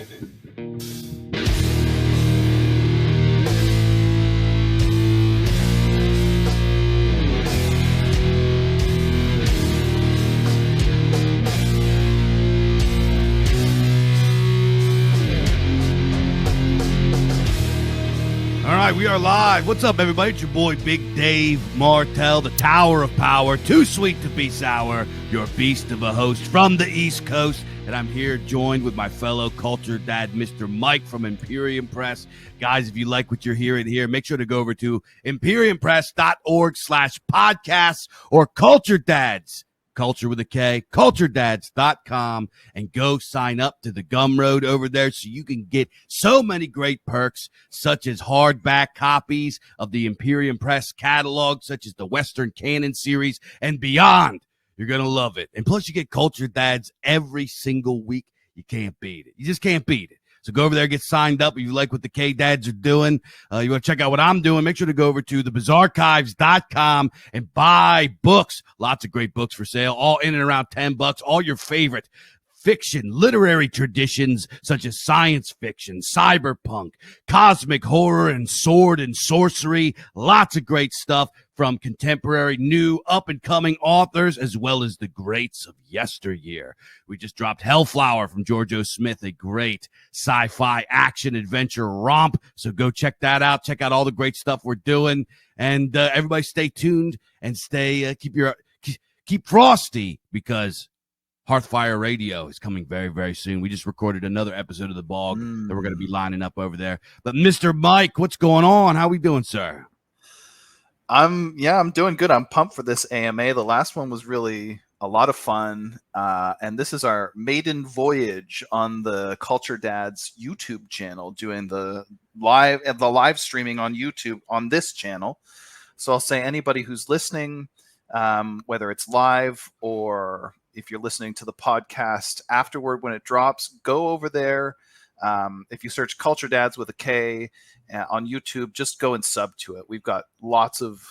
All right, we are live. What's up, everybody? It's your boy, Big Dave Martell, the Tower of Power, too sweet to be sour, your beast of a host from the East Coast. And I'm here joined with my fellow culture dad, Mr. Mike from Imperium Press. Guys, if you like what you're hearing here, make sure to go over to imperiumpress.org/podcasts or Culture Dads. Culture with a K, culturedads.com, and go sign up to the Gumroad over there so you can get so many great perks, such as hardback copies of the Imperium Press catalog, such as the Western Canon series and beyond. You're going to love it. And plus, you get Culture Dads every single week. You can't beat it. You just can't beat it. So go over there, get signed up. If you like what the KDADS are doing, you want to check out what I'm doing, make sure to go over to thebizarchives.com and buy books. Lots of great books for sale, all in and around $10. All your favorite fiction, literary traditions such as science fiction, cyberpunk, cosmic horror, and sword and sorcery. Lots of great stuff from contemporary, new, up-and-coming authors, as well as the greats of yesteryear. We just dropped Hellflower from George O. Smith, a great sci-fi action-adventure romp. So go check that out. Check out all the great stuff we're doing. And everybody stay tuned and keep frosty, because Hearthfire Radio is coming very, very soon. We just recorded another episode of The Bog that we're going to be lining up over there. But Mr. Mike, what's going on? How we doing, sir? I'm doing good. I'm pumped for this AMA. The last one was really a lot of fun. And this is our maiden voyage on the Culture Dads YouTube channel, doing the live streaming on YouTube on this channel. So I'll say anybody who's listening, whether it's live or if you're listening to the podcast afterward when it drops, go over there. If you search Culture Dads with a K on YouTube, just go and sub to it. We've got lots of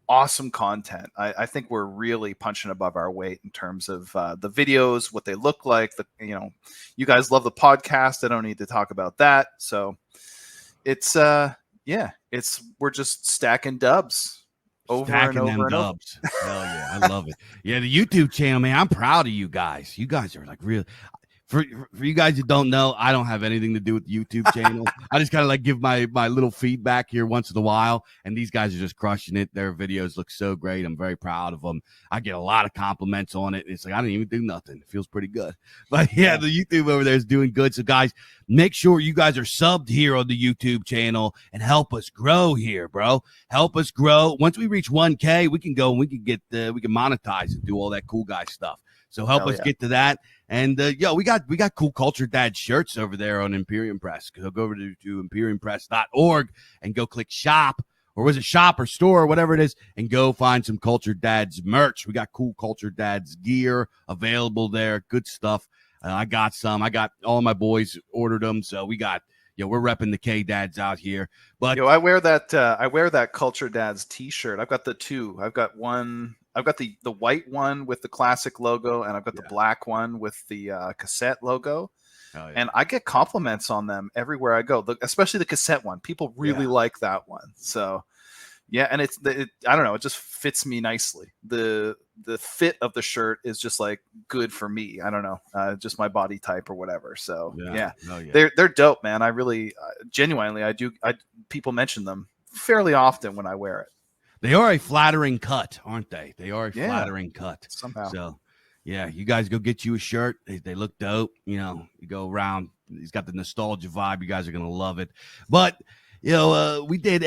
awesome content. I think we're really punching above our weight in terms of the videos, what they look like. You guys love the podcast. I don't need to talk about that. So it's we're just stacking dubs. Stacking them dubs. Hell yeah, I love it. Yeah, the YouTube channel, man, I'm proud of you guys. You guys are like real. For you guys who don't know, I don't have anything to do with the YouTube channel. I just kind of like give my little feedback here once in a while, and these guys are just crushing it. Their videos look so great. I'm very proud of them. I get a lot of compliments on it. It's like I didn't even do nothing. It feels pretty good. But yeah, the YouTube over there is doing good. So guys, make sure you guys are subbed here on the YouTube channel and help us grow here, bro. Help us grow. Once we reach 1K, we can go and we can monetize and do all that cool guy stuff. So help us get to that. And we got cool Culture Dad shirts over there on Imperium Press. So go over to imperiumpress.org and go click shop, or was it shop or store or whatever it is, and go find some Culture Dads merch. We got cool Culture Dads gear available there. Good stuff. I got some. I got all my boys ordered them. So we got, we're repping the KDADS out here. But I wear that Culture Dads t-shirt. I've got the two. I've got one. I've got the white one with the classic logo, and I've got the black one with the cassette logo. Oh, yeah. And I get compliments on them everywhere I go, especially the cassette one. People really like that one. So, yeah, and I don't know, it just fits me nicely. The fit of the shirt is just like good for me. I don't know, just my body type or whatever. So, they're dope, man. I really, genuinely, people mention them fairly often when I wear it. They are a flattering cut, aren't they? They are a flattering cut. Somehow. So, yeah, you guys go get you a shirt. They look dope. You go around. He's got the nostalgia vibe. You guys are going to love it. But, we did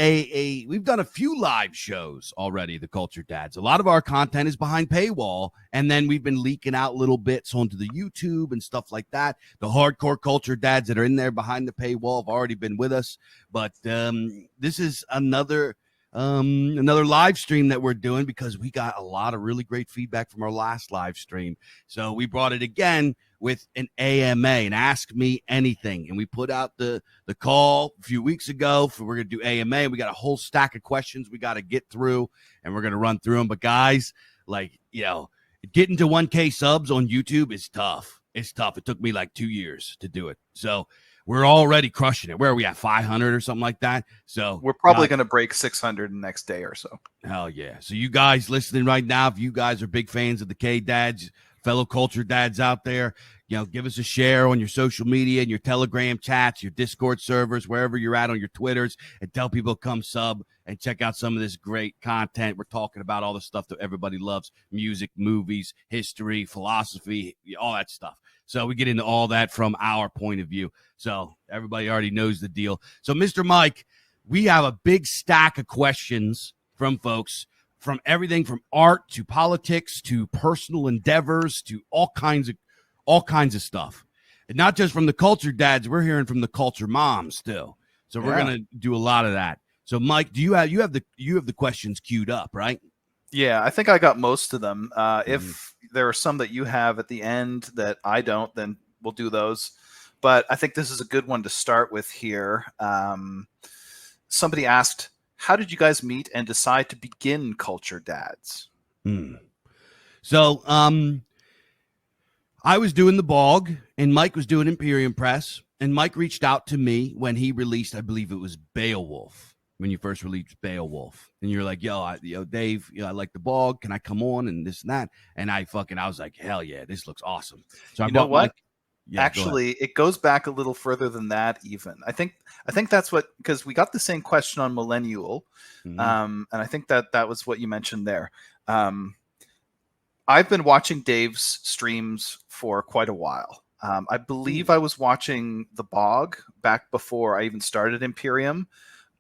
we've done a few live shows already, the Culture Dads. A lot of our content is behind paywall, and then we've been leaking out little bits onto the YouTube and stuff like that. The hardcore Culture Dads that are in there behind the paywall have already been with us. But this is another live stream that we're doing because we got a lot of really great feedback from our last live stream. So we brought it again with an AMA, and Ask Me Anything. And we put out the call a few weeks ago we're going to do AMA. We got a whole stack of questions we got to get through, and we're going to run through them. But guys, getting to 1K subs on YouTube is tough. It's tough. It took me like 2 years to do it. So we're already crushing it. Where are we at? 500 or something like that. So we're probably going to break 600 the next day or so. Hell yeah. So you guys listening right now, if you guys are big fans of the KDADS, fellow culture dads out there, give us a share on your social media and your Telegram chats, your Discord servers, wherever you're at on your Twitters, and tell people to come sub and check out some of this great content. We're talking about all the stuff that everybody loves: music, movies, history, philosophy, all that stuff. So we get into all that from our point of view. So everybody already knows the deal. So Mr. Mike, we have a big stack of questions from folks, from everything from art to politics to personal endeavors to all kinds of stuff. And not just from the culture dads, we're hearing from the culture moms too. So we're going to do a lot of that. So Mike, do you have the questions queued up, right? Yeah, I think I got most of them. If there are some that you have at the end that I don't, then we'll do those. But I think this is a good one to start with here. Somebody asked, how did you guys meet and decide to begin Culture Dads? So I was doing the Bog, and Mike was doing Imperium Press, and Mike reached out to me when he released, I believe it was Beowulf, when you first released Beowulf, and you're like, yo, Dave, I like the Bog, can I come on, and this and that, and I was like, hell yeah, this looks awesome. So I brought Mike. Yeah, actually, it goes back a little further than that. Even I think that's because we got the same question on Millennial, and I think that was what you mentioned there. I've been watching Dave's streams for quite a while. I believe I was watching the Bog back before I even started Imperium,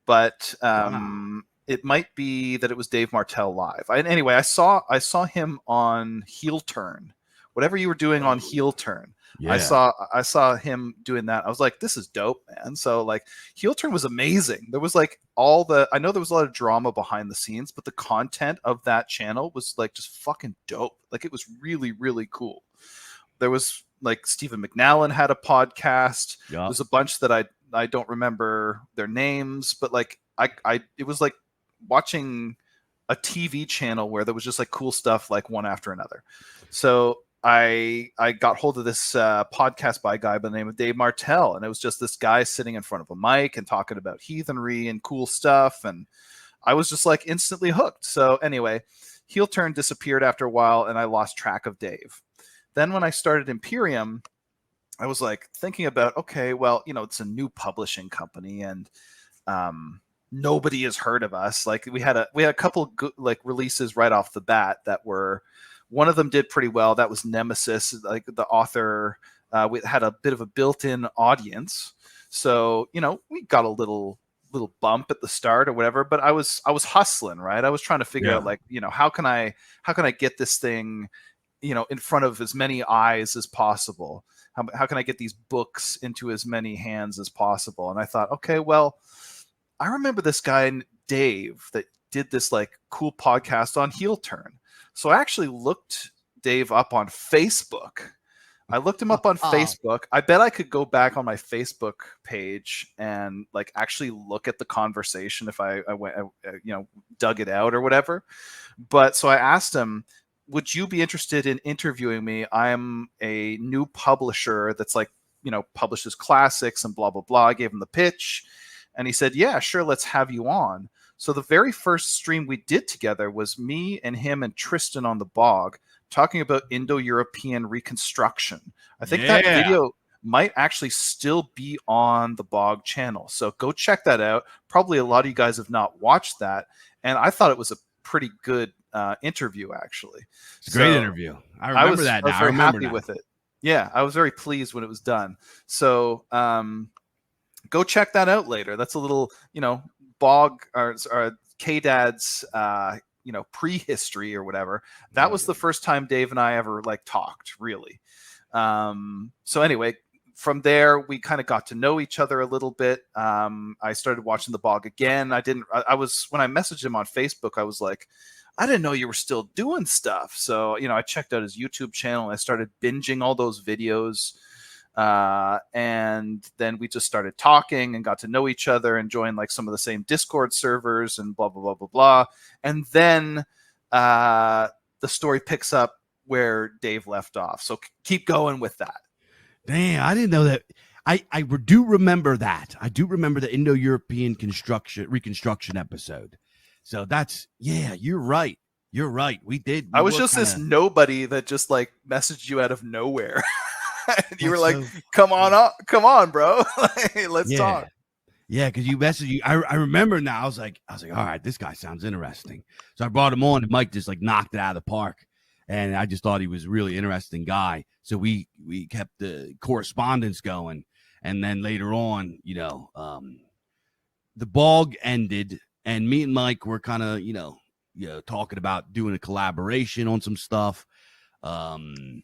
but it might be that it was Dave Martell live. Anyway, I saw him on Heel Turn, whatever you were doing on Heel Turn. Yeah. I saw him doing that. I was like, this is dope, man. So like Heel Turn was amazing. There was like I know there was a lot of drama behind the scenes, but the content of that channel was like just fucking dope. Like it was really, really cool. There was like Stephen McNallen had a podcast. Yep. There's a bunch that I don't remember their names, but like it was like watching a TV channel where there was just like cool stuff like one after another. So I got hold of this podcast by a guy by the name of Dave Martell, and it was just this guy sitting in front of a mic and talking about heathenry and cool stuff, and I was just like instantly hooked. So anyway, Heel Turn disappeared after a while, and I lost track of Dave. Then when I started Imperium, I was like thinking about, okay, well, it's a new publishing company, and nobody has heard of us. Like we had a couple good, like releases right off the bat that were. One of them did pretty well. That was Nemesis. Like the author, we had a bit of a built-in audience, so we got a little bump at the start or whatever. But I was hustling, right? I was trying to figure out like how can I get this thing in front of as many eyes as possible. How can I get these books into as many hands as possible? And I thought, okay, well, I remember this guy Dave that did this like cool podcast on Heel Turn. So I actually looked Dave up on Facebook. I looked him up on Facebook. I bet I could go back on my Facebook page and like actually look at the conversation if I went, dug it out or whatever. But so I asked him, would you be interested in interviewing me? I'm a new publisher that's like, publishes classics and blah, blah, blah. I gave him the pitch and he said, yeah, sure. Let's have you on. So the very first stream we did together was me and him and Tristan on the Bog talking about Indo-European reconstruction. I think that video might actually still be on the Bog channel. So go check that out. Probably a lot of you guys have not watched that. And I thought it was a pretty good interview, actually. It's a great interview. I remember that now. I was very happy with it. Yeah, I was very pleased when it was done. So go check that out later. That's a little, Bog or KDADS, prehistory or whatever. That was the first time Dave and I ever like talked, really. So anyway, from there we kind of got to know each other a little bit. I started watching the Bog again. When I messaged him on Facebook, I was like, I didn't know you were still doing stuff. So, I checked out his YouTube channel and I started binging all those videos. And then we just started talking and got to know each other and joined like some of the same Discord servers and blah, blah, blah, blah, blah. And then the story picks up where Dave left off. So keep going with that. Damn, I didn't know that. I do remember that. I do remember the Indo-European reconstruction episode. So that's, yeah, you're right. You're right. We did. I We was were just kind this of, nobody that just like messaged you out of nowhere. And you were that's like, so, come on, bro. Like, let's yeah. talk. Yeah, because you messaged you. I remember now. I was like, all right, this guy sounds interesting. So I brought him on, and Mike just like knocked it out of the park. And I just thought he was a really interesting guy. So we kept the correspondence going, and then later on, the bog ended, and me and Mike were kind of talking about doing a collaboration on some stuff. And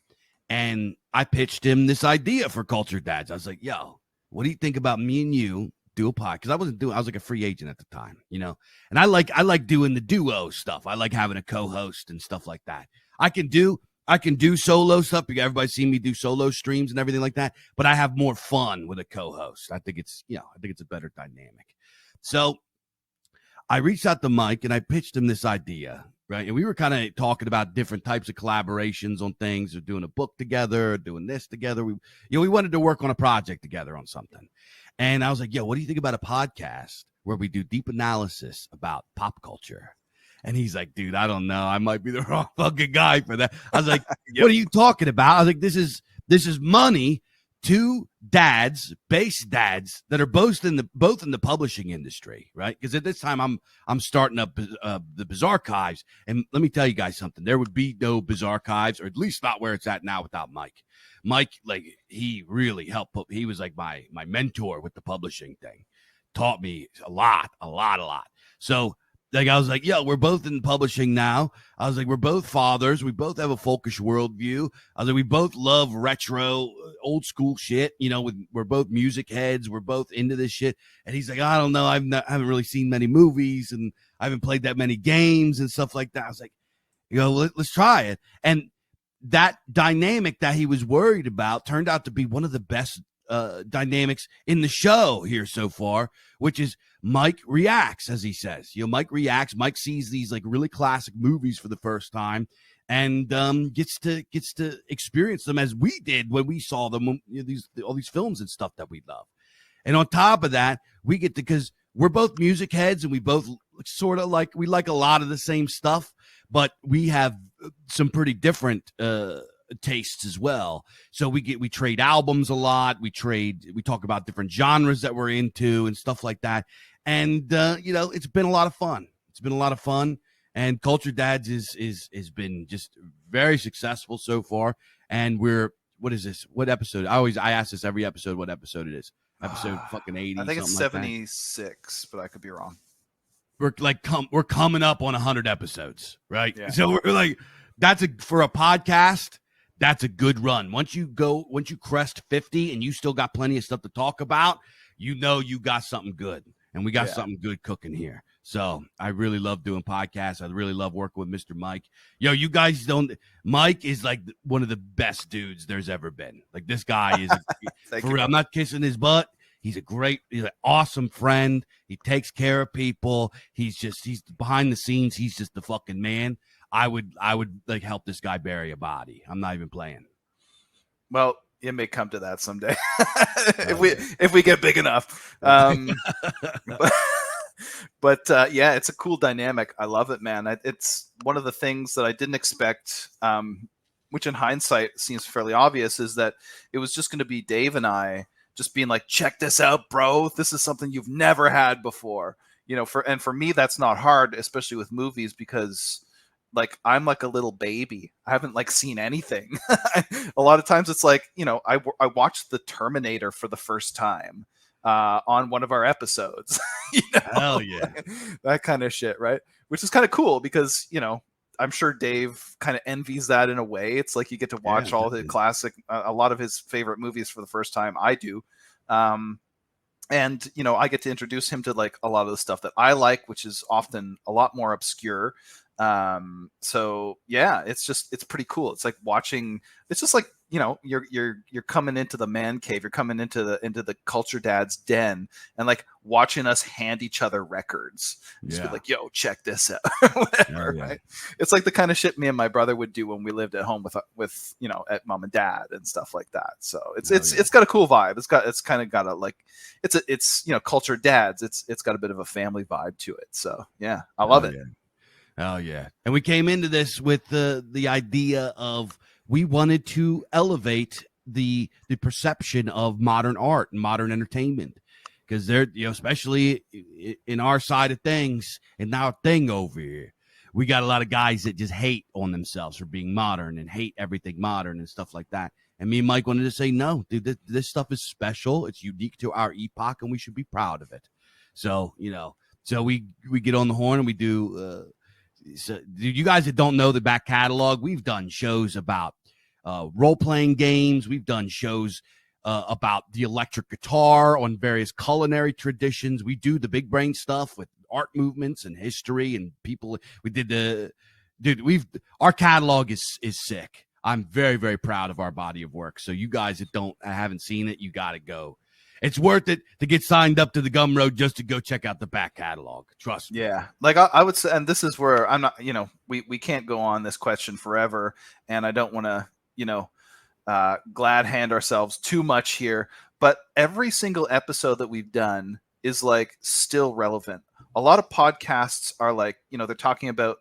I pitched him this idea for Culture Dads. I was like, yo, what do you think about me and you do a pod? Because I was like a free agent at the time, and I like doing the duo stuff. I like having a co-host and stuff like that. I can do solo stuff because everybody's seen me do solo streams and everything like that, but I have more fun with a co-host. I think it's a better dynamic. So I reached out to Mike and I pitched him this idea, right? And we were kind of talking about different types of collaborations on things, or doing a book together, or doing this together. We wanted to work on a project together on something. And I was like, yo, what do you think about a podcast where we do deep analysis about pop culture? And he's like, dude, I don't know. I might be the wrong fucking guy for that. I was like, Yep. what are you talking about? I was like, this is money to base dads that are both in the publishing industry, right? Because at this time I'm starting up the Bizarchives, and let me tell you guys something. There would be no Bizarchives, or at least not where it's at now, without Mike. Mike, like, he really helped. He was like my mentor with the publishing thing. Taught me a lot. So, like, I was like, yo, we're both in publishing now. I was like, we're both fathers. We both have a folkish worldview. I was like, we both love retro, old school shit. We're both music heads. We're both into this shit. And he's like, I don't know. I haven't really seen many movies, and I haven't played that many games and stuff like that. I was like, let's try it. And that dynamic that he was worried about turned out to be one of the best dynamics in the show here so far, which is Mike reacts, as he says. Mike reacts. Mike sees these like really classic movies for the first time, and gets to experience them as we did when we saw them. All these films and stuff that we love. And on top of that, we get to, because we're both music heads and we both sort of we like a lot of the same stuff, but we have some pretty different tastes as well. So we trade albums a lot. We talk about different genres that we're into and stuff like that. And it's been a lot of fun. And Culture Dads has been just very successful so far. And what is this? What episode? I ask this every episode what episode it is. Episode fucking 80. I think it's like 76, but I could be wrong. We're coming up on 100 episodes, right? Yeah. So we're like, for a podcast, that's a good run. Once you crest 50 and you still got plenty of stuff to talk about, you got something good, and we got something good cooking here. So I really love doing podcasts. I really love working with Mr. Mike. You guys Mike is like one of the best dudes there's ever been. Like, this guy is, for real, I'm not kissing his butt. He's he's an awesome friend. He takes care of people. He's behind the scenes. He's just the fucking man. I would like help this guy bury a body. I'm not even playing. Well, it may come to that someday if we get big enough. But yeah, it's a cool dynamic. I love it, man. It's one of the things that I didn't expect, which in hindsight seems fairly obvious, is that it was just going to be Dave and I just being like, check this out, bro. This is something you've never had before. For me, that's not hard, especially with movies, because like, I'm like a little baby. I haven't like seen anything. A lot of times it's like, I watched The Terminator for the first time on one of our episodes. Hell yeah. That kind of shit, right? Which is kind of cool because, I'm sure Dave kind of envies that in a way. It's like you get to watch all the classic, a lot of his favorite movies for the first time. I do. And, I get to introduce him to like a lot of the stuff that I like, which is often a lot more obscure. So yeah, it's pretty cool. It's like watching. It's just like, you know, you're coming into the man cave. You're coming into the Culture Dad's den, and like watching us hand each other records. Just be like, yo, check this out. Whatever, right? It's like the kind of shit me and my brother would do when we lived at home with you know, at mom and dad and stuff like that. So it's got a cool vibe. It's kind of got a like, it's you know, Culture Dads. It's got a bit of a family vibe to it. So yeah, I love it. Oh yeah. And we came into this with the idea of, we wanted to elevate the perception of modern art and modern entertainment, because they're, you know, especially in our side of things and our thing over here, we got a lot of guys that just hate on themselves for being modern and hate everything modern and stuff like that. And me and Mike wanted to say, no, dude, this stuff is special. It's unique to our epoch, and we should be proud of it. So, you know, so we get on the horn and we do. So, you guys that don't know the back catalog, we've done shows about role-playing games. We've done shows about the electric guitar, on various culinary traditions. We do the big brain stuff with art movements and history and people. We did our catalog is sick. I'm very, very proud of our body of work. So you guys that haven't seen it, you got to go. It's worth it to get signed up to the Gumroad just to go check out the back catalog. Trust me. Yeah. Like I would say, and this is where I'm not, you know, we can't go on this question forever, and I don't want to, you know, glad hand ourselves too much here, but every single episode that we've done is like still relevant. A lot of podcasts are like, you know, they're talking about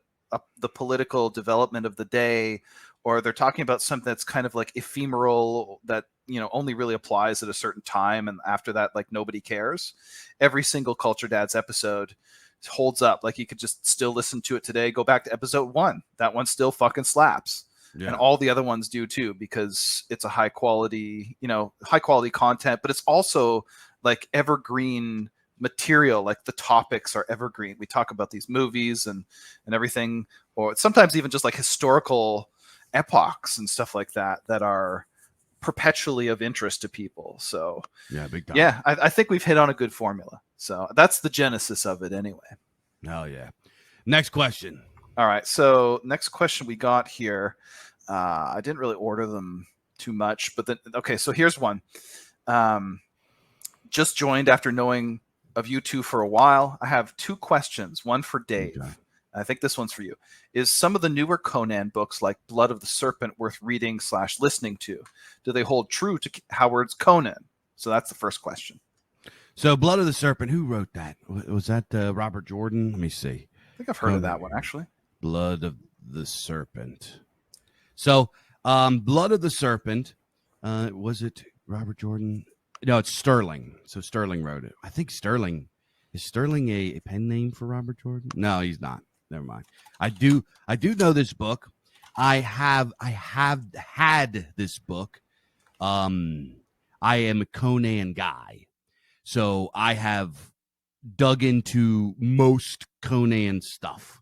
the political development of the day, or they're talking about something that's kind of like ephemeral that, you know, only really applies at a certain time, and after that, like, nobody cares. Every single Culture Dads episode holds up. Like, you could just still listen to it today, go back to episode 1. That one still fucking slaps. Yeah. And all the other ones do too, because it's a high quality content, but it's also like evergreen material. Like, the topics are evergreen. We talk about these movies and everything, or sometimes even just like historical epochs and stuff like that are perpetually of interest to people. So yeah, big time. Yeah, I think we've hit on a good formula. So that's the genesis of it anyway. Oh yeah. Next question. All right, so next question we got here. I didn't really order them too much, but then, okay, so here's one. Just joined after knowing of you two for a while. I have 2 questions, one for Dave. Okay. I think this one's for you. Is some of the newer Conan books, like Blood of the Serpent, worth reading / listening to? Do they hold true to Howard's Conan? So that's the first question. So Blood of the Serpent, who wrote that? Was that Robert Jordan? Let me see. I think I've heard of that one, actually. Blood of the Serpent. So Blood of the Serpent, was it Robert Jordan? No, it's Sterling. So Sterling wrote it. I think Sterling. Is Sterling a pen name for Robert Jordan? No, he's not. Never mind. I do know this book. I have had this book. I am a Conan guy, so I have dug into most Conan stuff.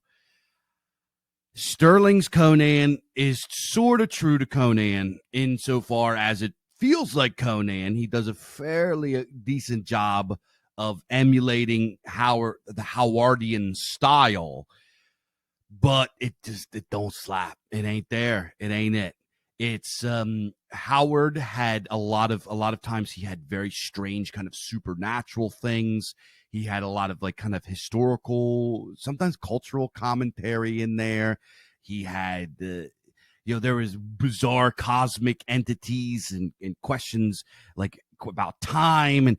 Sterling's Conan is sort of true to Conan insofar as it feels like Conan. He does a fairly decent job of emulating the Howardian style, but it don't slap. It ain't there. It ain't it. It's Howard had a lot of times he had very strange kind of supernatural things. He had a lot of like kind of historical, sometimes cultural commentary in there. He had there was bizarre cosmic entities and questions like about time, and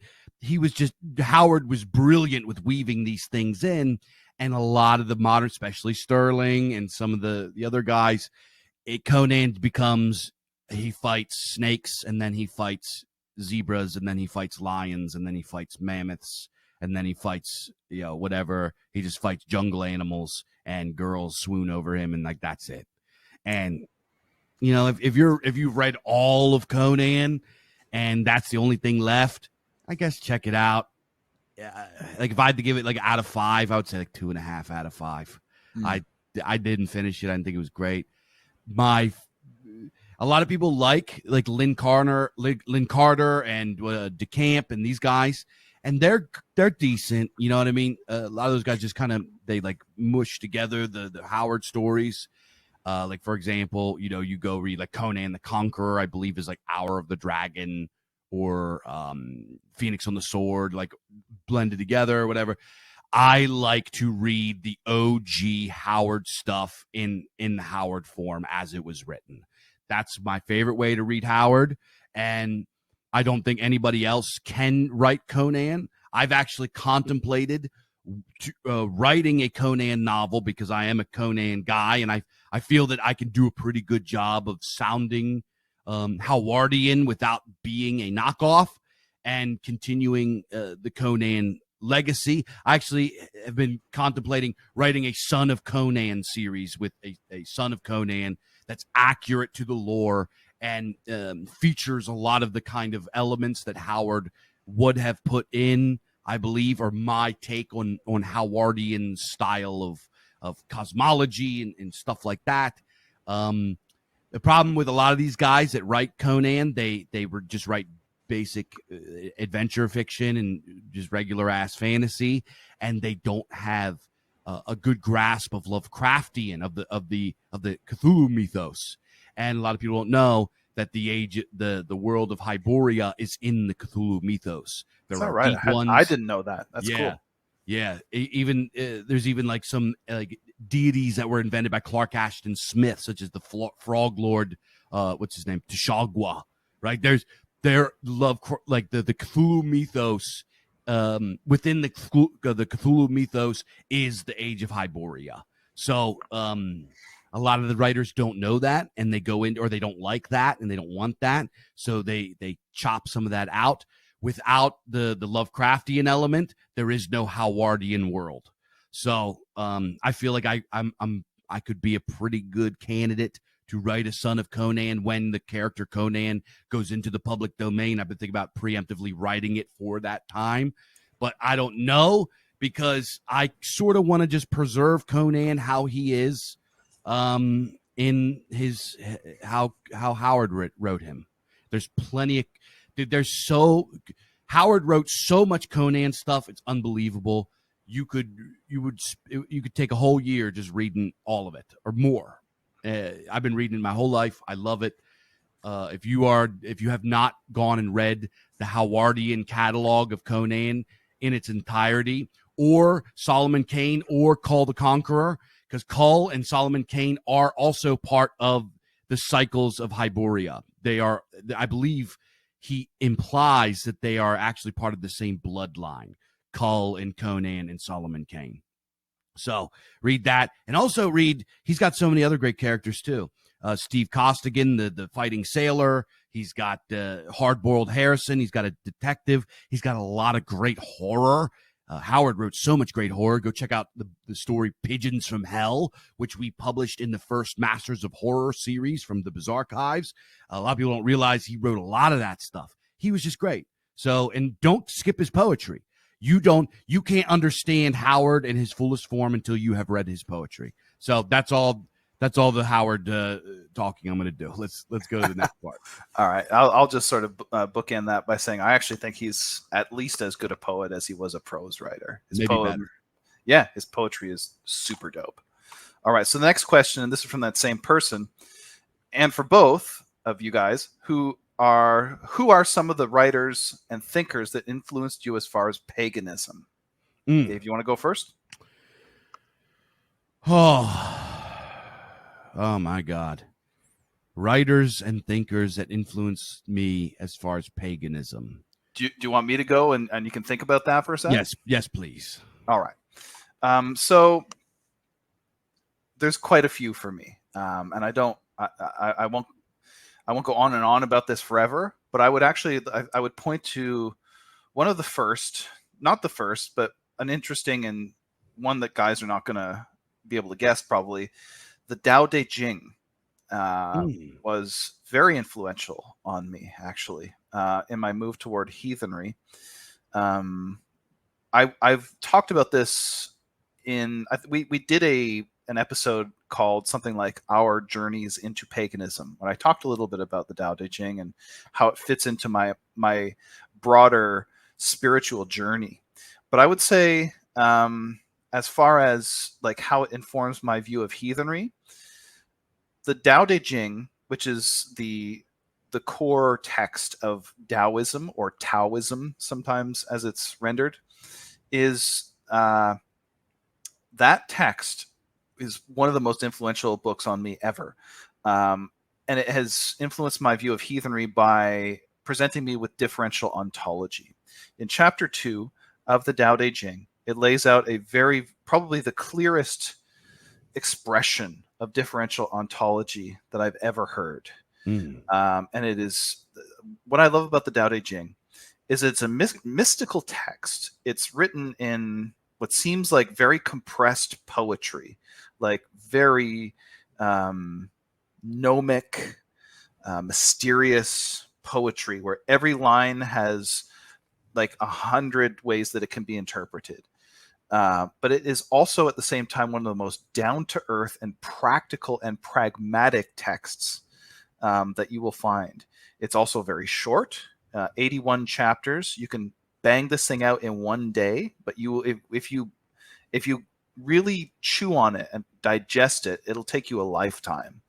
Howard was brilliant with weaving these things in. And a lot of the modern, especially Sterling and some of the other guys, Conan becomes, he fights snakes, and then he fights zebras, and then he fights lions, and then he fights mammoths, and then he fights, whatever. He just fights jungle animals, and girls swoon over him, and like that's it. And if you've read all of Conan, and that's the only thing left, I guess check it out. Like if I had to give it like out of 5, I would say like 2.5 out of 5. I didn't finish it. I didn't think it was great. A lot of people like Lynn Carter and DeCamp and these guys, and they're decent. You know what I mean? A lot of those guys just kind of they like mush together the Howard stories. Like for example, you go read like Conan the Conqueror, I believe is like Hour of the Dragon, or Phoenix on the Sword, like blended together or whatever. I like to read the OG Howard stuff in the Howard form as it was written. That's my favorite way to read Howard, and I don't think anybody else can write Conan. I've actually contemplated writing a Conan novel because I am a Conan guy, and I feel that I can do a pretty good job of sounding Howardian without being a knockoff and continuing the Conan legacy. I actually have been contemplating writing a Son of Conan series with a Son of Conan that's accurate to the lore and features a lot of the kind of elements that Howard would have put in, I believe, or my take on Howardian style of cosmology and stuff like that. The problem with a lot of these guys that write Conan, they were just write basic adventure fiction and just regular ass fantasy, and they don't have a good grasp of Lovecraftian of the Cthulhu mythos. And a lot of people don't know that the world of Hyboria is in the Cthulhu mythos. There are right. deep ones. I didn't know that. That's cool. Yeah. Even there's even like some like deities that were invented by Clark Ashton Smith, such as the Frog Lord, what's his name, Tshagwa. Right? Their love, like the Cthulhu mythos. Within the Cthulhu mythos is the Age of Hyboria. So a lot of the writers don't know that, and they go in, or they don't like that, and they don't want that, so they chop some of that out. Without the Lovecraftian element, there is no Howardian world. So I feel like I could be a pretty good candidate to write a Son of Conan when the character Conan goes into the public domain. I've been thinking about preemptively writing it for that time, but I don't know, because I sort of want to just preserve Conan how he is in his how Howard wrote him. There's plenty of Howard wrote so much Conan stuff, it's unbelievable. You could take a whole year just reading all of it or more. I've been reading it my whole life. I love it. If you have not gone and read the Howardian catalog of Conan in its entirety, or Solomon Kane, or Kull the Conqueror, because Kull and Solomon Kane are also part of the cycles of Hyboria. They are, I believe, he implies that they are actually part of the same bloodline, Kull and Conan and Solomon Kane. So read that, and also read, he's got so many other great characters too. Steve Costigan, the fighting sailor. He's got Hard-Boiled Harrison. He's got a detective. He's got a lot of great horror. Howard wrote so much great horror. Go check out the story Pigeons from Hell, which we published in the first Masters of Horror series from the Bizarchives. A lot of people don't realize he wrote a lot of that stuff. He was just great. So, and don't skip his poetry. You can't understand Howard in his fullest form until you have read his poetry. So that's all the Howard talking I'm going to do. Let's go to the next part. All right. I'll just sort of bookend that by saying I actually think he's at least as good a poet as he was a prose writer. Maybe better. Yeah, his poetry is super dope. All right. So the next question, and this is from that same person, and for both of you guys, who are some of the writers and thinkers that influenced you as far as paganism? Dave, you want to go first? Oh my God. Writers and thinkers that influenced me as far as paganism. Do you want me to go and you can think about that for a second? Yes, please. All right. So there's quite a few for me, and I won't go on and on about this forever. But I would point to one of the first, not the first, but an interesting and one that guys are not going to be able to guess probably. The Tao Te Ching was very influential on me, actually, in my move toward heathenry. I've talked about this we did an episode called something like Our Journeys into Paganism, when I talked a little bit about the Tao Te Ching and how it fits into my broader spiritual journey. But I would say, as far as like how it informs my view of heathenry, the Tao Te Ching, which is the core text of Taoism, or Taoism sometimes as it's rendered, is that text is one of the most influential books on me ever. And it has influenced my view of heathenry by presenting me with differential ontology. In chapter 2 of the Tao Te Ching, it lays out a probably the clearest expression of differential ontology that I've ever heard. And it is, what I love about the Tao Te Ching is it's a mystical text. It's written in what seems like very compressed poetry, like very gnomic, mysterious poetry, where every line has like 100 ways that it can be interpreted. But it is also at the same time one of the most down-to-earth and practical and pragmatic texts that you will find. It's also very short, 81 chapters. You can bang this thing out in one day, but if you really chew on it and digest it, it'll take you a lifetime.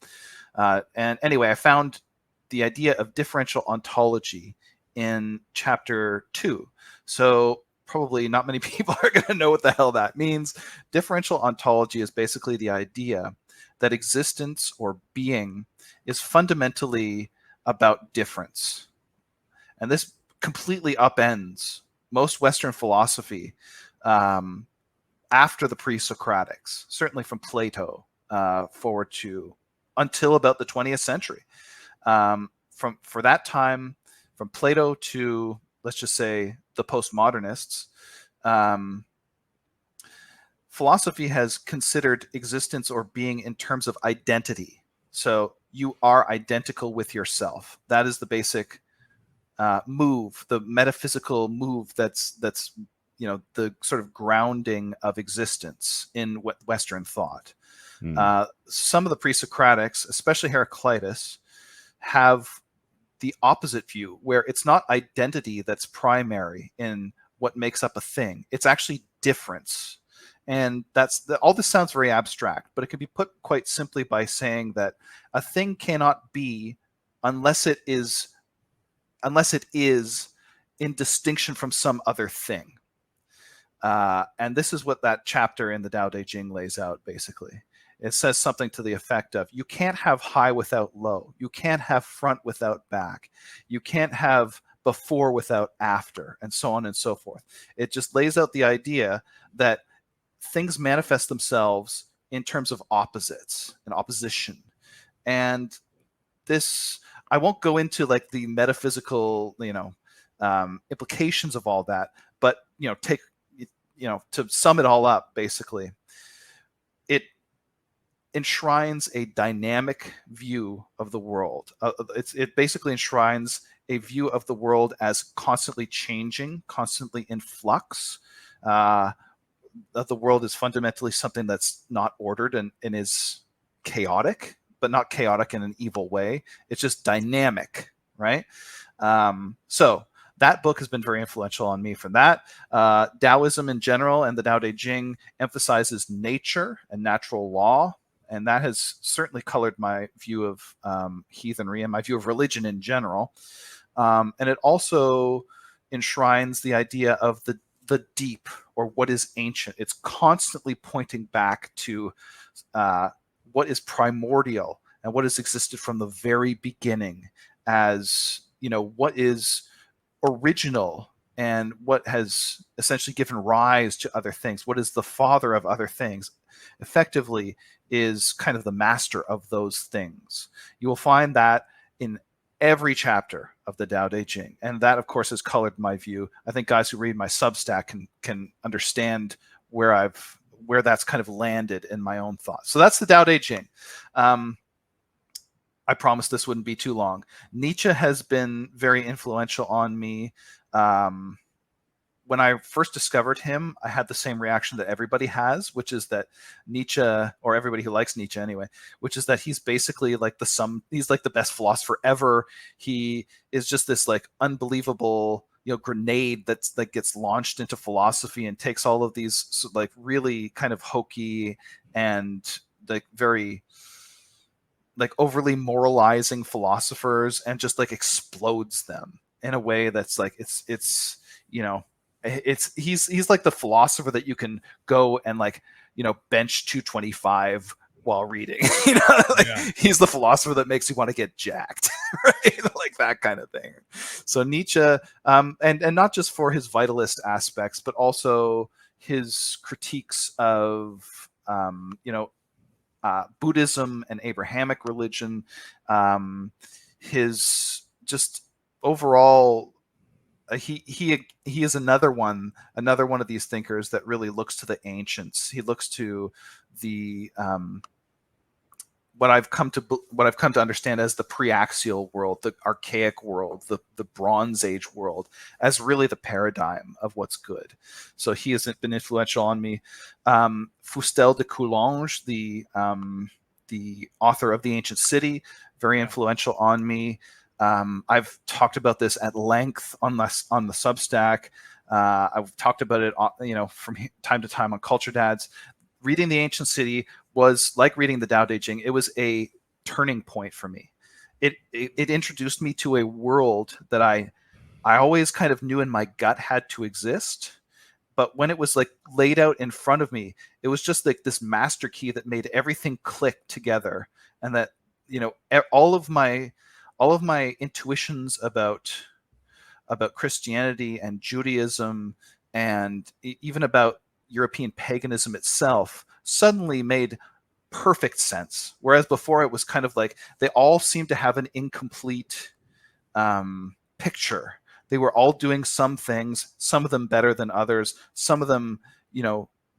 And anyway, I found the idea of differential ontology in chapter 2. So probably not many people are going to know what the hell that means. Differential ontology is basically the idea that existence or being is fundamentally about difference. And this completely upends most Western philosophy after the pre-Socratics, certainly from Plato forward to until about the 20th century. For that time, from Plato to, let's just say, the postmodernists, philosophy has considered existence or being in terms of identity. So you are identical with yourself. That is the basic move, the metaphysical move that's the sort of grounding of existence in Western thought. Some of the pre-Socratics, especially Heraclitus, have the opposite view, where it's not identity that's primary in what makes up a thing. It's actually difference. And all this sounds very abstract, but it can be put quite simply by saying that a thing cannot be unless it is in distinction from some other thing. And this is what that chapter in the Tao Te Ching lays out, basically. It says something to the effect of, you can't have high without low. You can't have front without back. You can't have before without after, and so on and so forth. It just lays out the idea that things manifest themselves in terms of opposites and opposition. And this, I won't go into like the metaphysical, implications of all that, but, to sum it all up, basically, it enshrines a dynamic view of the world. It basically enshrines a view of the world as constantly changing, constantly in flux. That the world is fundamentally something that's not ordered and is chaotic, but not chaotic in an evil way. It's just dynamic, right? So that book has been very influential on me for that. Taoism in general and the Tao Te Ching emphasizes nature and natural law. And that has certainly colored my view of heathenry and my view of religion in general. And it also enshrines the idea of the deep, or what is ancient. It's constantly pointing back to what is primordial and what has existed from the very beginning as, what is original and what has essentially given rise to other things. What is the father of other things? Effectively is kind of the master of those things. You will find that in every chapter of the Tao Te Ching. And that, of course, has colored my view. I think guys who read my Substack can understand where that's kind of landed in my own thoughts. So that's the Tao Te Ching. I promised this wouldn't be too long. Nietzsche has been very influential on me. When I first discovered him, I had the same reaction that everybody has, which is that Nietzsche, or everybody who likes Nietzsche anyway, which is that he's basically like he's like the best philosopher ever. He is just this like unbelievable grenade that gets launched into philosophy and takes all of these like really kind of hokey and like very like overly moralizing philosophers and just like explodes them in a way that's like it's he's like the philosopher that you can go and like bench 225 while reading. Like, he's the philosopher that makes you want to get jacked, right? Like that kind of thing. So Nietzsche, and not just for his vitalist aspects, but also his critiques of Buddhism and Abrahamic religion, his just overall. He is another one of these thinkers that really looks to the ancients. He looks to the what I've come to understand as the pre-axial world, the archaic world, the Bronze Age world, as really the paradigm of what's good. So he has been influential on me. Fustel de Coulanges, the author of The Ancient City, very influential on me. I've talked about this at length on the Substack. I've talked about it, from time to time on Culture Dads. Reading The Ancient City was like reading the Tao Te Ching. It was a turning point for me. It introduced me to a world that I always kind of knew in my gut had to exist. But when it was like laid out in front of me, it was just like this master key that made everything click together. And that, all of my intuitions about Christianity and Judaism and even about European paganism itself suddenly made perfect sense. Whereas before it was kind of like they all seemed to have an incomplete picture. They were all doing some things, some of them better than others, some of them,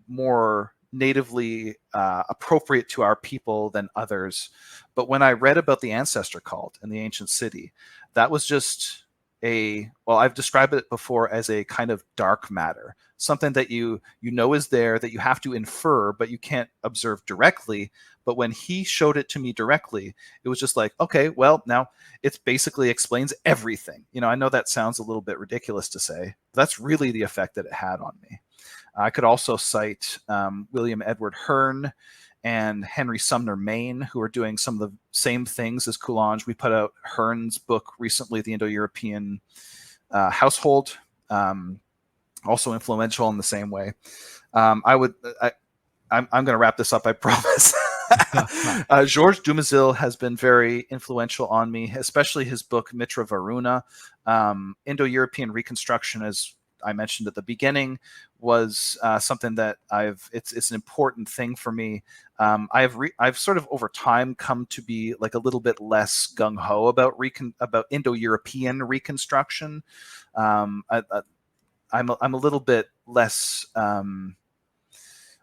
more natively appropriate to our people than others. But when I read about the ancestor cult in the ancient city, that was just I've described it before as a kind of dark matter, something that you know is there, that you have to infer, but you can't observe directly. But when he showed it to me directly, it was just like, okay, well, now it basically explains everything. I know that sounds a little bit ridiculous to say, but that's really the effect that it had on me. I could also cite William Edward Hearn and Henry Sumner Maine, who are doing some of the same things as Coulanges. We put out Hearn's book recently, The Indo-European Household, also influential in the same way. I'm going to wrap this up, I promise. Georges Dumézil has been very influential on me, especially his book Mitra Varuna. Indo-European Reconstruction, as I mentioned at the beginning, was something that it's an important thing for me. I've sort of over time come to be like a little bit less gung-ho about Indo-European reconstruction. I'm a little bit less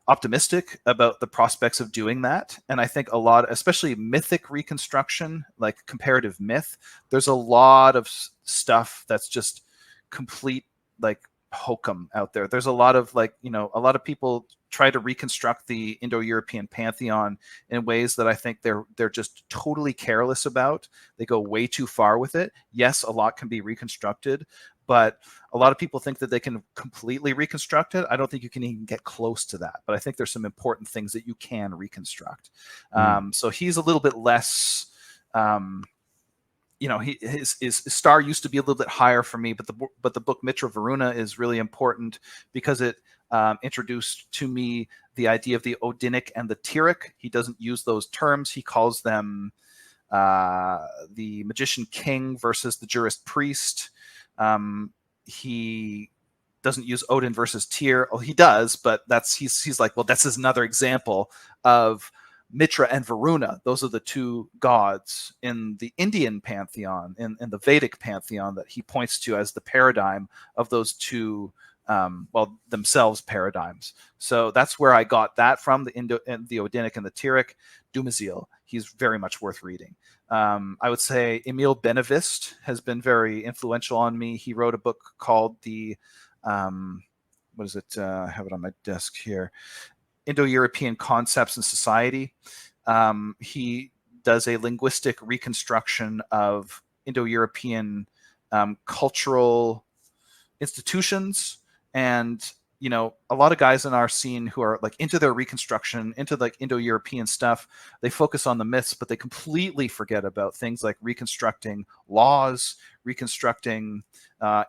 optimistic about the prospects of doing that. And I think a lot, especially mythic reconstruction, like comparative myth, there's a lot of stuff that's just complete like hokum out there. There's a lot of a lot of people try to reconstruct the Indo-European pantheon in ways that I think they're just totally careless about. They go way too far with it. Yes, a lot can be reconstructed, but a lot of people think that they can completely reconstruct it. I don't think you can even get close to that, but I think there's some important things that you can reconstruct. So he's a little bit less, his star used to be a little bit higher for me, but the book Mitra Varuna is really important because it introduced to me the idea of the Odinic and the Tiric. He doesn't use those terms. He calls them the magician king versus the jurist priest. He doesn't use Odin versus Tyr. Oh, he does, but he's like, well, that's another example of Mitra and Varuna. Those are the two gods in the Indian pantheon, in the Vedic pantheon, that he points to as the paradigm of those two, themselves paradigms. So that's where I got that from, the Odinic and the Tiric. Dumézil, he's very much worth reading. I would say Emile Benavist has been very influential on me. He wrote a book called I have it on my desk here, Indo-European Concepts and Society. He does a linguistic reconstruction of Indo-European cultural institutions, and a lot of guys in our scene who are like into their reconstruction, into like Indo-European stuff, they focus on the myths, but they completely forget about things like reconstructing laws, reconstructing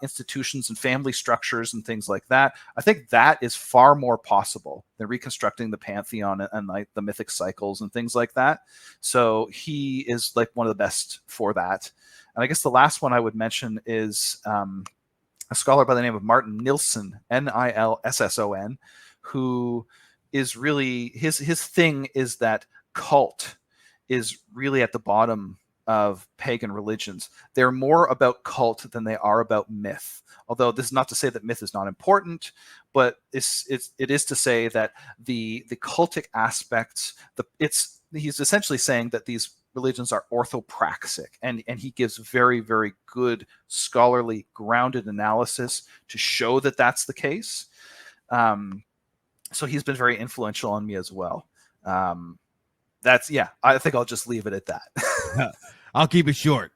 institutions and family structures and things like that. I think that is far more possible than reconstructing the pantheon and like the mythic cycles and things like that. So he is like one of the best for that. And I guess the last one I would mention is a scholar by the name of Martin Nilsson, Nilsson, who is really his thing is that cult is really at the bottom of pagan religions. They're more about cult than they are about myth. Although this is not to say that myth is not important, but it is to say that the cultic aspects, he's essentially saying that these religions are orthopraxic, and he gives very, very good scholarly grounded analysis to show that that's the case. So he's been very influential on me as well. I think I'll just leave it at that. I'll keep it short.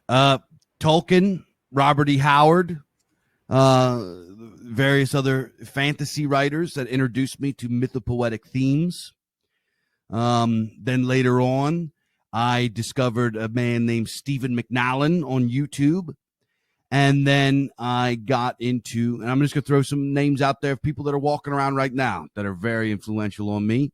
Tolkien, Robert E. Howard, various other fantasy writers that introduced me to mythopoetic themes. Then later on, I discovered a man named Stephen McNallen on YouTube. And then I got into, and I'm just going to throw some names out there of people that are walking around right now that are very influential on me.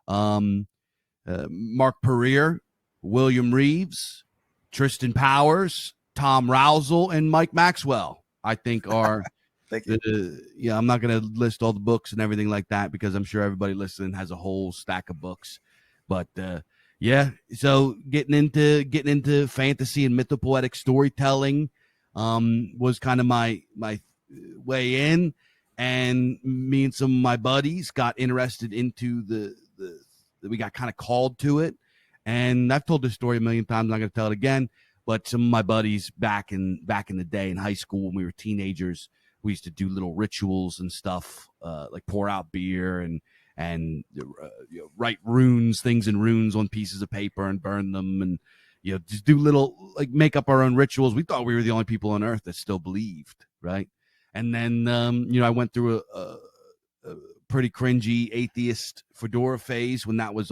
Mark Pereira, William Reeves, Tristan Powers, Tom Rousel, and Mike Maxwell, I think are, I'm not going to list all the books and everything like that because I'm sure everybody listening has a whole stack of books. But so getting into fantasy and mythopoetic storytelling was kind of my way in, and me and some of my buddies got interested into we got kind of called to it. And I've told this story a million times. I'm not going to tell it again, but some of my buddies back in the day in high school when we were teenagers, we used to do little rituals and stuff, like pour out beer and write things in runes on pieces of paper and burn them, and just do little, like, make up our own rituals. We thought we were the only people on earth that still believed, right? And then I went through a pretty cringy atheist fedora phase when that was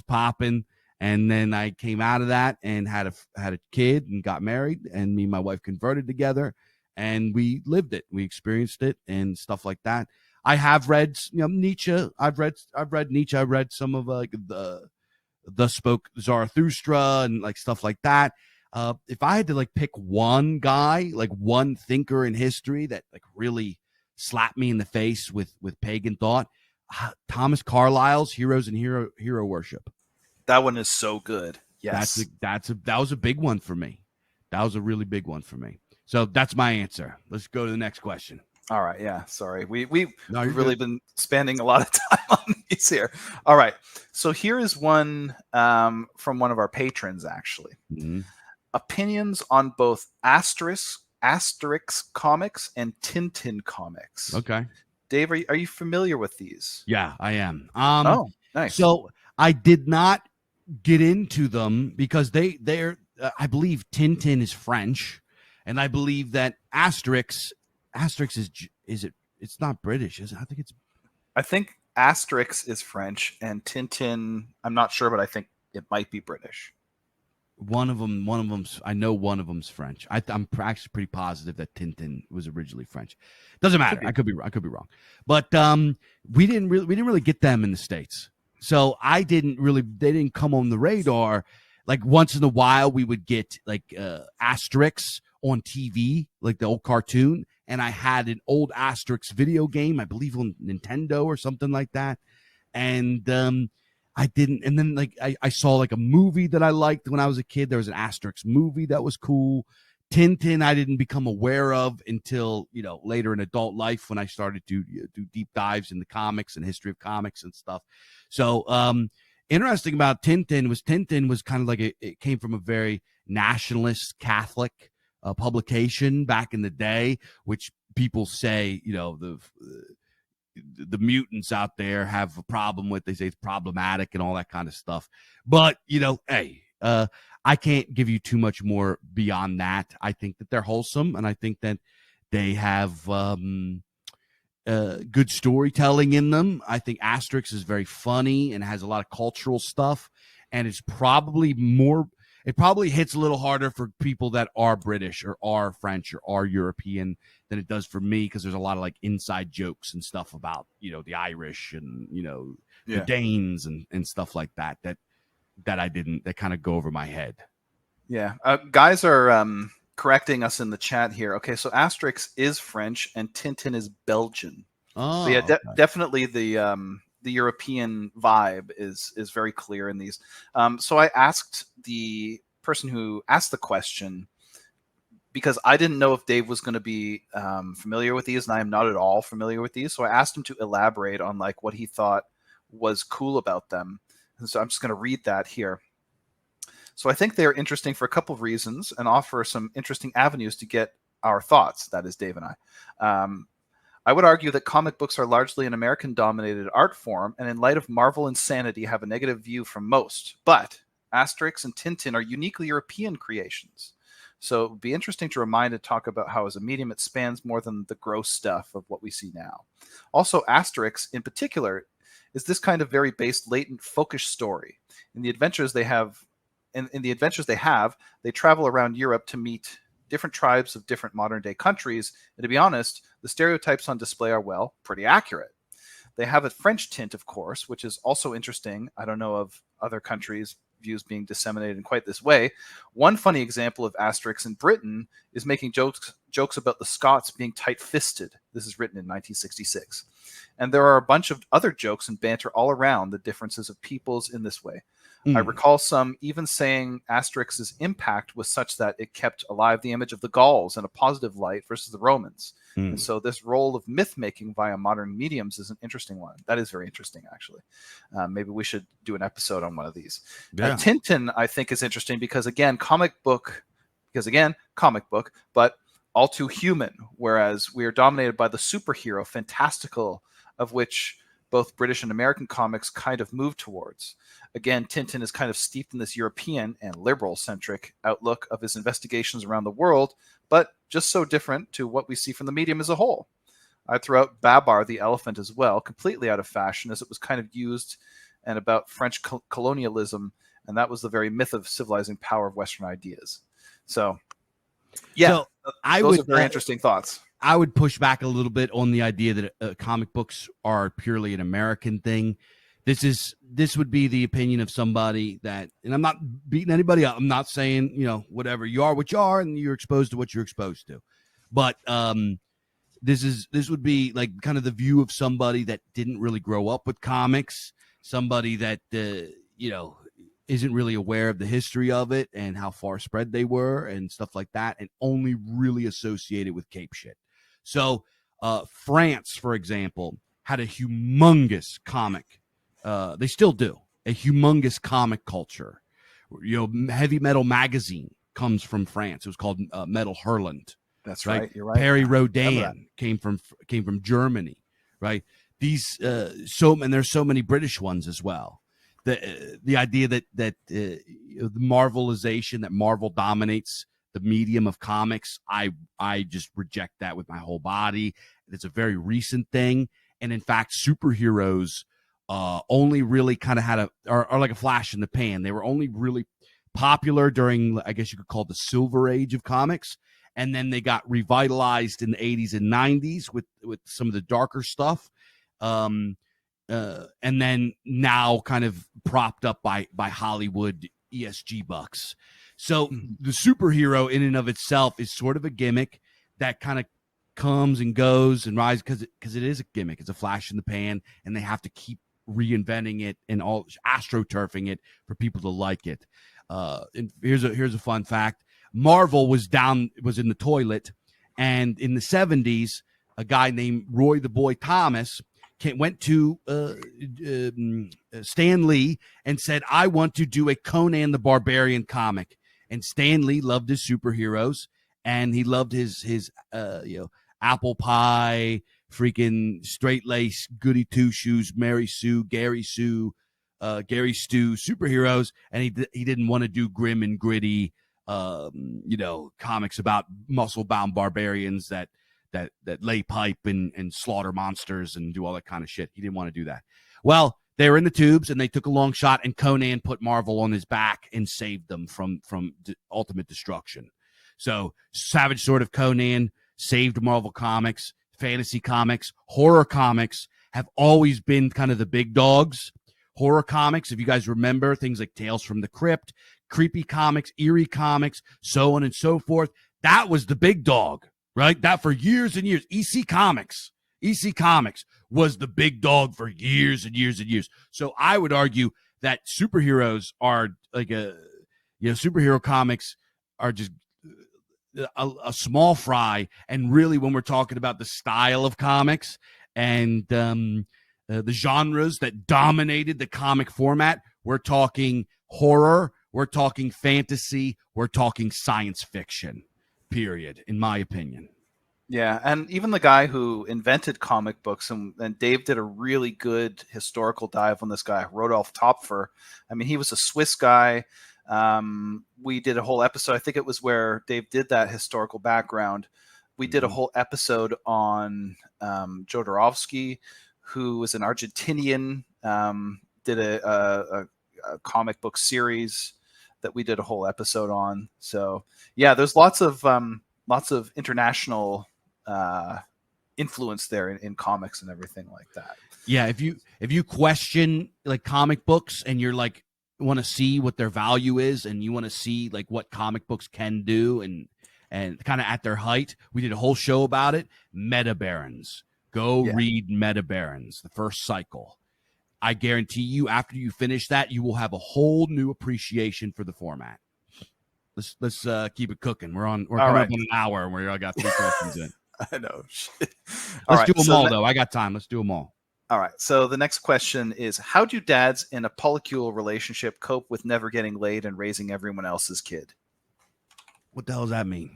popping. And then I came out of that and had a kid and got married, and me and my wife converted together, and we lived it. We experienced it and stuff like that. I have read, Nietzsche. I've read Nietzsche. I've read some of like the Spoke Zarathustra and like stuff like that. If I had to like pick one guy, like one thinker in history that like really slapped me in the face with pagan thought, Thomas Carlyle's Heroes and Hero Worship. That one is so good. Yes, that was a big one for me. That was a really big one for me. So that's my answer. Let's go to the next question. All right. Yeah. Sorry. We've really been spending a lot of time on these here. All right. So here is one from one of our patrons, actually. Mm-hmm. Opinions on both Asterix comics and Tintin comics. Okay. Dave, are you familiar with these? Yeah, I am. Oh, nice. So I did not get into them because they're I believe Tintin is French, and I believe that Asterix it's not British, is it? I think Asterix is French, and Tintin, I'm not sure, but I think it might be British. One of them's, I know one of them's French. I'm actually pretty positive that Tintin was originally French. Doesn't matter. I could be wrong. But we didn't really get them in the States. So they didn't come on the radar. Like once in a while we would get like Asterix on TV, like the old cartoon. And I had an old Asterix video game, I believe on Nintendo or something like that. And I didn't. And then like I saw like a movie that I liked when I was a kid. There was an Asterix movie that was cool. Tintin I didn't become aware of until later in adult life when I started to do deep dives in the comics and history of comics and stuff. So interesting about Tintin was kind of like it came from a very nationalist Catholic publication back in the day, which people say the mutants out there have a problem with. They say it's problematic and all that kind of stuff. But hey, I can't give you too much more beyond that. I think that they're wholesome, and I think that they have good storytelling in them. I think Asterix is very funny and has a lot of cultural stuff, and it's probably more. It probably hits a little harder for people that are British or are French or are European than it does for me, because there's a lot of like inside jokes and stuff about the Irish and the Danes and stuff like that that kind of go over my head. Yeah, guys are correcting us in the chat here. Okay, so Asterix is French and Tintin is Belgian. Oh, so yeah, okay. definitely the European vibe is very clear in these. So I asked the person who asked the question, because I didn't know if Dave was going to be familiar with these, and I am not at all familiar with these. So I asked him to elaborate on like what he thought was cool about them. And so I'm just going to read that here. So I think they are interesting for a couple of reasons and offer some interesting avenues to get our thoughts. That is Dave and I. I would argue that comic books are largely an American-dominated art form, and in light of Marvel insanity, have a negative view from most. But Asterix and Tintin are uniquely European creations. So it would be interesting to remind and talk about how, as a medium, it spans more than the gross stuff of what we see now. Also, Asterix, in particular, is this kind of very based, latent, folkish story. In the adventures they have, they travel around Europe to meet different tribes of different modern-day countries. And to be honest, the stereotypes on display are, well, pretty accurate. They have a French tint, of course, which is also interesting. I don't know of other countries' views being disseminated in quite this way. One funny example of Asterix in Britain is making jokes about the Scots being tight-fisted. This is written in 1966. And there are a bunch of other jokes and banter all around the differences of peoples in this way. I recall some even saying Asterix's impact was such that it kept alive the image of the Gauls in a positive light versus the Romans. And so this role of myth-making via modern mediums is an interesting one. That is very interesting, actually. Maybe we should do an episode on one of these. Yeah. Tintin, I think, is interesting because, again, comic book, but all too human, whereas we are dominated by the superhero, fantastical, of which both British and American comics kind of move towards. Again, Tintin is kind of steeped in this European and liberal-centric outlook of his investigations around the world, but just so different to what we see from the medium as a whole. I throw out Babar the elephant as well, completely out of fashion, as it was kind of used and about French colonialism, and that was the very myth of civilizing power of Western ideas. So, yeah, those are very interesting thoughts. I would push back a little bit on the idea that comic books are purely an American thing. This would be the opinion of somebody that, and I'm not beating anybody up. I'm not saying, whatever, you are what you are and you're exposed to what you're exposed to. But this would be like kind of the view of somebody that didn't really grow up with comics, somebody that, isn't really aware of the history of it and how far spread they were and stuff like that, and only really associated with cape shit. So France, for example, had a humongous comic. They still do a humongous comic culture. Heavy Metal magazine comes from France. It was called Metal Hurland. That's right. You're right. Perry Rodin came from Germany. Right. These and there's so many British ones as well. The idea that the Marvelization, that Marvel dominates the medium of comics, I just reject that with my whole body. It's a very recent thing, and in fact, superheroes only really kind of are like a flash in the pan. They were only really popular during, I guess you could call it, the Silver Age of comics, and then they got revitalized in the 80s and 90s with some of the darker stuff. And then now kind of propped up by Hollywood ESG bucks. So the superhero in and of itself is sort of a gimmick that kind of comes and goes and rises because it is a gimmick. It's a flash in the pan, and they have to keep reinventing it and all astroturfing it for people to like it. And here's a fun fact. Marvel was in the toilet, and in the 70s, a guy named Roy the Boy Thomas went to Stan Lee and said, I want to do a Conan the Barbarian comic. And Stan Lee loved his superheroes, and he loved his apple pie, freaking straight lace, goody two shoes, Mary Sue, Gary Sue, Gary Stu superheroes, and he didn't want to do grim and gritty, comics about muscle-bound barbarians that lay pipe and slaughter monsters and do all that kind of shit. He didn't want to do that. Well, they were in the tubes, and they took a long shot, and Conan put Marvel on his back and saved them from ultimate destruction. So Savage Sword of Conan saved Marvel Comics. Fantasy comics, horror comics have always been kind of the big dogs. Horror comics, if you guys remember, things like Tales from the Crypt, creepy comics, eerie comics, so on and so forth. That was the big dog, right? That for years and years. EC Comics was the big dog for years and years and years. So I would argue that superheroes are like superhero comics are just a small fry, and really when we're talking about the style of comics and the genres that dominated the comic format, we're talking horror, we're talking fantasy, we're talking science fiction, period, in my opinion. Yeah, and even the guy who invented comic books, and Dave did a really good historical dive on this guy, Rodolphe Topfer. I mean, he was a Swiss guy. We did a whole episode. I think it was where Dave did that historical background. We did a whole episode on Jodorowsky, who was an Argentinian, did a comic book series that we did a whole episode on. So yeah, there's lots of international influence there in comics and everything like that. Yeah, if you question like comic books and you're like want to see what their value is, and you want to see like what comic books can do and kind of at their height, we did a whole show about it. Meta Barons. Go read Meta Barons, the first cycle. I guarantee you, after you finish that, you will have a whole new appreciation for the format. Let's keep it cooking. We're coming up on an hour, and I got 3 questions in. I know. Let's do them all, though. I got time. Let's do them all. All right. So the next question is, how do dads in a polycule relationship cope with never getting laid and raising everyone else's kid? What the hell does that mean?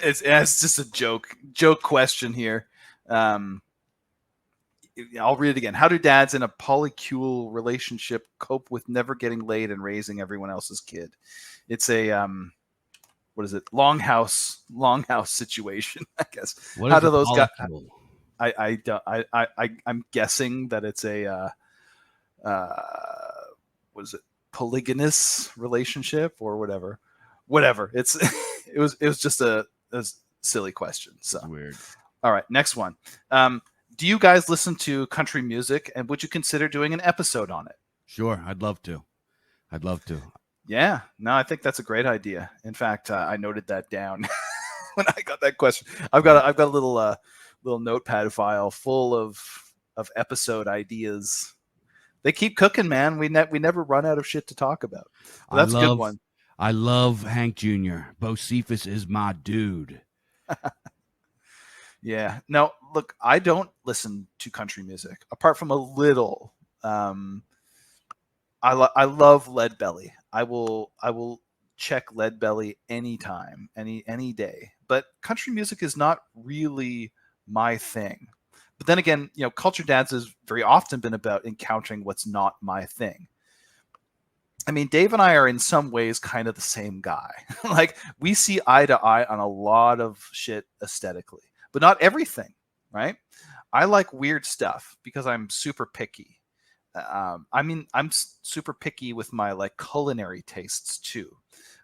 It's just a joke question here. I'll read it again. How do dads in a polycule relationship cope with never getting laid and raising everyone else's kid? It's a what is it? Longhouse situation, I guess. How do those guys? I'm guessing that it's a what is it? Polygamous relationship or whatever. It was just a silly question. So weird. All right, next one. Do you guys listen to country music, and would you consider doing an episode on it? Sure, I'd love to. Yeah, no, I think that's a great idea. In fact, I noted that down when I got that question. I've got a little notepad file full of episode ideas. They keep cooking, man. We never run out of shit to talk about. So that's a good one. I love Hank Jr. Bo Cephas is my dude. Yeah. No, look, I don't listen to country music apart from a little. I love Lead Belly. I will check Lead Belly anytime, any day. But country music is not really my thing. But then again, Culture Dads has very often been about encountering what's not my thing. I mean, Dave and I are in some ways kind of the same guy. Like, we see eye to eye on a lot of shit aesthetically, but not everything, right? I like weird stuff because I'm super picky. I'm super picky with my like culinary tastes too,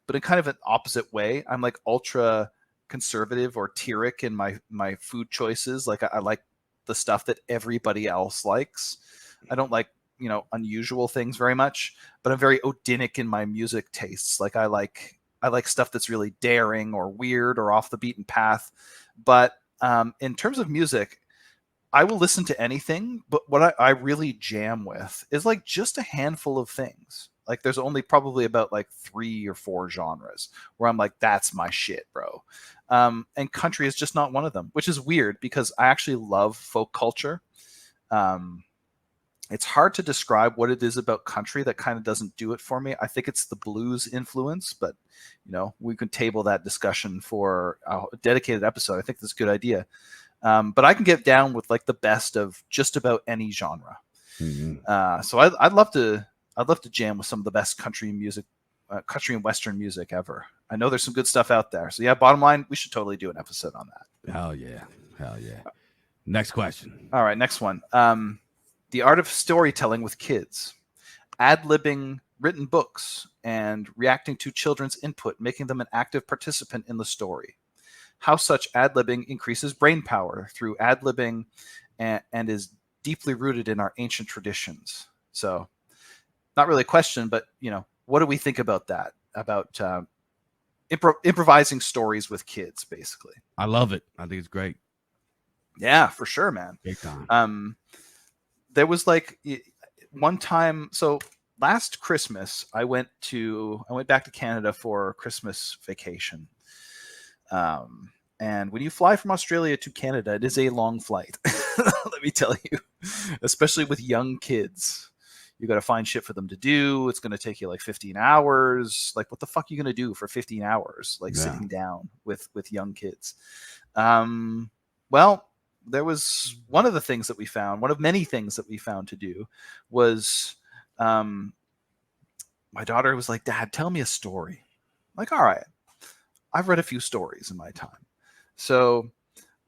but in kind of an opposite way. I'm like ultra conservative or tyric in my food choices. Like I like the stuff that everybody else likes. I don't like unusual things very much, but I'm very Odinic in my music tastes. Like I like stuff that's really daring or weird or off the beaten path. But in terms of music, I will listen to anything, but what I really jam with is like just a handful of things. Like there's only probably about like 3 or 4 genres where I'm like, that's my shit, bro. And country is just not one of them, which is weird because I actually love folk culture. It's hard to describe what it is about country that kind of doesn't do it for me. I think it's the blues influence, but we could table that discussion for a dedicated episode. I think that's a good idea. But I can get down with like the best of just about any genre. So I'd love to jam with some of the best country and Western music ever. I know there's some good stuff out there. So yeah, bottom line, we should totally do an episode on that. Hell yeah. Next question. All right, next one. The art of storytelling with kids, ad-libbing written books, and reacting to children's input, making them an active participant in the story. How such ad-libbing increases brain power through ad-libbing and is deeply rooted in our ancient traditions. So, not really a question, but what do we think about that? About improvising stories with kids, basically. I love it. I think it's great. Yeah, for sure, man. Big time. There was like one time. So last Christmas, I went back to Canada for Christmas vacation. And when you fly from Australia to Canada, it is a long flight. Let me tell you, especially with young kids. You got to find shit for them to do. It's going to take you like 15 hours. Like, what the fuck are you going to do for 15 hours? Like sitting down with young kids. Well, there was one of the things that we found, one of many things that we found to do was, my daughter was like, Dad, tell me a story. I'm like, all right, I've read a few stories in my time. So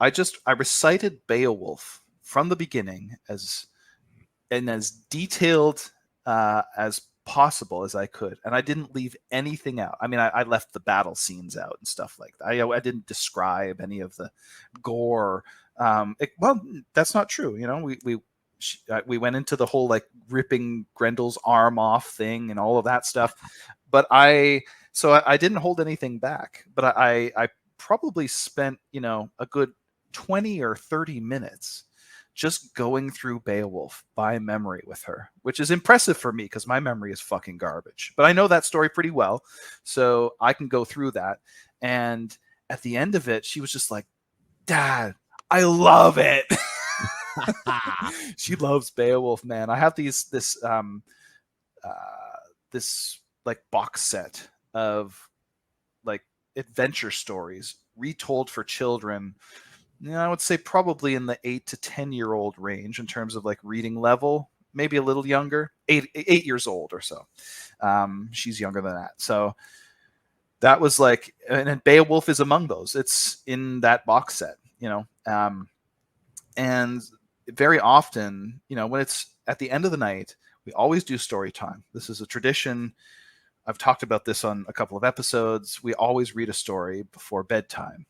I recited Beowulf from the beginning as detailed as possible as I could. And I didn't leave anything out. I mean, I left the battle scenes out and stuff like that. I didn't describe any of the gore. Well, that's not true. We went into the whole like ripping Grendel's arm off thing and all of that stuff. But I didn't hold anything back. But I probably spent, a good 20 or 30 minutes just going through Beowulf by memory with her, which is impressive for me because my memory is fucking garbage. But I know that story pretty well, so I can go through that. And at the end of it, she was just like, Dad, I love it. She loves Beowulf, man. I have this like box set of like adventure stories retold for children. I would say probably in the 8 to 10-year-old range in terms of like reading level, maybe a little younger, 8 years old or so. She's younger than that. So that was like, and Beowulf is among those. It's in that box set, and very often, when it's at the end of the night, we always do story time. This is a tradition. I've talked about this on a couple of episodes. We always read a story before bedtime,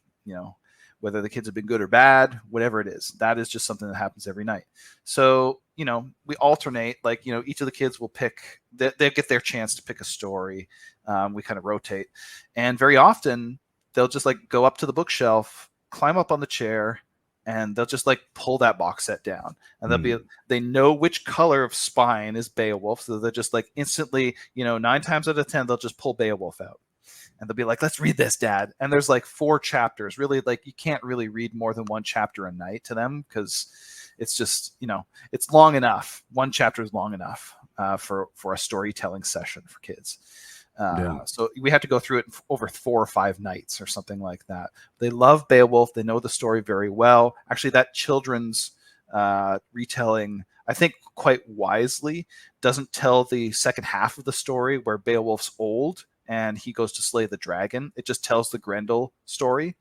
whether the kids have been good or bad, whatever it is. That is just something that happens every night. So, we alternate, like, each of the kids will pick, they get their chance to pick a story. We kind of rotate. And very often they'll just like go up to the bookshelf, climb up on the chair, and they'll just like pull that box set down. And they know which color of spine is Beowulf. So they're just like instantly, 9 times out of 10, they'll just pull Beowulf out. And they'll be like, let's read this, Dad. And there's like 4 chapters. Really, like, you can't really read more than 1 chapter a night to them because it's just, it's long enough. 1 chapter is long enough for a storytelling session for kids. So we had to go through it over 4 or 5 nights or something like that. They love Beowulf. They know the story very well. Actually, that children's retelling, I think quite wisely, doesn't tell the second half of the story where Beowulf's old and he goes to slay the dragon. It just tells the Grendel story.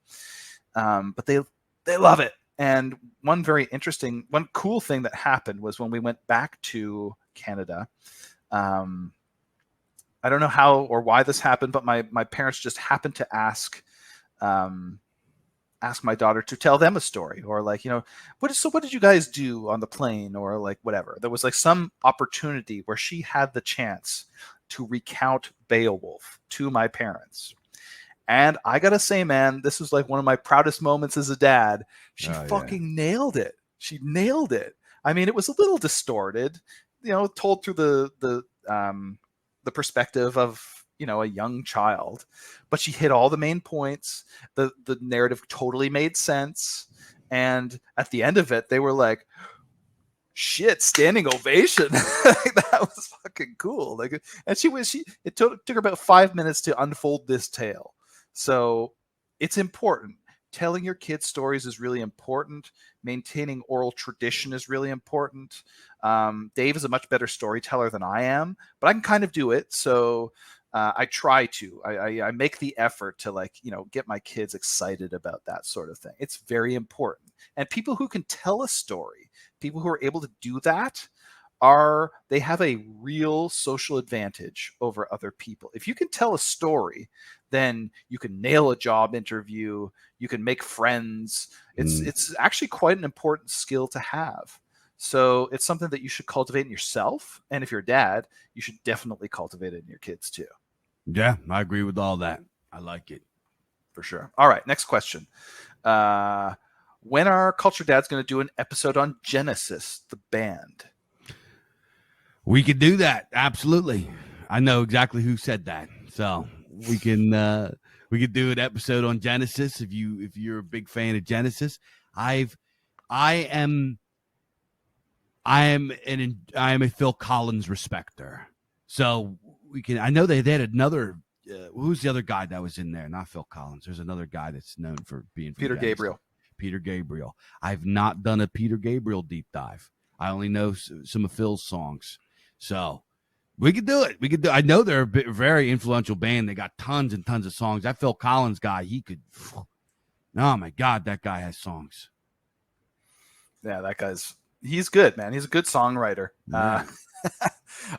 But they love it. And one cool thing that happened was when we went back to Canada, I don't know how or why this happened, but my parents just happened to ask my daughter to tell them a story, or like, what did you guys do on the plane, or like whatever. There was like some opportunity where she had the chance to recount Beowulf to my parents. And I gotta say, man, this was like one of my proudest moments as a dad. She nailed it. She nailed it. I mean, it was a little distorted, told through the perspective of, a young child, but she hit all the main points. The narrative totally made sense. And at the end of it, they were like, shit, standing ovation. That was fucking cool. Like, and it took her about 5 minutes to unfold this tale. So it's important. telling your kids stories is really important. Maintaining oral tradition is really important. Dave is a much better storyteller than I am, but I can kind of do it. So I try to. I make the effort to, like, get my kids excited about that sort of thing. It's very important. And people who can tell a story, people who are able to do that, they have a real social advantage over other people. If you can tell a story, then you can nail a job interview, you can make friends. It's actually quite an important skill to have. So it's something that you should cultivate in yourself. And if you're a dad, you should definitely cultivate it in your kids too. Yeah, I agree with all that. I like it. For sure. All right, next question. When are Culture Dads going to do an episode on Genesis, the band? We could do that. Absolutely. I know exactly who said that. So we could do an episode on Genesis if you're a big fan of Genesis. I am a Phil Collins respecter. So we can. I know they had another. Who's the other guy that was in there? Not Phil Collins. There's another guy that's known for being Peter Genesis. Gabriel. Peter Gabriel. I've not done a Peter Gabriel deep dive. I only know some of Phil's songs. So we could do it. I know they're a very influential band. They got tons and tons of songs. That Phil Collins guy, he could. Oh my God, that guy has songs. Yeah, he's good, man. He's a good songwriter. Yeah.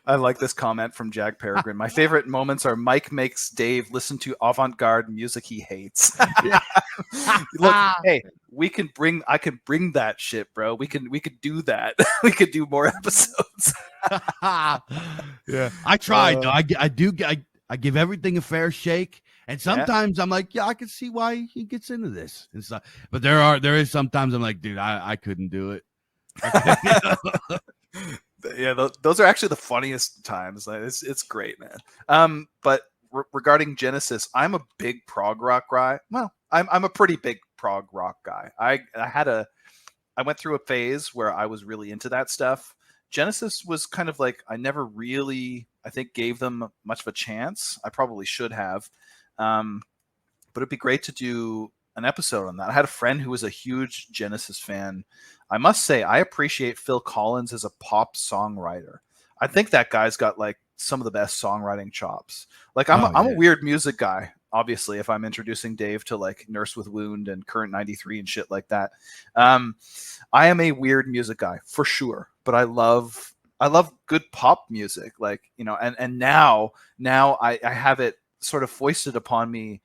I like this comment from Jack Peregrine. My favorite moments are Mike makes Dave listen to avant-garde music he hates. Look, hey, I can bring that shit, bro. We could do that. We could do more episodes. Yeah, I tried though. I give everything a fair shake, and sometimes I'm like, yeah, I can see why he gets into this and stuff. But there is sometimes I'm like, dude, I couldn't do it. Yeah, those are actually the funniest times. It's great, man. But regarding Genesis, I'm a big prog rock guy. Well, I'm a pretty big prog rock guy. I went through a phase where I was really into that stuff. Genesis was kind of like, I never really, I think, gave them much of a chance. I probably should have. But it'd be great to do an episode on that. I had a friend who was a huge Genesis fan. I must say, I appreciate Phil Collins as a pop songwriter. I think that guy's got like some of the best songwriting chops. Like I'm a weird music guy, obviously, if I'm introducing Dave to like Nurse with Wound and Current 93 and shit like that. I am a weird music guy for sure, but I love good pop music. Like, and now I have it sort of foisted upon me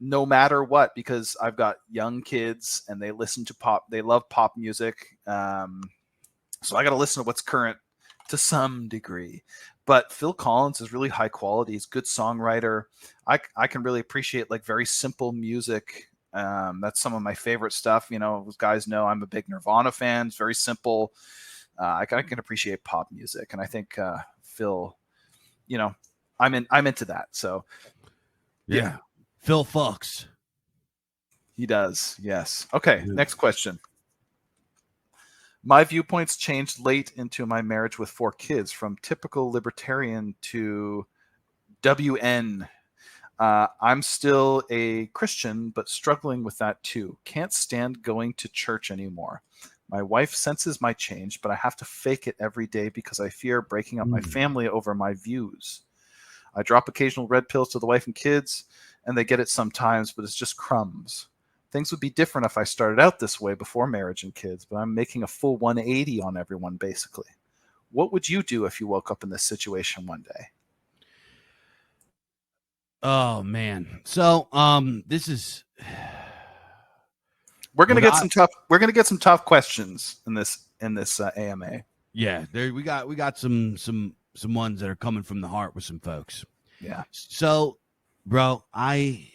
no matter what, because I've got young kids and they listen to pop. They love pop music. So I got to listen to what's current to some degree. But Phil Collins is really high quality. He's a good songwriter. I can really appreciate like very simple music. That's some of my favorite stuff. Those guys know I'm a big Nirvana fan. It's very simple. I can appreciate pop music. And I think Phil, I'm into that. So yeah. Phil fucks. He does, yes. Okay, next question. My viewpoints changed late into my marriage with 4 kids, from typical libertarian to WN. I'm still a Christian, but struggling with that too. Can't stand going to church anymore. My wife senses my change, but I have to fake it every day because I fear breaking up my family over my views. I drop occasional red pills to the wife and kids, and they get it sometimes, but it's just crumbs. Things would be different if I started out this way before marriage and kids, but I'm making a full 180 on everyone, basically. What would you do if you woke up in this situation one day? Oh man. So this is we're gonna get some tough questions in this AMA. Yeah, we got some ones that are coming from the heart with some folks. Yeah. So, bro, I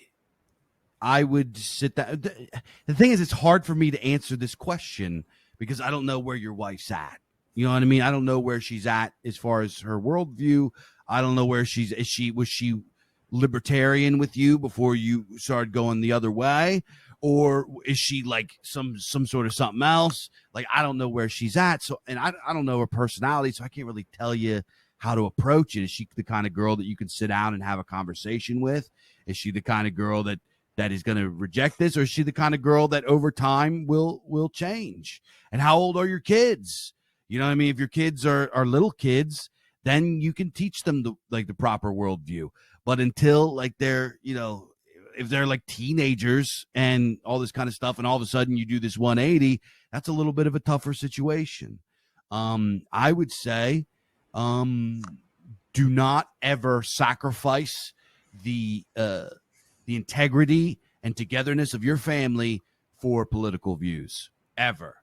would sit that. The thing is, it's hard for me to answer this question because I don't know where your wife's at. You know what I mean? I don't know where she's at as far as her worldview. I don't know where was she libertarian with you before you started going the other way, or is she like some sort of something else? Like, I don't know where she's at. So, and I don't know her personality, so I can't really tell you how to approach it. Is she the kind of girl that you can sit down and have a conversation with? Is she the kind of girl that that is going to reject this, or is she the kind of girl that over time will change? And how old are your kids? You know what I mean? If your kids are little kids, then you can teach them the proper worldview. But until like they're, if they're like teenagers and all this kind of stuff, and all of a sudden you do this 180, that's a little bit of a tougher situation. I would say, do not ever sacrifice the integrity and togetherness of your family for political views. Ever,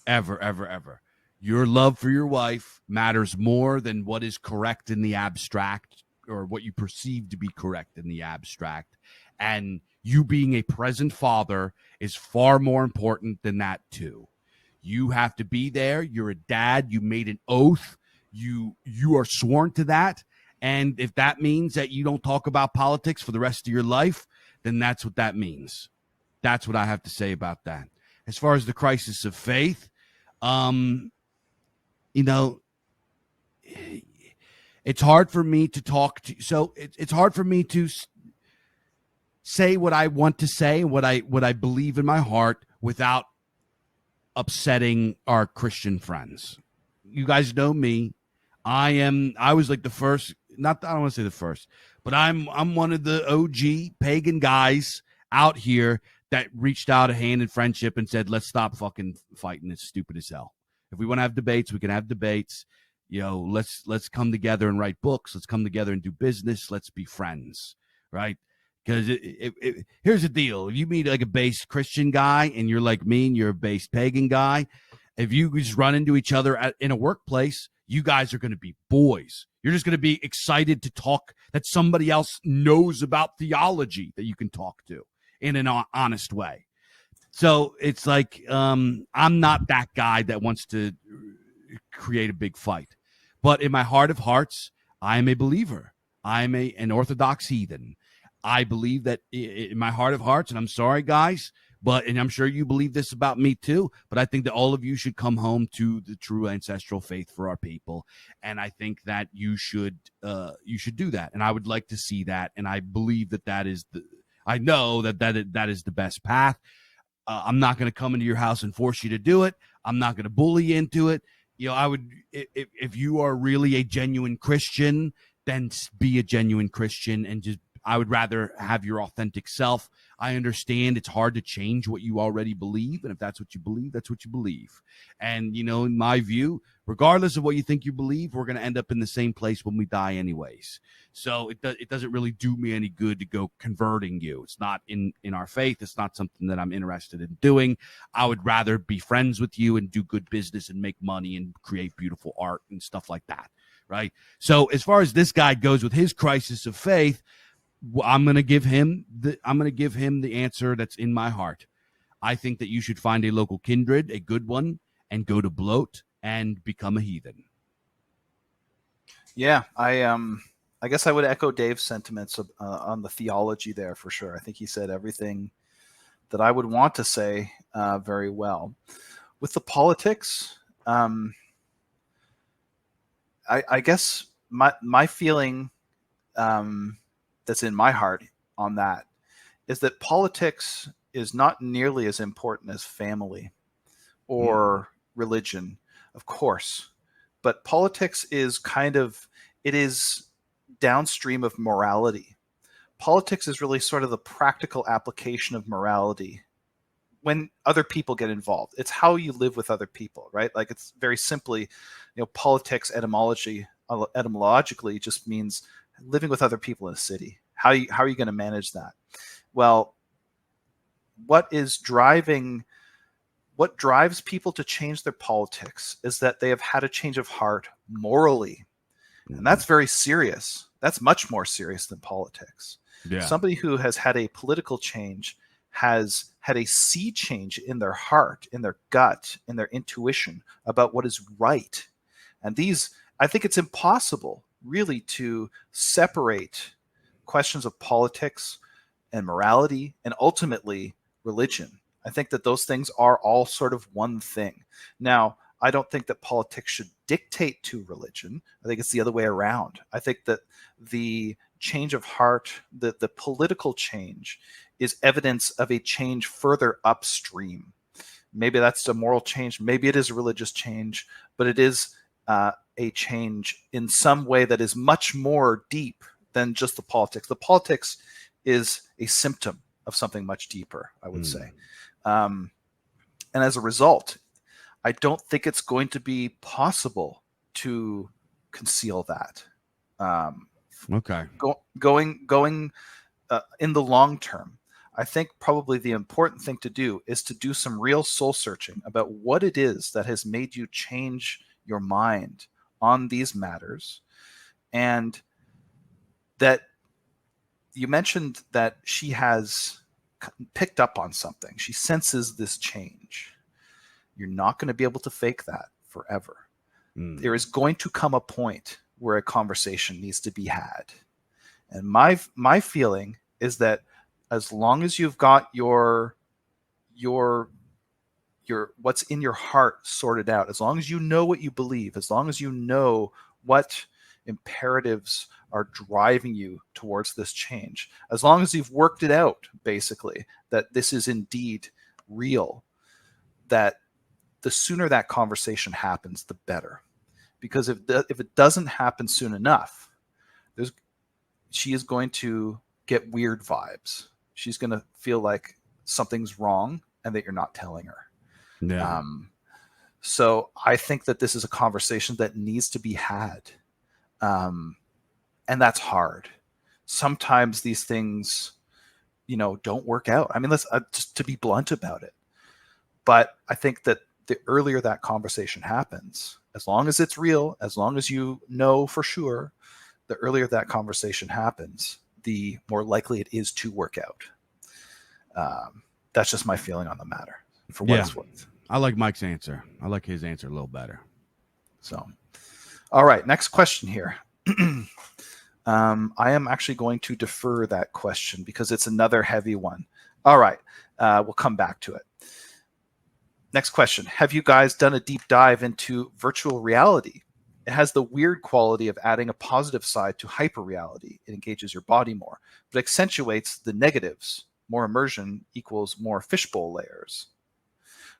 ever, ever, ever. Your love for your wife matters more than what is correct in the abstract, or what you perceive to be correct in the abstract. And you being a present father is far more important than that too. You have to be there. You're a dad. You made an oath. You are sworn to that. And if that means that you don't talk about politics for the rest of your life, then that's what that means. That's what I have to say about that. As far as the crisis of faith, it's hard for me to talk to. So it's hard for me to say what I want to say, what I believe in my heart, without upsetting our Christian friends. You guys know me. I was like the first, I don't want to say the first, but I'm one of the OG pagan guys out here that reached out a hand in friendship and said, let's stop fucking fighting. It's stupid as hell. If we want to have debates, we can have debates. Let's come together and write books. Let's come together and do business. Let's be friends, right? Because here's the deal. If you meet like a base Christian guy and you're like me and you're a base pagan guy, if you just run into each other in a workplace, you guys are going to be boys. You're just going to be excited to talk, that somebody else knows about theology that you can talk to in an honest way. So it's like, I'm not that guy that wants to create a big fight. But in my heart of hearts, I am a believer. I am an Orthodox heathen. I believe that in my heart of hearts, and I'm sorry, guys, and I'm sure you believe this about me too, but I think that all of you should come home to the true ancestral faith for our people. And I think that you should do that. And I would like to see that. And I believe that is I know that is the best path. I'm not going to come into your house and force you to do it. I'm not going to bully you into it. I would, if you are really a genuine Christian, then be a genuine Christian, and I would rather have your authentic self. I understand it's hard to change what you already believe. And if that's what you believe, that's what you believe. And, in my view, regardless of what you think you believe, we're going to end up in the same place when we die anyways. So it doesn't really do me any good to go converting you. It's not in our faith. It's not something that I'm interested in doing. I would rather be friends with you and do good business and make money and create beautiful art and stuff like that. Right. So as far as this guy goes with his crisis of faith, I'm going to give him the answer that's in my heart. I think that you should find a local kindred, a good one, and go to bloat and become a heathen. Yeah, I guess I would echo Dave's sentiments on the theology there for sure. I think he said everything that I would want to say very well. With the politics, I guess my feeling that's in my heart on that is that politics is not nearly as important as family or religion, of course, but politics is it is downstream of morality. Politics is really sort of the practical application of morality when other people get involved. It's how you live with other people, right? Like, it's very simply, politics etymologically just means living with other people in a city. How are you going to manage that? Well, what drives people to change their politics is that they have had a change of heart morally. And that's very serious. That's much more serious than politics. Yeah. Somebody who has had a political change has had a sea change in their heart, in their gut, in their intuition about what is right. And I think it's impossible really to separate questions of politics and morality and ultimately religion. I think that those things are all sort of one thing. Now, I don't think that politics should dictate to religion. I think it's the other way around. I think that the change of heart, the political change, is evidence of a change further upstream. Maybe that's a moral change. Maybe it is a religious change, but it is a change in some way that is much more deep than just the politics. The politics is a symptom of something much deeper, I would say. And as a result, I don't think it's going to be possible to conceal that. Okay. Going in the long term, I think probably the important thing to do is to do some real soul searching about what it is that has made you change your mind on these matters. And that you mentioned that she has picked up on something. She senses this change. You're not going to be able to fake that forever. There is going to come a point where a conversation needs to be had. And my feeling is that as long as you've got your what's in your heart sorted out, as long as you know what you believe, as long as you know what imperatives are driving you towards this change, as long as you've worked it out, basically, that this is indeed real, that the sooner that conversation happens, the better. Because if it doesn't happen soon enough, she is going to get weird vibes. She's going to feel like something's wrong and that you're not telling her. Yeah. So I think that this is a conversation that needs to be had. And that's hard. Sometimes these things, don't work out. I mean, let's just to be blunt about it. But I think that the earlier that conversation happens, as long as it's real, as long as you know for sure, the earlier that conversation happens, the more likely it is to work out. That's just my feeling on the matter, for what it's worth. I like Mike's answer. I like his answer a little better. So, all right, next question here. I am actually going to defer that question because it's another heavy one. All right, we'll come back to it. Next question. Have you guys done a deep dive into virtual reality? It has the weird quality of adding a positive side to hyper-reality. It engages your body more, but accentuates the negatives. More immersion equals more fishbowl layers.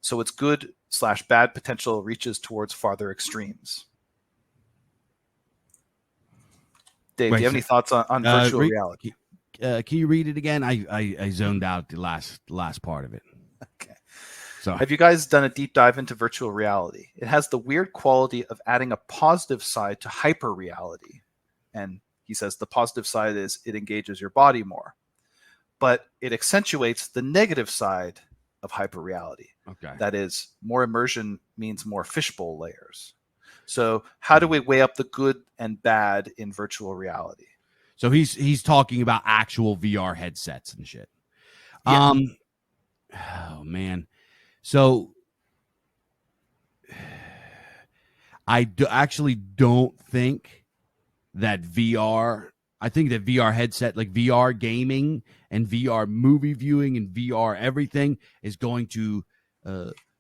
So its good/bad potential reaches towards farther extremes. Dave, do you have any thoughts on virtual reality? Can you read it again? I zoned out the last part of it. Okay. So, have you guys done a deep dive into virtual reality? It has the weird quality of adding a positive side to hyper reality. And he says the positive side is it engages your body more, but it accentuates the negative side of hyper reality. Okay. That is, more immersion means more fishbowl layers. So how do we weigh up the good and bad in virtual reality? So he's talking about actual VR headsets and shit. Yeah. Oh man. So I actually don't think that VR. I think that VR headset, like VR gaming and VR movie viewing and VR everything, is going to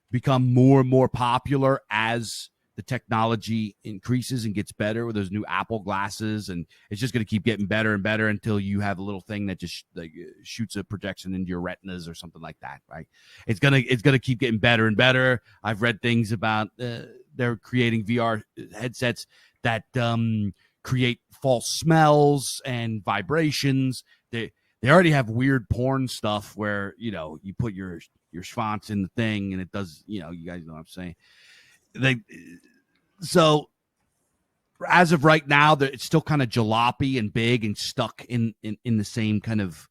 become more and more popular as the technology increases and gets better with those new Apple glasses, and it's just going to keep getting better and better until you have a little thing that just shoots a projection into your retinas or something like that, right? It's gonna keep getting better and better. I've read things about they're creating VR headsets that create false smells and vibrations. They already have weird porn stuff where you put your schwanz in the thing and it does. You guys know what I'm saying. So as of right now, it's still kind of jalopy and big and stuck in the same kind of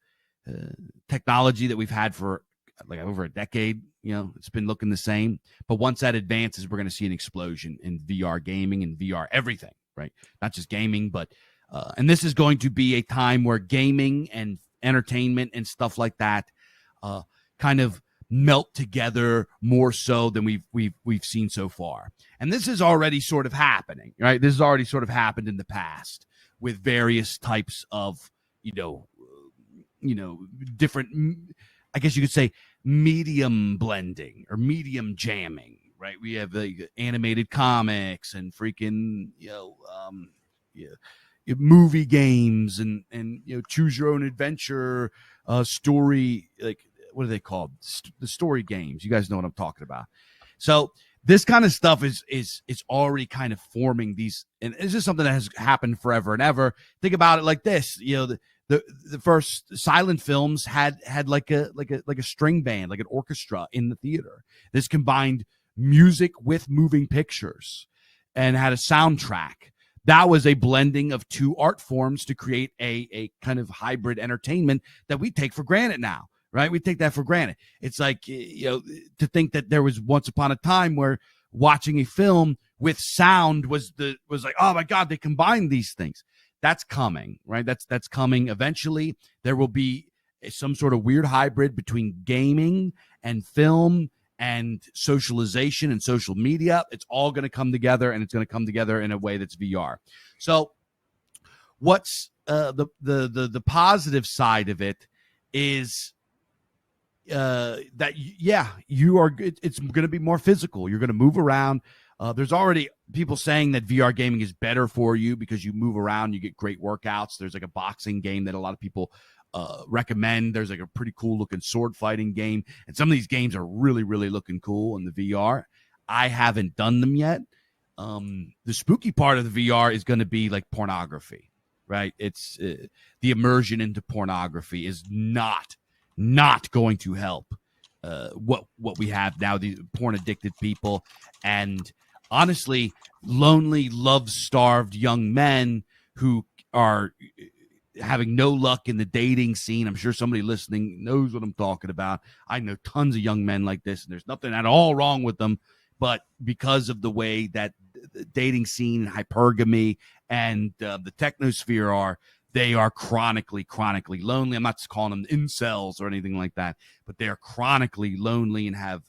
technology that we've had for like over a decade. It's been looking the same. But once that advances, we're going to see an explosion in VR gaming and VR everything, right? Not just gaming, but and this is going to be a time where gaming and entertainment and stuff like that kind of melt together more so than we've seen so far. And this is already sort of happening, right? This has already sort of happened in the past with various types of, different, I guess you could say, medium blending or medium jamming, right? We have the animated comics and freaking, movie games and choose your own adventure story, like what are they called? The story games. You guys know what I'm talking about. So this kind of stuff is already kind of forming these, and it's just something that has happened forever and ever. Think about it like this, the first silent films had like a string band, like an orchestra in the theater. This combined music with moving pictures and had a soundtrack. That was a blending of two art forms to create a kind of hybrid entertainment that we take for granted now, right? We take that for granted. It's like, to think that there was once upon a time where watching a film with sound was like, oh my God, they combined these things. That's coming, right? That's coming eventually. There will be some sort of weird hybrid between gaming and film and socialization and social media. It's all going to come together, and it's going to come together in a way that's VR. So what's the positive side of it is that, you are, it's going to be more physical. You're going to move around. There's already people saying that VR gaming is better for you because you move around, you get great workouts. There's like a boxing game that a lot of people recommend. There's like a pretty cool looking sword fighting game, and some of these games are really, really looking cool in the VR. I haven't done them yet. The spooky part of the VR is going to be like pornography, right? It's the immersion into pornography is not going to help what we have now, these porn addicted people, and honestly lonely, love starved young men who are having no luck in the dating scene. I'm sure somebody listening knows what I'm talking about. I know tons of young men like this, and there's nothing at all wrong with them, but because of the way that the dating scene, hypergamy, and the technosphere are, they are chronically lonely. I'm not calling them incels or anything like that, but they are chronically lonely and have,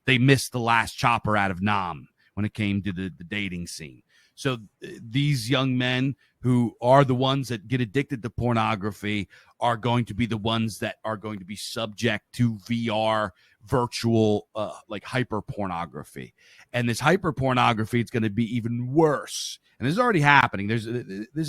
they missed the last chopper out of Nam when it came to the dating scene. So these young men who are the ones that get addicted to pornography are going to be the ones that are going to be subject to VR virtual, like hyper pornography. And this hyper pornography, it's going to be even worse. And this is already happening. This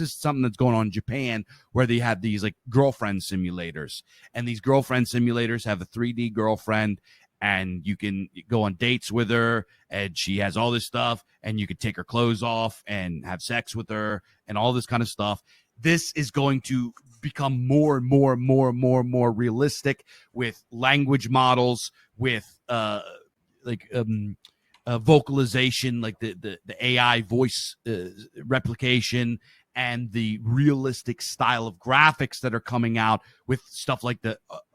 is something that's going on in Japan, where they have these like girlfriend simulators, and these girlfriend simulators have a 3D girlfriend, and you can go on dates with her, and she has all this stuff, and you could take her clothes off and have sex with her and all this kind of stuff. This is going to become more and more realistic, with language models, with vocalization, like the AI voice replication, and the realistic style of graphics that are coming out with stuff like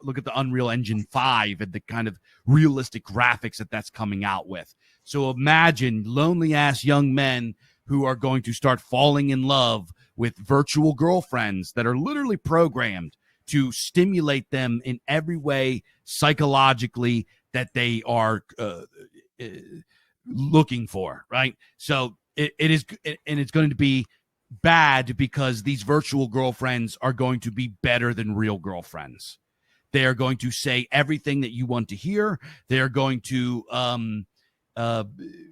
look at the Unreal Engine 5 and the kind of realistic graphics that's coming out with. So imagine lonely ass young men who are going to start falling in love with virtual girlfriends that are literally programmed to stimulate them in every way psychologically that they are looking for, right? So it is, and it's going to be bad because these virtual girlfriends are going to be better than real girlfriends. They are going to say everything that you want to hear. They are going to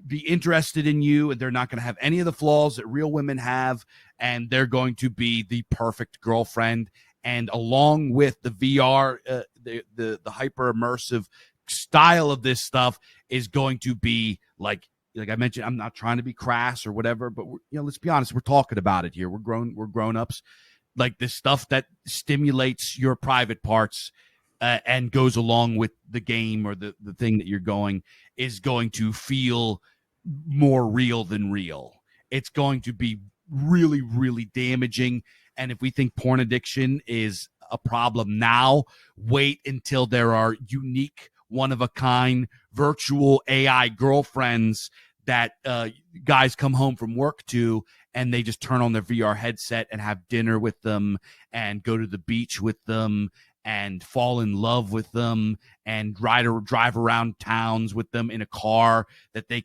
be interested in you, and they're not going to have any of the flaws that real women have, and they're going to be the perfect girlfriend. And along with the VR, the hyper immersive style of this stuff is going to be like I mentioned. I'm not trying to be crass or whatever, but let's be honest. We're talking about it here. We're grown ups. Like this stuff that stimulates your private parts and goes along with the game or the thing that you're going is going to feel more real than real. It's going to be really, really damaging. And if we think porn addiction is a problem now, wait until there are unique, one-of-a-kind virtual AI girlfriends that guys come home from work to, and they just turn on their VR headset and have dinner with them and go to the beach with them and fall in love with them and drive around towns with them in a car that they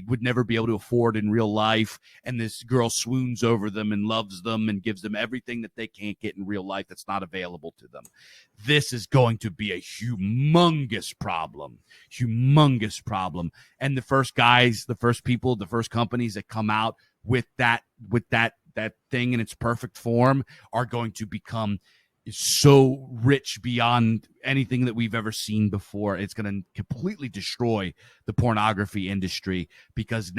would never be able to afford in real life. And this girl swoons over them and loves them and gives them everything that they can't get in real life that's not available to them. This is going to be a humongous problem. And the first guys, the first people, the first companies that come out with that that thing in its perfect form are going to become so rich beyond anything that we've ever seen before. It's going to completely destroy the pornography industry because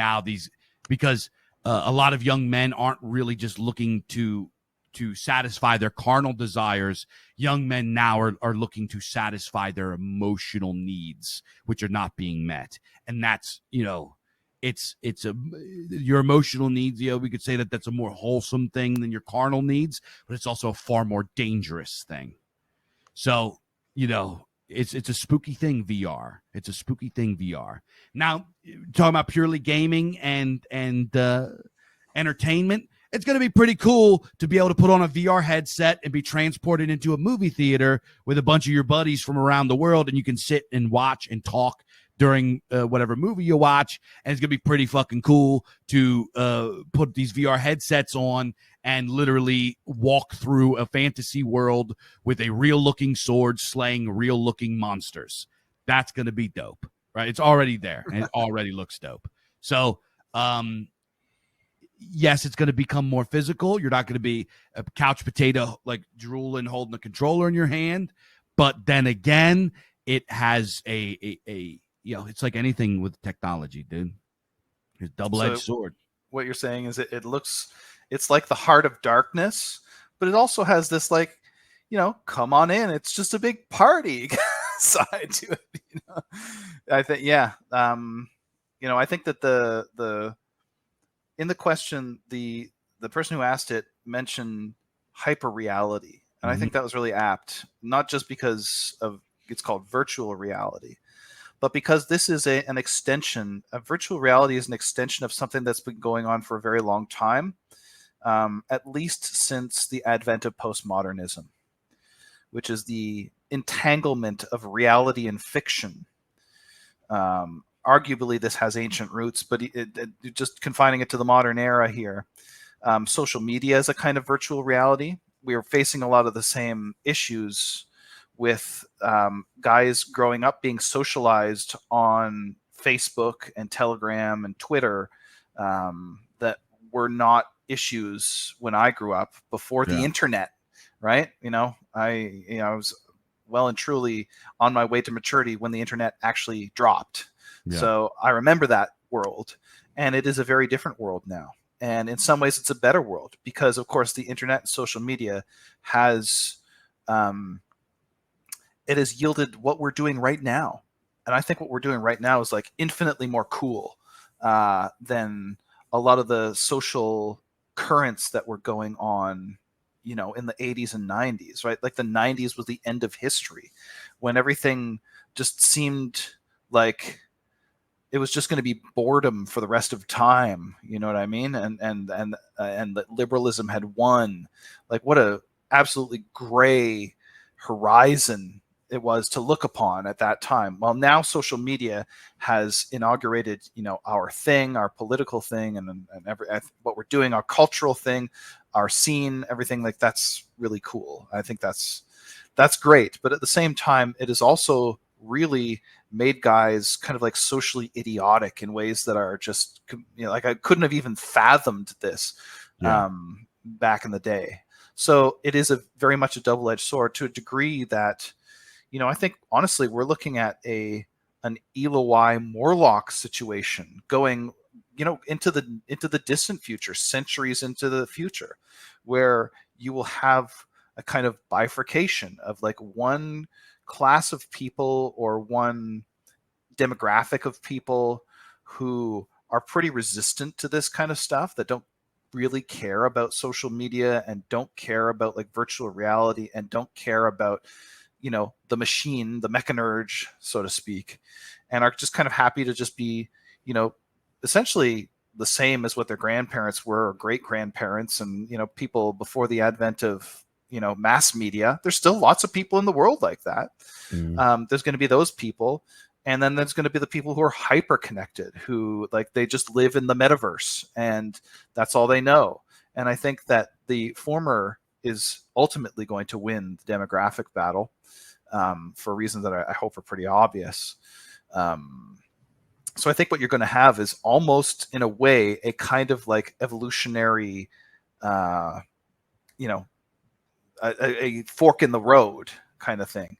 a lot of young men aren't really just looking to satisfy their carnal desires. Young men now are looking to satisfy their emotional needs, which are not being met. And that's, it's your emotional needs. We could say that that's a more wholesome thing than your carnal needs, but it's also a far more dangerous thing. So, it's a spooky thing, VR. It's a spooky thing, VR. Now, talking about purely gaming and entertainment, it's going to be pretty cool to be able to put on a VR headset and be transported into a movie theater with a bunch of your buddies from around the world, and you can sit and watch and talk during whatever movie you watch. And it's going to be pretty fucking cool to put these VR headsets on and literally walk through a fantasy world with a real-looking sword slaying real-looking monsters. That's going to be dope, right? It's already there, and it already looks dope. So, yes, it's going to become more physical. You're not going to be a couch potato, like drooling, holding a controller in your hand. But then again, it has it's like anything with technology, dude. It's a double-edged sword. What you're saying is it's like the heart of darkness, but it also has this like, come on in. It's just a big party side to it. I think, yeah. I think that the in the question, the person who asked it mentioned hyper reality. And I think that was really apt, not just because of it's called virtual reality, but because this is an extension. Virtual reality is an extension of something that's been going on for a very long time, at least since the advent of postmodernism, which is the entanglement of reality and fiction. Arguably, this has ancient roots, but just confining it to the modern era here. Social media is a kind of virtual reality. We are facing a lot of the same issues with guys growing up being socialized on Facebook and Telegram and Twitter that were not issues when I grew up before the internet, right? I was well and truly on my way to maturity when the internet actually dropped. Yeah. So I remember that world, and it is a very different world now. And in some ways, it's a better world because, of course, the internet and social media has it has yielded what we're doing right now. And I think what we're doing right now is like infinitely more cool than a lot of the social currents that were going on, in the 80s and 90s, right? Like the 90s was the end of history when everything just seemed like it was just going to be boredom for the rest of time. You know what I mean? And that liberalism had won. Like what a absolutely gray horizon it was to look upon at that time. Well, now social media has inaugurated, our thing, our political thing, and what we're doing, our cultural thing, our scene, everything like that's really cool. I think that's great. But at the same time, it has also really made guys kind of like socially idiotic in ways that are just, like I couldn't have even fathomed this back in the day. So it is very much a double-edged sword to a degree that, I think honestly we're looking at an Eloi Morlock situation going, into the distant future, centuries into the future, where you will have a kind of bifurcation of like one class of people or one demographic of people who are pretty resistant to this kind of stuff, that don't really care about social media and don't care about like virtual reality and don't care about the machine, the mechanurge, so to speak, and are just kind of happy to just be, essentially the same as what their grandparents were or great grandparents and, people before the advent of, mass media. There's still lots of people in the world like that. There's going to be those people. And then there's going to be the people who are hyper connected, who like they just live in the metaverse and that's all they know. And I think that the former is ultimately going to win the demographic battle for reasons that I hope are pretty obvious. So I think what you're going to have is almost in a way a kind of like evolutionary you know, a fork in the road kind of thing,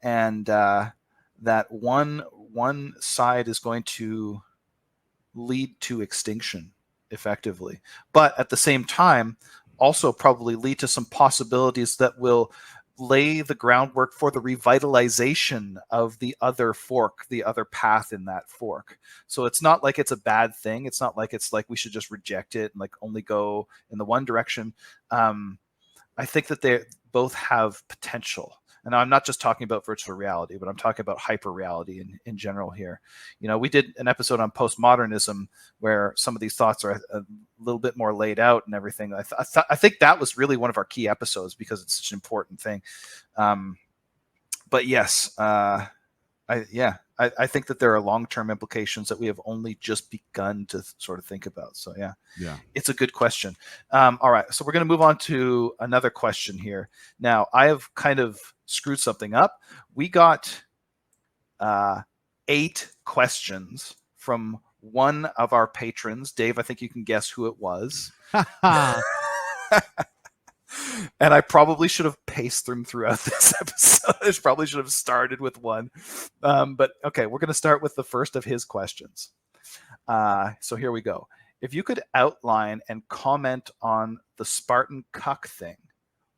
and that one side is going to lead to extinction effectively, but at the same time also probably lead to some possibilities that will lay the groundwork for the revitalization of the other fork, the other path in that fork. So it's not like it's a bad thing. It's not like it's like we should just reject it and like only go in the one direction. I think that they both have potential. And I'm not just talking about virtual reality, but I'm talking about hyper reality in general here. You know, we did an episode on postmodernism where some of these thoughts are a little bit more laid out and everything. I think that was really one of our key episodes because it's such an important thing. But yes, I think that there are long-term implications that we have only just begun to sort of think about. So yeah, it's a good question. All right, so we're going to move on to another question here. Now, I have kind of screwed something up. We got 8 questions from one of our patrons. Dave, I think you can guess who it was. And I probably should have paced them throughout this episode. I probably should have started with one. But okay, we're going to start with the first of his questions. So here we go. If you could outline and comment on the Spartan cuck thing,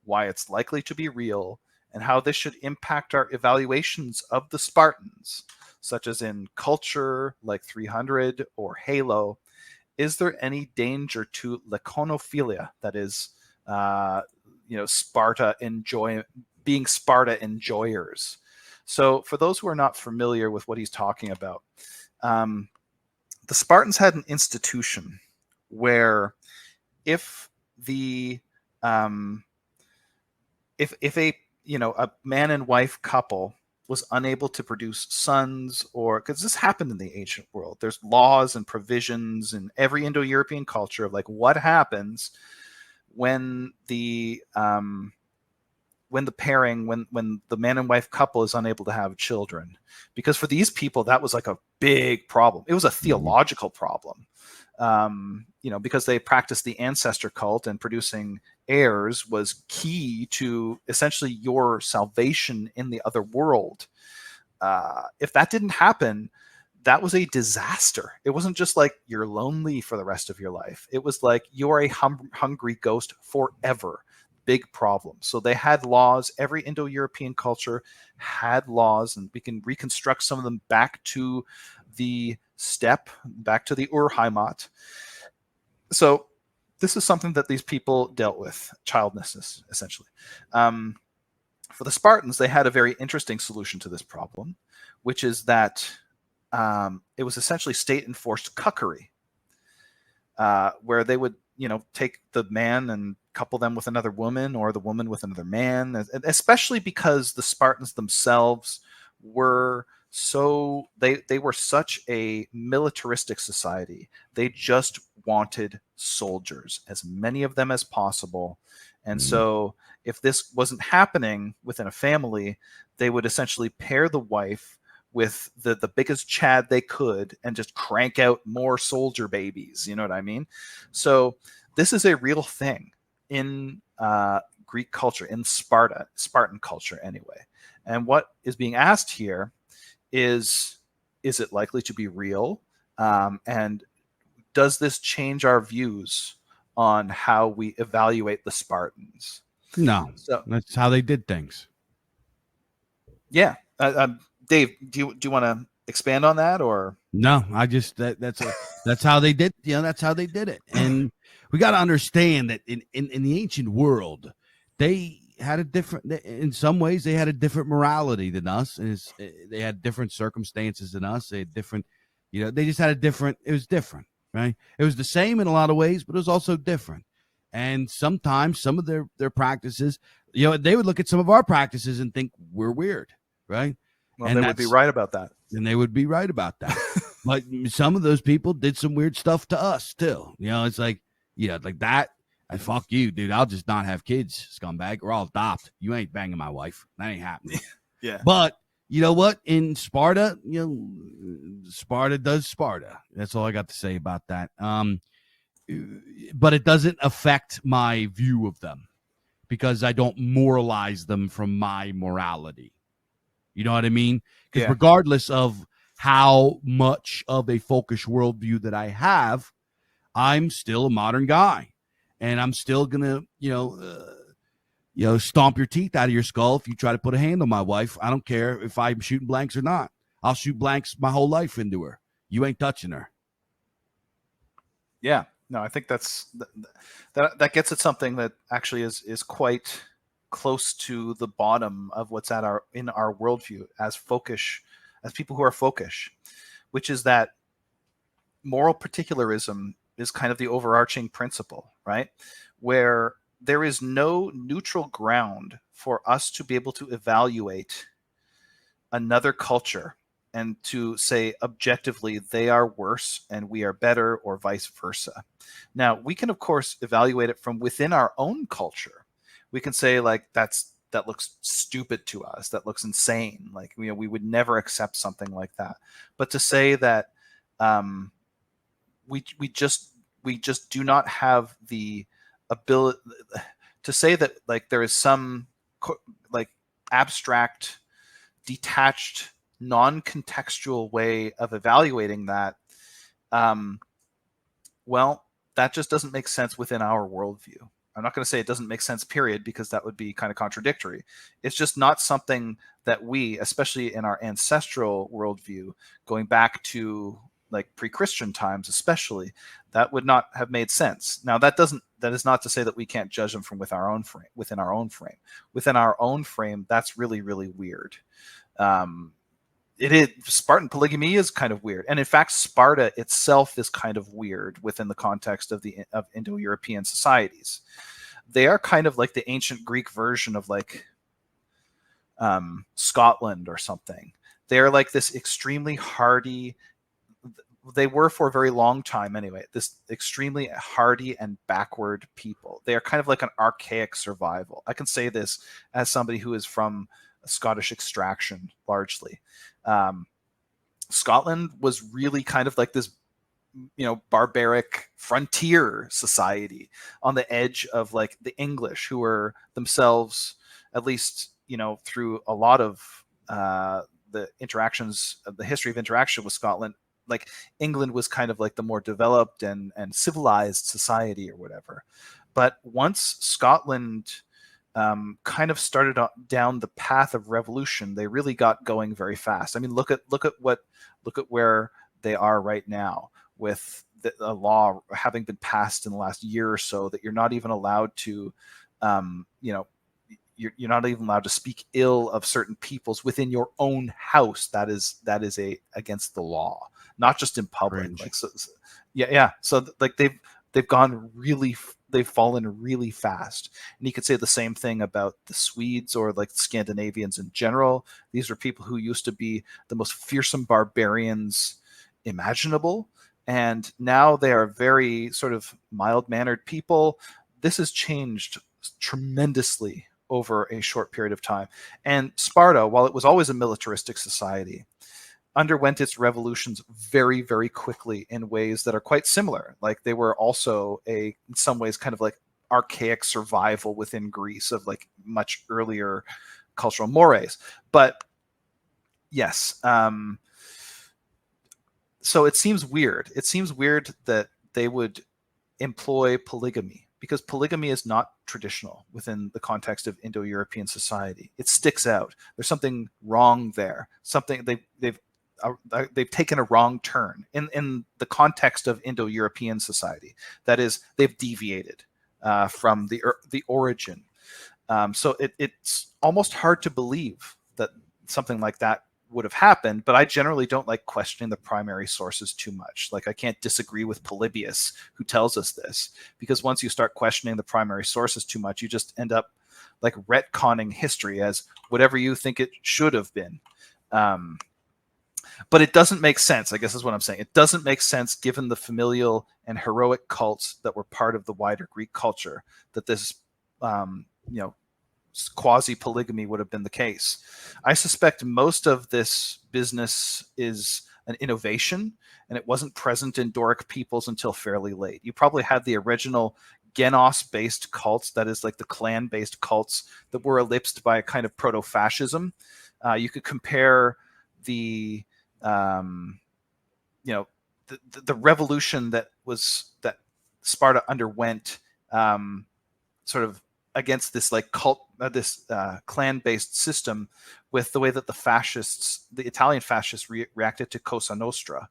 why it's likely to be real, and how this should impact our evaluations of the Spartans, such as in Culture, like 300 or Halo, is there any danger to laconophilia, that is, Sparta being Sparta enjoyers? So for those who are not familiar with what he's talking about, the Spartans had an institution where if a man and wife couple was unable to produce sons, or because this happened in the ancient world, there's laws and provisions in every Indo-European culture of like what happens when the pairing, when the man and wife couple is unable to have children, because for these people that was like a big problem. It was a theological problem, because they practiced the ancestor cult, and producing heirs was key to essentially your salvation in the other world. If that didn't happen, that was a disaster. It wasn't just like you're lonely for the rest of your life. It was like you're a hungry ghost forever. Big problem. So they had laws. Every Indo-European culture had laws, and we can reconstruct some of them back to the steppe, back to the Ur-Heimat. So this is something that these people dealt with, childlessness, essentially. For the Spartans, they had a very interesting solution to this problem, which is that it was essentially state-enforced cuckery, where they would, take the man and couple them with another woman, or the woman with another man, especially because the Spartans themselves were they were such a militaristic society. They just wanted soldiers, as many of them as possible. And so if this wasn't happening within a family, they would essentially pair the wife with the biggest Chad they could and just crank out more soldier babies. You know what I mean? So this is a real thing in Greek culture, in Spartan culture anyway. And what is being asked here is it likely to be real? And does this change our views on how we evaluate the Spartans? No, So that's how they did things. Yeah. Dave, do you want to expand on that, or? No, I just that's how they did. That's how they did it. And we got to understand that in the ancient world, they had a different. In some ways, they had a different morality than us. And they had different circumstances than us. They had different. They just had a different. It was different, right? It was the same in a lot of ways, but it was also different. And sometimes some of their practices, they would look at some of our practices and think we're weird, right? Well, they would be right about that. And they would be right about that. But some of those people did some weird stuff to us too. It's like, like that. Fuck you, dude. I'll just not have kids, scumbag, or I'll adopt. You ain't banging my wife. That ain't happening. Yeah. But you know what? In Sparta, Sparta does Sparta. That's all I got to say about that. but it doesn't affect my view of them because I don't moralize them from my morality. You know what I mean? Because Yeah. regardless of how much of a folkish worldview that I have, I'm still a modern guy, and I'm still gonna, stomp your teeth out of your skull if you try to put a hand on my wife. I don't care if I'm shooting blanks or not. I'll shoot blanks my whole life into her. You ain't touching her. Yeah. No, I think that gets at something that actually is quite close to the bottom of what's in our worldview as people who are folkish, which is that moral particularism is kind of the overarching principle, right? Where there is no neutral ground for us to be able to evaluate another culture and to say objectively they are worse and we are better, or vice versa. Now, we can of course evaluate it from within our own culture. We can say like that looks stupid to us, that looks insane, like we would never accept something like that. But to say that we just do not have the ability to say that like there is some like abstract, detached, non-contextual way of evaluating that, well, that just doesn't make sense within our worldview. I'm not going to say it doesn't make sense, period, because that would be kind of contradictory. It's just not something that we, especially in our ancestral worldview, going back to like pre-Christian times especially, that would not have made sense. Now, that is not to say that we can't judge them from within our own frame. Within our own frame, that's really, really weird. It is. Spartan polygamy is kind of weird, and in fact, Sparta itself is kind of weird within the context of Indo-European societies. They are kind of like the ancient Greek version of like Scotland or something. They are like this extremely hardy. They were for a very long time anyway. This extremely hardy and backward people. They are kind of like an archaic survival. I can say this as somebody who is from Scottish extraction largely. Scotland was really kind of like this, barbaric frontier society on the edge of like the English, who were themselves, at least, through a lot of the interactions of the history of interaction with Scotland, like England was kind of like the more developed and civilized society or whatever. But once Scotland kind of started down the path of revolution, they really got going very fast. I mean, look at where they are right now, with a law having been passed in the last year or so that you're not even allowed to, you're not even allowed to speak ill of certain peoples within your own house. That is against the law, not just in public. Cringe. Like, so, yeah. So like they've fallen really fast. And you could say the same thing about the Swedes or like Scandinavians in general. These are people who used to be the most fearsome barbarians imaginable, and now they are very sort of mild-mannered people. This has changed tremendously over a short period of time. And Sparta, while it was always a militaristic society, underwent its revolutions very, very quickly in ways that are quite similar. Like they were also in some ways kind of like archaic survival within Greece of like much earlier cultural mores. But yes, so it seems weird. It seems weird that they would employ polygamy, because polygamy is not traditional within the context of Indo-European society. It sticks out. There's something wrong there. Something they've taken a wrong turn in the context of Indo-European society. That is, they've deviated from the origin. So it's almost hard to believe that something like that would have happened, but I generally don't like questioning the primary sources too much. Like I can't disagree with Polybius, who tells us this, because once you start questioning the primary sources too much, you just end up like retconning history as whatever you think it should have been. But it doesn't make sense, I guess is what I'm saying. It doesn't make sense given the familial and heroic cults that were part of the wider Greek culture, that this, quasi-polygamy would have been the case. I suspect most of this business is an innovation, and it wasn't present in Doric peoples until fairly late. You probably had the original Genos-based cults, that is like the clan-based cults that were ellipsed by a kind of proto-fascism. You could compare the the revolution that Sparta underwent sort of against this like cult, this clan-based system, with the way that the Italian fascists reacted to Cosa Nostra.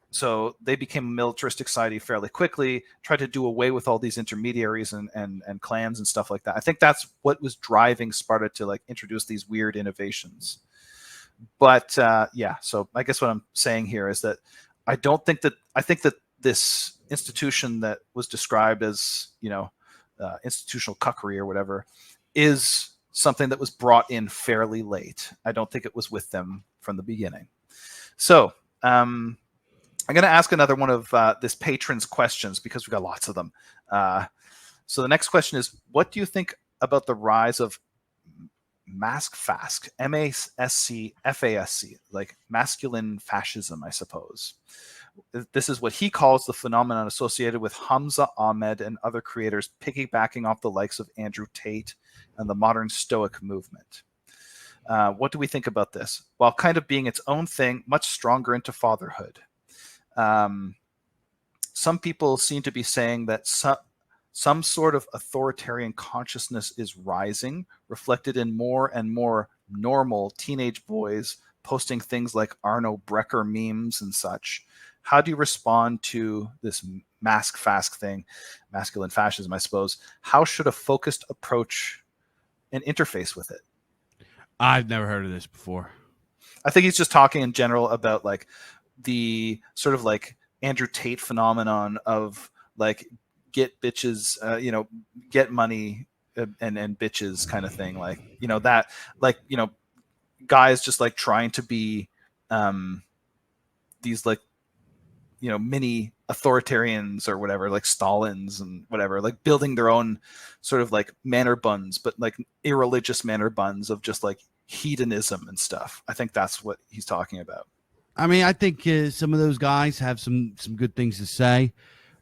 So they became a militaristic society fairly quickly, tried to do away with all these intermediaries and clans and stuff like that. I think that's what was driving Sparta to like introduce these weird innovations. But so I guess what I'm saying here is that I think that this institution that was described as, institutional cuckery or whatever, is something that was brought in fairly late. I don't think it was with them from the beginning. So I'm going to ask another one of this patron's questions, because we've got lots of them. So the next question is, what do you think about the rise of MASC, MASC, like masculine fascism, I suppose? This is what he calls the phenomenon associated with Hamza Ahmed and other creators piggybacking off the likes of Andrew Tate and the modern Stoic movement. What do we think about this? While kind of being its own thing, much stronger into fatherhood. Some people seem to be saying that some sort of authoritarian consciousness is rising, reflected in more and more normal teenage boys posting things like Arno Brecker memes and such. How do you respond to this MASC thing, masculine fascism, I suppose? How should a focused approach and interface with it? I've never heard of this before. I think he's just talking in general about like the sort of like Andrew Tate phenomenon of like get bitches, get money and bitches kind of thing. Like, that, like, guys just like trying to be these like, mini authoritarians or whatever, like Stalins and whatever, like building their own sort of like manor buns, but like irreligious manor buns of just like hedonism and stuff. I think that's what he's talking about. I mean, I think some of those guys have some good things to say,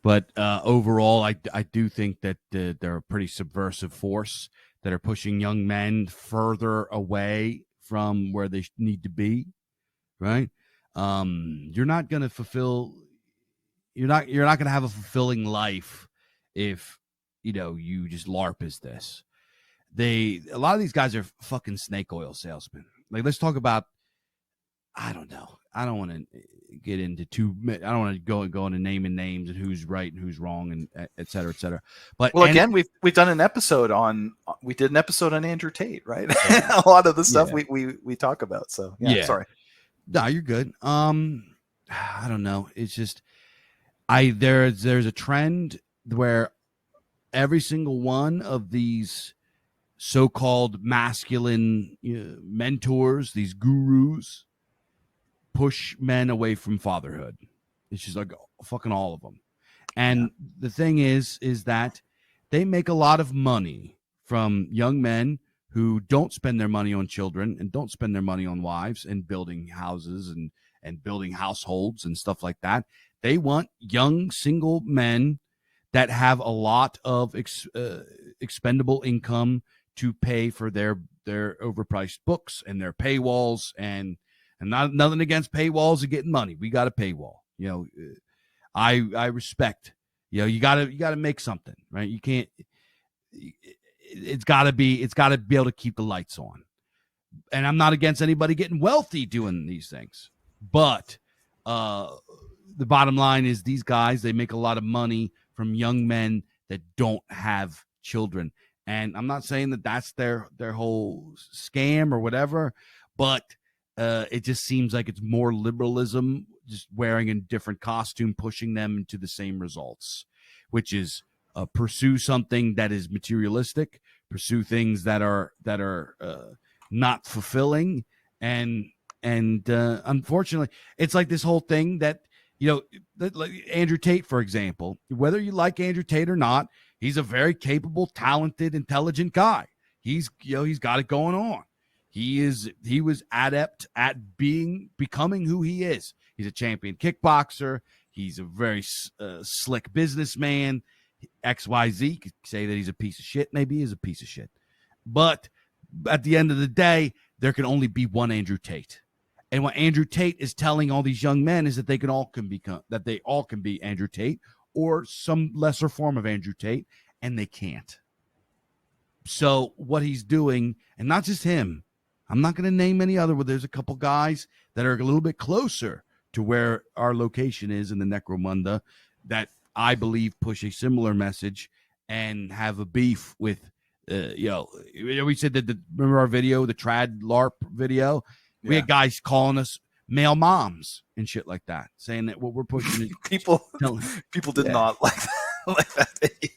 but overall, I do think that they're a pretty subversive force that are pushing young men further away from where they need to be. Right? You're not going to fulfill. You're not going to have a fulfilling life if you just LARP as this. A lot of these guys are fucking snake oil salesmen. Like, let's talk about. I don't know. I don't want to get into I don't want to go into naming names and who's right and who's wrong and et cetera, et cetera. But again, we've done an episode on Andrew Tate, right? Yeah. A lot of the stuff we talk about. So sorry. No, you're good. I don't know. It's just there's a trend where every single one of these so-called masculine mentors, these gurus, push men away from fatherhood. It's just like fucking all of them. And the thing is that they make a lot of money from young men who don't spend their money on children and don't spend their money on wives and building houses and building households and stuff like that. They want young single men that have a lot of expendable income to pay for their overpriced books and their paywalls and nothing against paywalls and getting money. We got a paywall. I respect. You gotta make something, right? You can't. It's gotta be able to keep the lights on. And I'm not against anybody getting wealthy doing these things, but the bottom line is these guys, they make a lot of money from young men that don't have children. And I'm not saying that that's their whole scam or whatever, but it just seems like it's more liberalism, just wearing a different costume, pushing them into the same results, which is pursue something that is materialistic, pursue things that are not fulfilling, and unfortunately, it's like this whole thing that like Andrew Tate, for example. Whether you like Andrew Tate or not, he's a very capable, talented, intelligent guy. He's got it going on. He was adept at becoming who he is. He's a champion kickboxer. He's a very slick businessman. XYZ could say that he's a piece of shit. Maybe he is a piece of shit. But at the end of the day, there can only be one Andrew Tate. And what Andrew Tate is telling all these young men is that they all can be Andrew Tate or some lesser form of Andrew Tate, and they can't. So what he's doing, and not just him, I'm not going to name any other, but there's a couple guys that are a little bit closer to where our location is in the Necromunda that I believe push a similar message and have a beef with, we said that remember our video, the Trad LARP video? Yeah. We had guys calling us male moms and shit like that, saying that what we're pushing is people did not like that video.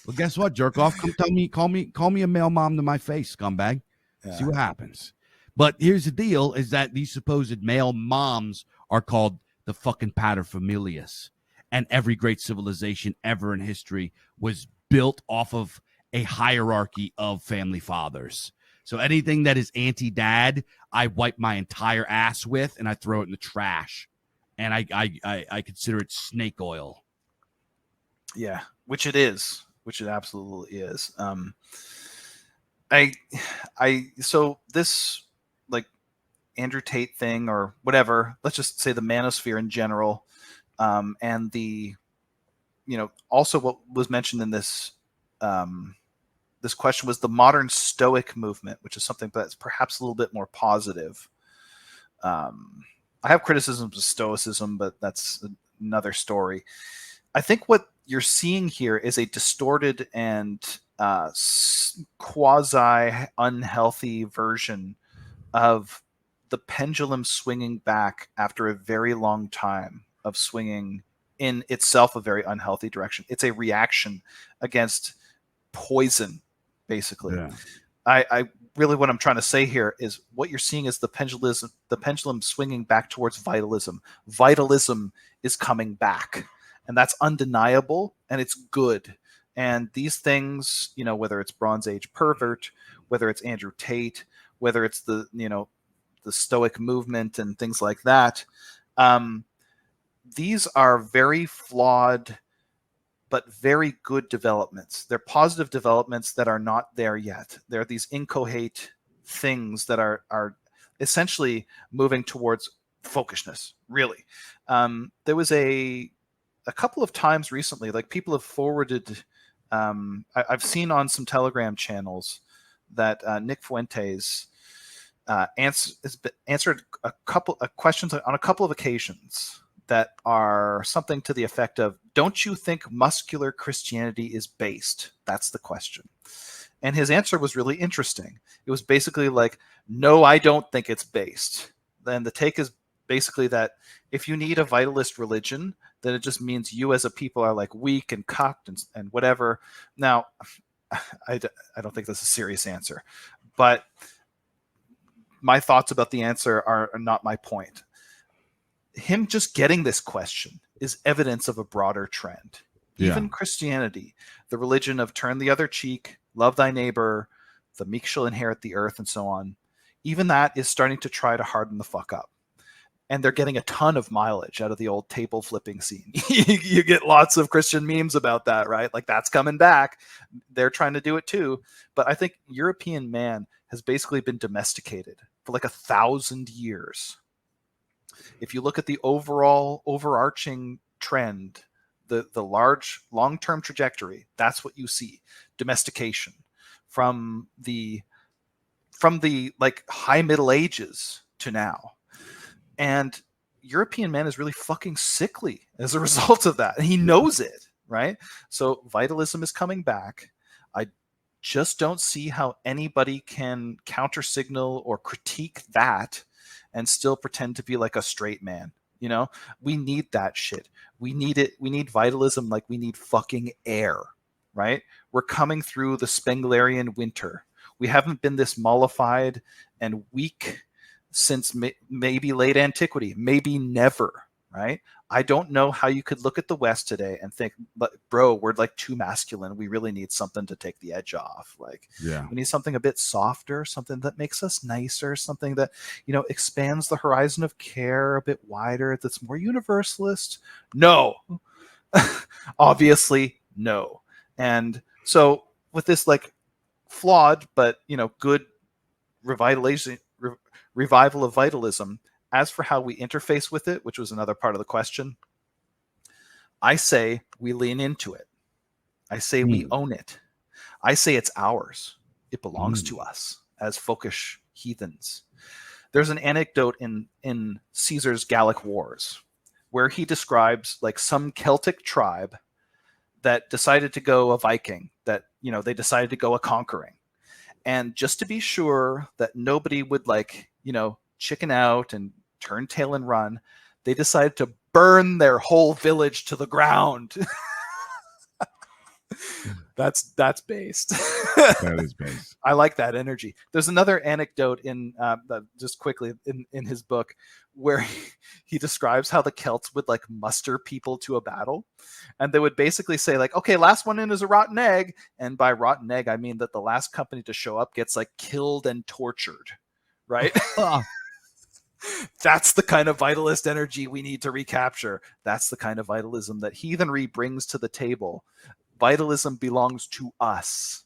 Well, guess what, jerk off? Come tell me, call me a male mom to my face, scumbag. Yeah. See what happens. But here's the deal: is that these supposed male moms are called the fucking paterfamilias, and every great civilization ever in history was built off of a hierarchy of family fathers. So anything that is anti-dad, I wipe my entire ass with, and I throw it in the trash, and I consider it snake oil. Yeah, which it is. Which it absolutely is. So this like Andrew Tate thing or whatever, let's just say the manosphere in general, and the, also what was mentioned in this, this question was the modern Stoic movement, which is something that's perhaps a little bit more positive. I have criticisms of Stoicism, but that's another story. I think what you're seeing here is a distorted and quasi-unhealthy version of the pendulum swinging back after a very long time of swinging in itself a very unhealthy direction. It's a reaction against poison, basically. Yeah. I really, what I'm trying to say here is what you're seeing is the pendulum swinging back towards vitalism. Vitalism is coming back. And that's undeniable, and it's good. And these things, whether it's Bronze Age pervert, whether it's Andrew Tate, whether it's the Stoic movement and things like that, these are very flawed, but very good developments. They're positive developments that are not there yet. They're these incoherent things that are essentially moving towards folkishness, really. There was a couple of times recently, like people have forwarded, I've seen on some Telegram channels that Nick Fuentes answered a couple of questions on a couple of occasions that are something to the effect of, don't you think muscular Christianity is based? That's the question. And his answer was really interesting. It was basically like, no, I don't think it's based. Then the take is basically that if you need a vitalist religion, then it just means you as a people are like weak and cocked and whatever. Now, I don't think that's a serious answer, but my thoughts about the answer are not my point. Him just getting this question is evidence of a broader trend. Yeah. Even Christianity, the religion of turn the other cheek, love thy neighbor, the meek shall inherit the earth, and so on, even that is starting to try to harden the fuck up. And they're getting a ton of mileage out of the old table flipping scene. You get lots of Christian memes about that, right? Like, that's coming back. They're trying to do it too. But I think European man has basically been domesticated for like 1,000 years. If you look at the overall overarching trend, the large long-term trajectory, that's what you see. Domestication from the like high Middle Ages to now. And European man is really fucking sickly as a result of that. And he knows it, right? So vitalism is coming back. I just don't see how anybody can counter-signal or critique that and still pretend to be like a straight man. We need that shit. We need it. We need vitalism like we need fucking air, right? We're coming through the Spenglerian winter. We haven't been this mollified and weak since maybe late antiquity, maybe never, right? I don't know how you could look at the West today and think, but bro, we're like too masculine. We really need something to take the edge off. Like, Yeah. we need something a bit softer, something that makes us nicer, something that, expands the horizon of care a bit wider, that's more universalist. No, obviously, no. And so with this like flawed, but, good revitalization, revival of vitalism, as for how we interface with it, which was another part of the question, I say we lean into it. I say we own it. I say it's ours. It belongs to us as folkish heathens. There's an anecdote in Caesar's Gallic Wars where he describes like some Celtic tribe that decided to go a Viking, that, they decided to go a conquering. And just to be sure that nobody would like, chicken out and turn tail and run, they decided to burn their whole village to the ground. That's based. That is based. I like that energy. There's another anecdote in just quickly in his book where he describes how the Celts would like muster people to a battle, and they would basically say like, okay, last one in is a rotten egg. And by rotten egg, I mean that the last company to show up gets like killed and tortured, right? That's the kind of vitalist energy we need to recapture. That's the kind of vitalism that heathenry brings to the table. Vitalism belongs to us.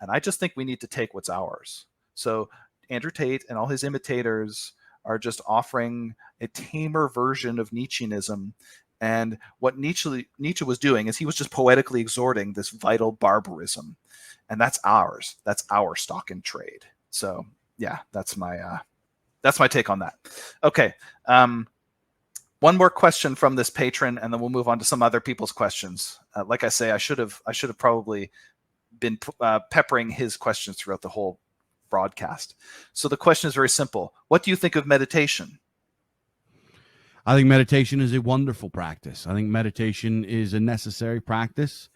And I just think we need to take what's ours. So Andrew Tate and all his imitators are just offering a tamer version of Nietzscheanism. And what Nietzsche was doing is he was just poetically exhorting this vital barbarism. And that's ours. That's our stock in trade. So yeah, that's my take on that. Okay. One more question from this patron, and then we'll move on to some other people's questions. Like I say, I should have probably been peppering his questions throughout the whole broadcast. So the question is very simple. What do you think of meditation? I think meditation is a wonderful practice. I think meditation is a necessary practice.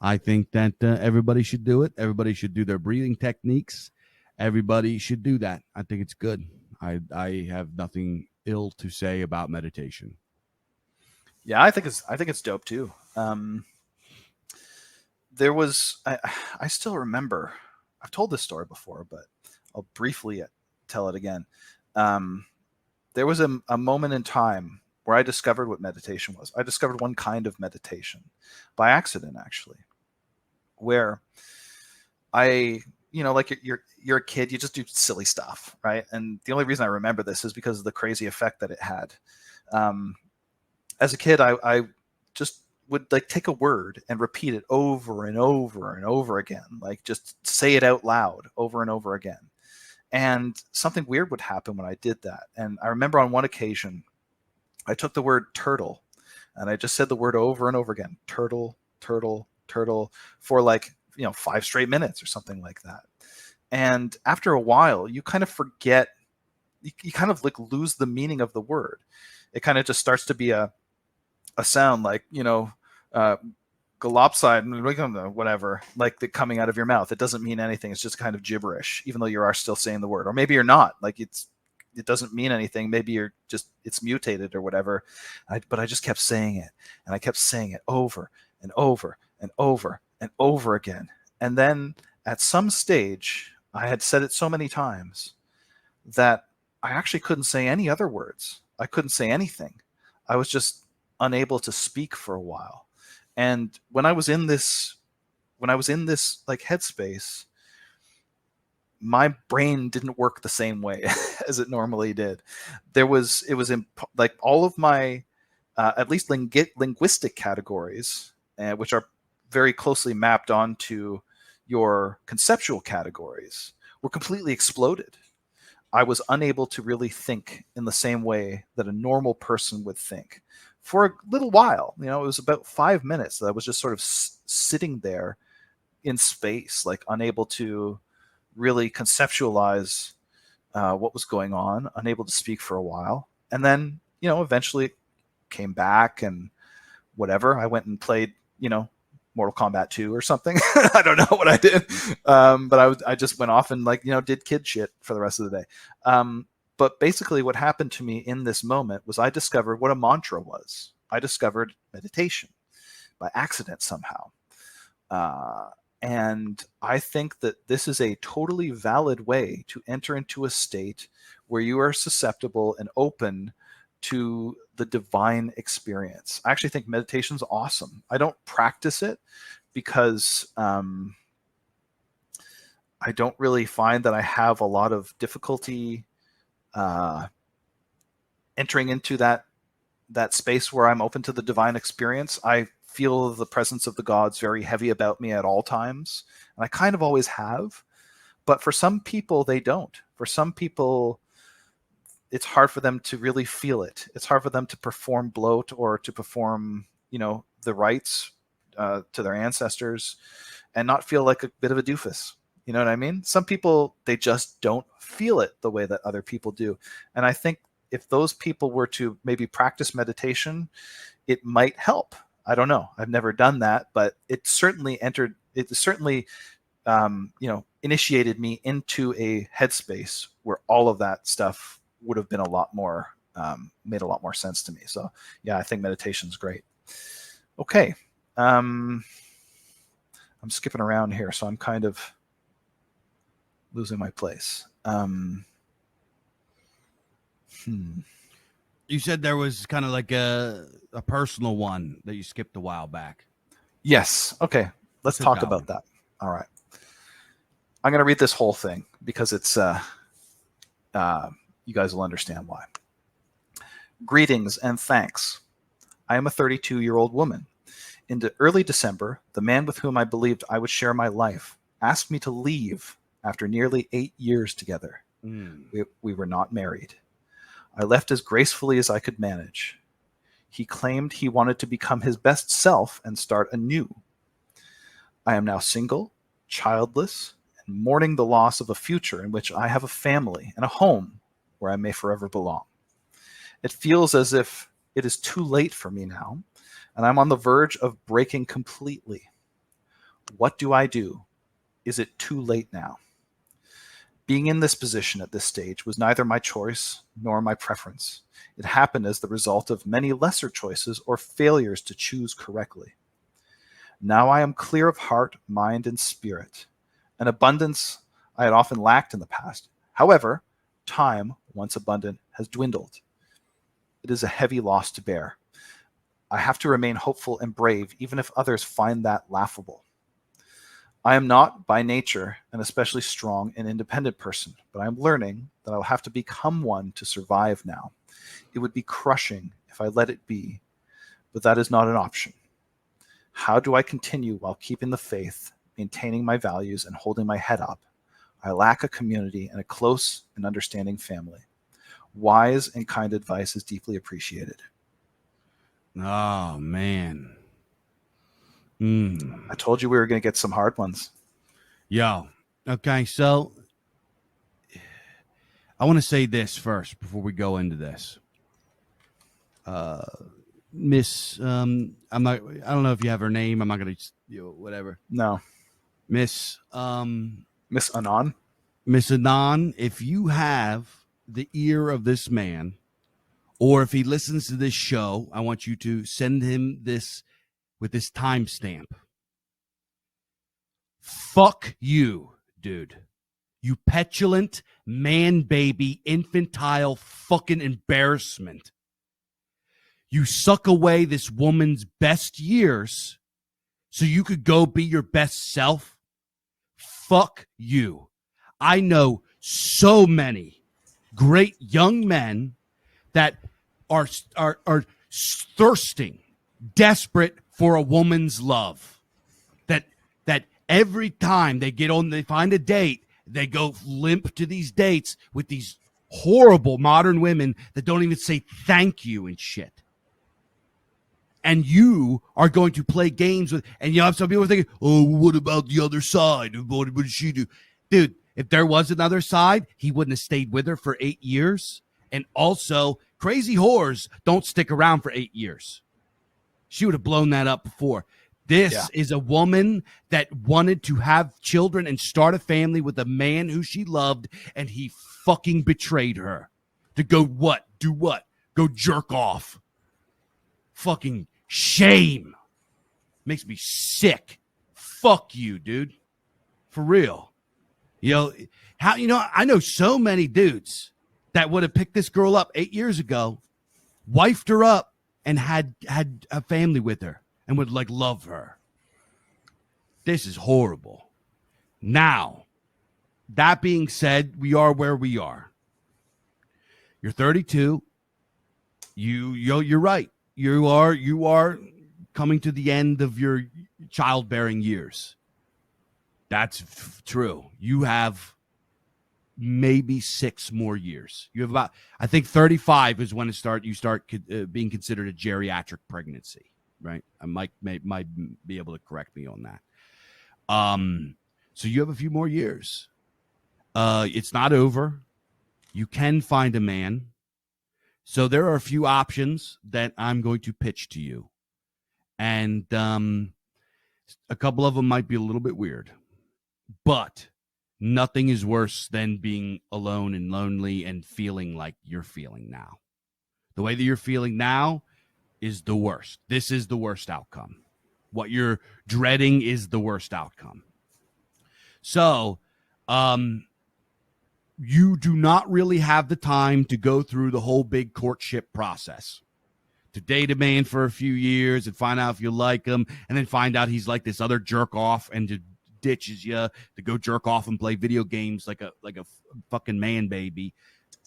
I think that everybody should do it. Everybody should do their breathing techniques. Everybody should do that. I think it's good. I have nothing ill to say about meditation. Yeah, I think it's dope too. There was I still remember, I've told this story before, but I'll briefly tell it again. There was a moment in time where I discovered what meditation was. I discovered one kind of meditation by accident, actually, where like you're a kid, you just do silly stuff, right? And the only reason I remember this is because of the crazy effect that it had. As a kid, I just would like take a word and repeat it over and over and over again, like just say it out loud over and over again. And something weird would happen when I did that. And I remember on one occasion, I took the word turtle and I just said the word over and over again, turtle, turtle, turtle, for like 5 straight minutes or something like that. And after a while, you kind of forget, you kind of like lose the meaning of the word. It kind of just starts to be a sound like, galopside, whatever, like the coming out of your mouth. It doesn't mean anything. It's just kind of gibberish, even though you are still saying the word. Or maybe you're not. Like it doesn't mean anything. Maybe you're just, it's mutated or whatever. But I just kept saying it, and I kept saying it over and over and over and over again. And then at some stage, I had said it so many times that I actually couldn't say any other words. I couldn't say anything. I was just unable to speak for a while. And when I was in this like headspace, my brain didn't work the same way as it normally did. It was like all of my at least linguistic categories, which are very closely mapped onto your conceptual categories, were completely exploded. I was unable to really think in the same way that a normal person would think for a little while. It was about 5 minutes that I was just sort of sitting there in space, like unable to really conceptualize what was going on, unable to speak for a while. And then, eventually it came back and whatever. I went and played, Mortal Kombat 2 or something. I don't know what I did. But I just went off and did kid shit for the rest of the day. But basically what happened to me in this moment was I discovered what a mantra was. I discovered meditation by accident somehow. And I think that this is a totally valid way to enter into a state where you are susceptible and open to the divine experience. I actually think meditation's awesome. I don't practice it because I don't really find that I have a lot of difficulty entering into that space where I'm open to the divine experience. I feel the presence of the gods very heavy about me at all times, and I kind of always have. But for some people, they don't. For some people, it's hard for them to really feel it. It's hard for them to perform bloat or to perform, the rites to their ancestors and not feel like a bit of a doofus. You know what I mean? Some people, they just don't feel it the way that other people do. And I think if those people were to maybe practice meditation, it might help. I don't know. I've never done that, but it certainly initiated me into a headspace where all of that stuff would have been a lot more, made a lot more sense to me. So yeah, I think meditation's great. Okay. I'm skipping around here, so I'm kind of losing my place. You said there was kind of like a personal one that you skipped a while back. Yes. Okay. Let's talk about that. All right. I'm going to read this whole thing because it's, you guys will understand why. Greetings and thanks. I am a 32-year-old woman. In early December, the man with whom I believed I would share my life asked me to leave after nearly 8 years together. We were not married. I left as gracefully as I could manage. He claimed he wanted to become his best self and start anew. I am now single, childless, and mourning the loss of a future in which I have a family and a home where I may forever belong. It feels as if it is too late for me now, and I'm on the verge of breaking completely. What do I do? Is it too late now? Being in this position at this stage was neither my choice nor my preference. It happened as the result of many lesser choices or failures to choose correctly. Now I am clear of heart, mind, and spirit, an abundance I had often lacked in the past. However, time, once abundant, has dwindled. It is a heavy loss to bear. I have to remain hopeful and brave, even if others find that laughable. I am not, by nature, an especially strong and independent person, but I am learning that I will have to become one to survive now. It would be crushing if I let it be, but that is not an option. How do I continue while keeping the faith, maintaining my values, and holding my head up? I lack a community and a close and understanding family. Wise and kind advice is deeply appreciated. Oh, man. I told you we were going to get some hard ones. Yo. Okay, so I want to say this first before we go into this. Miss, I don't know if you have her name. I'm not going to, whatever. No. Miss Anon? Miss Anon, if you have the ear of this man, or if he listens to this show, I want you to send him this with this timestamp. Fuck you, dude. You petulant, man baby, infantile fucking embarrassment. You suck away this woman's best years so you could go be your best self. Fuck you. I know so many great young men that are thirsting, desperate for a woman's love. That every time they find a date, they go limp to these dates with these horrible modern women that don't even say thank you and shit. And you are going to play games with, and you have some people thinking, oh, what about the other side? What did she do? Dude, if there was another side, he wouldn't have stayed with her for 8 years. And also, crazy whores don't stick around for 8 years. She would have blown that up before. This is a woman that wanted to have children and start a family with a man who she loved, and he fucking betrayed her. to go what? Do what? Go jerk off. Fucking shame. Makes me sick. Fuck you, dude. For real. I know so many dudes that would have picked this girl up 8 years ago, wifed her up, and had a family with her and would like love her. This is horrible. Now, that being said, we are where we are. You're 32. You're right. You are coming to the end of your childbearing years. That's true. You have maybe 6 more years. You have about, I think 35 is when you start being considered a geriatric pregnancy, right? I might be able to correct me on that. So you have a few more years. It's not over. You can find a man. So there are a few options that I'm going to pitch to you. And a couple of them might be a little bit weird. But nothing is worse than being alone and lonely and feeling like you're feeling now. The way that you're feeling now is the worst. This is the worst outcome. What you're dreading is the worst outcome. So, you do not really have the time to go through the whole big courtship process. To date a man for a few years and find out if you like him, and then find out he's like this other jerk off and to ditches you to go jerk off and play video games like a fucking man baby.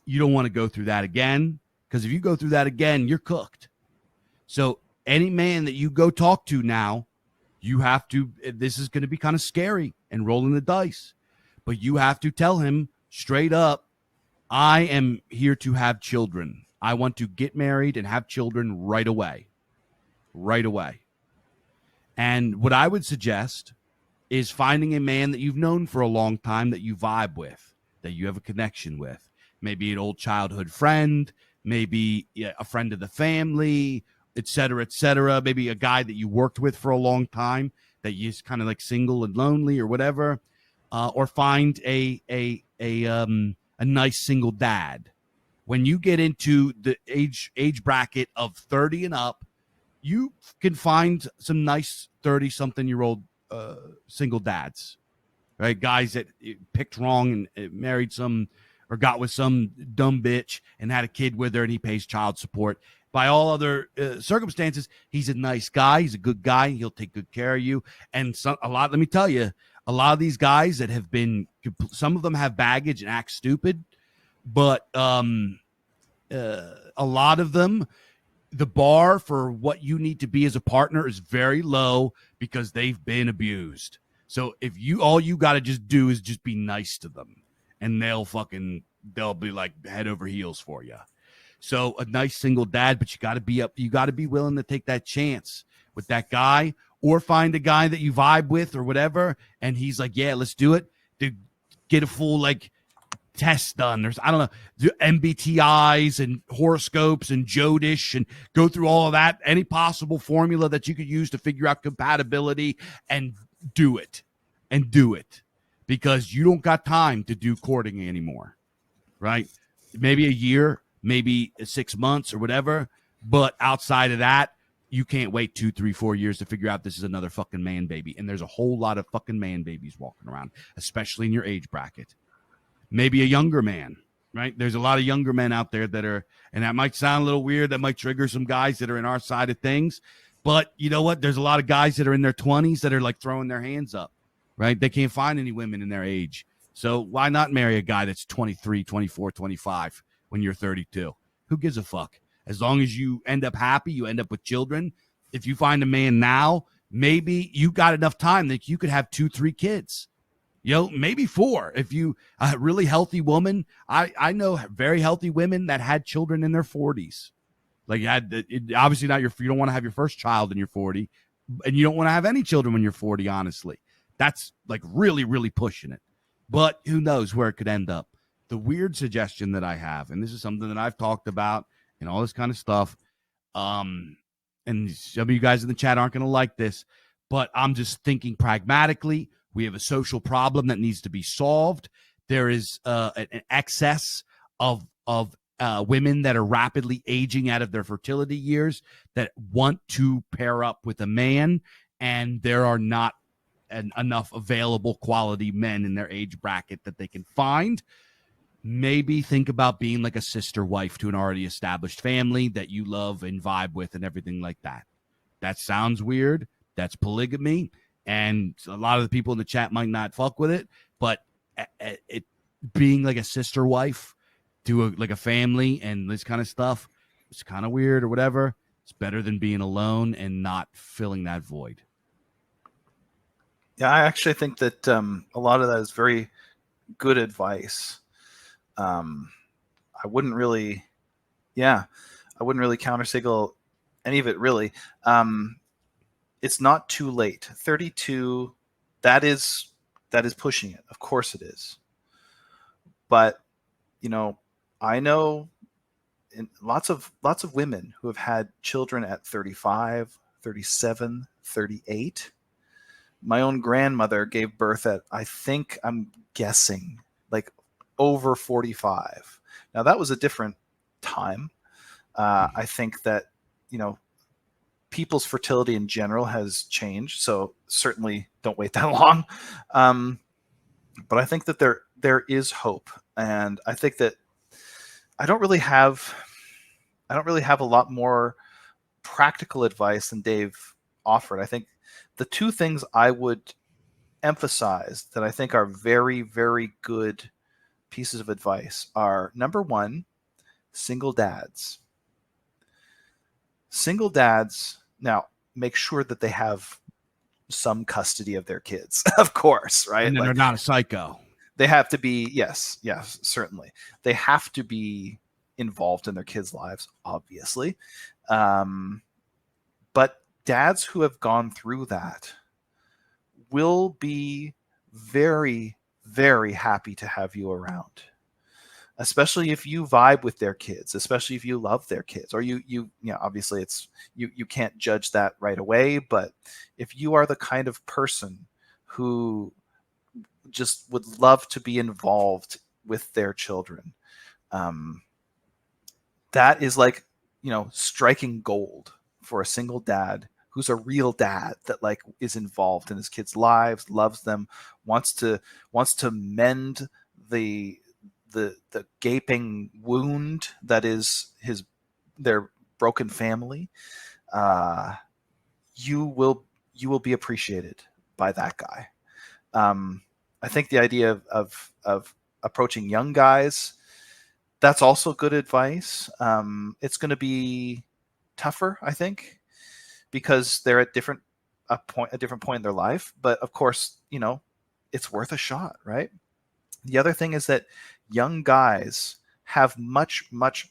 You don't want to go through that again, because if you go through that again, you're cooked. So any man that you go talk to now, you have to, this is going to be kind of scary and rolling the dice, but you have to tell him straight up, I am here to have children. I want to get married and have children right away. Right away. And what I would suggest is finding a man that you've known for a long time that you vibe with, that you have a connection with. Maybe an old childhood friend, maybe a friend of the family, et cetera, maybe a guy that you worked with for a long time that you're kind of like single and lonely or whatever, or find a nice single dad. When you get into the age bracket of 30 and up, you can find some nice 30-something-year-old single dads, right? Guys that picked wrong and married some or got with some dumb bitch and had a kid with her, and he pays child support. By all other circumstances, he's a nice guy. He's a good guy. He'll take good care of you. And let me tell you, a lot of these guys that have been, some of them have baggage and act stupid, but a lot of them, the bar for what you need to be as a partner is very low because they've been abused. So if all you got to just do is just be nice to them, and they'll be like head over heels for you. So a nice single dad, but you got to be willing to take that chance with that guy, or find a guy that you vibe with or whatever. And he's like, yeah, let's do it, to get a full like tests done. There's, I don't know, MBTIs and horoscopes and Jodish, and go through all of that, any possible formula that you could use to figure out compatibility, and do it. Because you don't got time to do courting anymore, right? Maybe a year, maybe 6 months or whatever. But outside of that, you can't wait 2, 3, 4 years to figure out this is another fucking man baby. And there's a whole lot of fucking man babies walking around, especially in your age bracket. Maybe a younger man, right? There's a lot of younger men out there that are, and that might sound a little weird. That might trigger some guys that are in our side of things. But you know what? There's a lot of guys that are in their 20s that are like throwing their hands up, right? They can't find any women in their age. So why not marry a guy that's 23, 24, 25 when you're 32? Who gives a fuck? As long as you end up happy, you end up with children. If you find a man now, maybe you got enough time that you could have 2, 3 kids. Maybe 4. If you a really healthy woman, I know very healthy women that had children in their 40s. Like obviously not you don't want to have your first child in your 40, and you don't want to have any children when you're 40. Honestly, that's like really, really pushing it. But who knows where it could end up? The weird suggestion that I have, and this is something that I've talked about and all this kind of stuff. And some of you guys in the chat aren't going to like this, but I'm just thinking pragmatically. We have a social problem that needs to be solved. There is an excess of women that are rapidly aging out of their fertility years that want to pair up with a man, and there are not enough available quality men in their age bracket that they can find. Maybe think about being like a sister wife to an already established family that you love and vibe with and everything like that. That sounds weird. That's polygamy. And a lot of the people in the chat might not fuck with it, but it being like a sister wife to like a family and this kind of stuff, it's kind of weird or whatever. It's better than being alone and not filling that void. Yeah, I actually think that a lot of that is very good advice. I wouldn't really countersignal any of it really. It's not too late. 32, that is pushing it. Of course it is. But I know lots of women who have had children at 35, 37, 38. My own grandmother gave birth at, I think, I'm guessing, like over 45. Now that was a different time. I think that, people's fertility in general has changed. So certainly don't wait that long. But I think that there is hope. And I think that I don't really have a lot more practical advice than Dave offered. I think the two things I would emphasize that I think are very, very good pieces of advice are, number one, single dads. Single dads, now make sure that they have some custody of their kids, of course, right? And then they're not a psycho. They have to be, yes, certainly. They have to be involved in their kids' lives, obviously. But dads who have gone through that will be very, very happy to have you around, especially if you vibe with their kids, especially if you love their kids, or obviously it's you can't judge that right away, but if you are the kind of person who just would love to be involved with their children, that is like, striking gold for a single dad who's a real dad that like is involved in his kids' lives, loves them, wants to mend the gaping wound that is their broken family. You will be appreciated by that guy. I think the idea of approaching young guys, that's also good advice. It's going to be tougher, I think, because they're at a different point in their life. But of course, it's worth a shot, right? The other thing is that young guys have much, much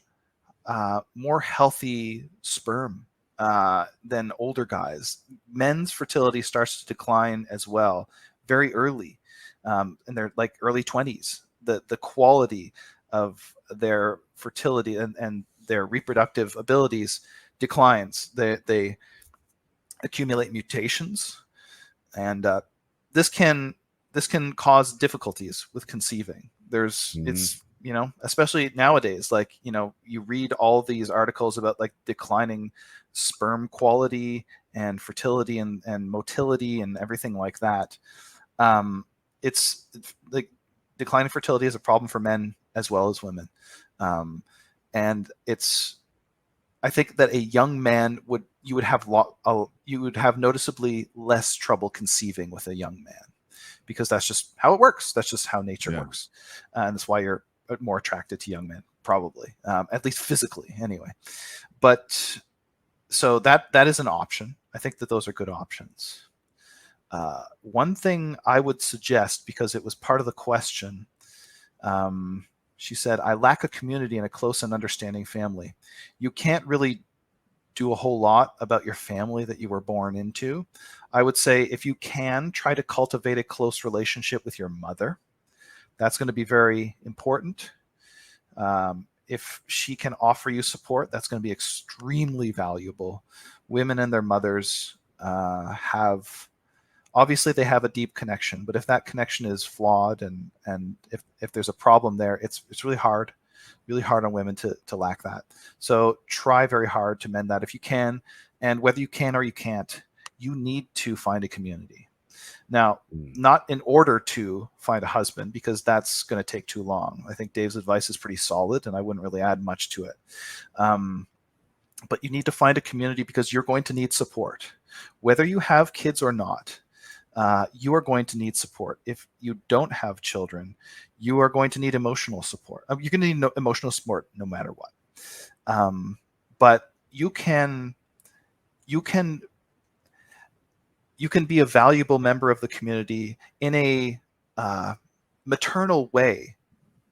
more healthy sperm than older guys. Men's fertility starts to decline as well very early, in their like early 20s. The quality of their fertility and their reproductive abilities declines. They accumulate mutations, and this can cause difficulties with conceiving. It's especially nowadays, like you read all these articles about like declining sperm quality and fertility and motility and everything like that. It's like declining fertility is a problem for men as well as women, and I think that a young man you would have noticeably less trouble conceiving with a young man, because that's just how it works. That's just how nature works, and that's why you're more attracted to young men, probably, at least physically, anyway. But so that is an option. I think that those are good options. One thing I would suggest, because it was part of the question, she said, I lack a community and a close and understanding family. You can't really do a whole lot about your family that you were born into. I would say, if you can, try to cultivate a close relationship with your mother. That's going to be very important. If she can offer you support, that's going to be extremely valuable. Women and their mothers obviously they have a deep connection, but if that connection is flawed and if there's a problem there, it's really hard. really hard on women to lack that. So try very hard to mend that if you can. And whether you can or you can't, you need to find a community. Now, not in order to find a husband, because that's going to take too long. I think Dave's advice is pretty solid, and I wouldn't really add much to it. But you need to find a community because you're going to need support. Whether you have kids or not, you are going to need support. If you don't have children, you are going to need emotional support. You're going to need emotional support no matter what. But you can be a valuable member of the community in a maternal way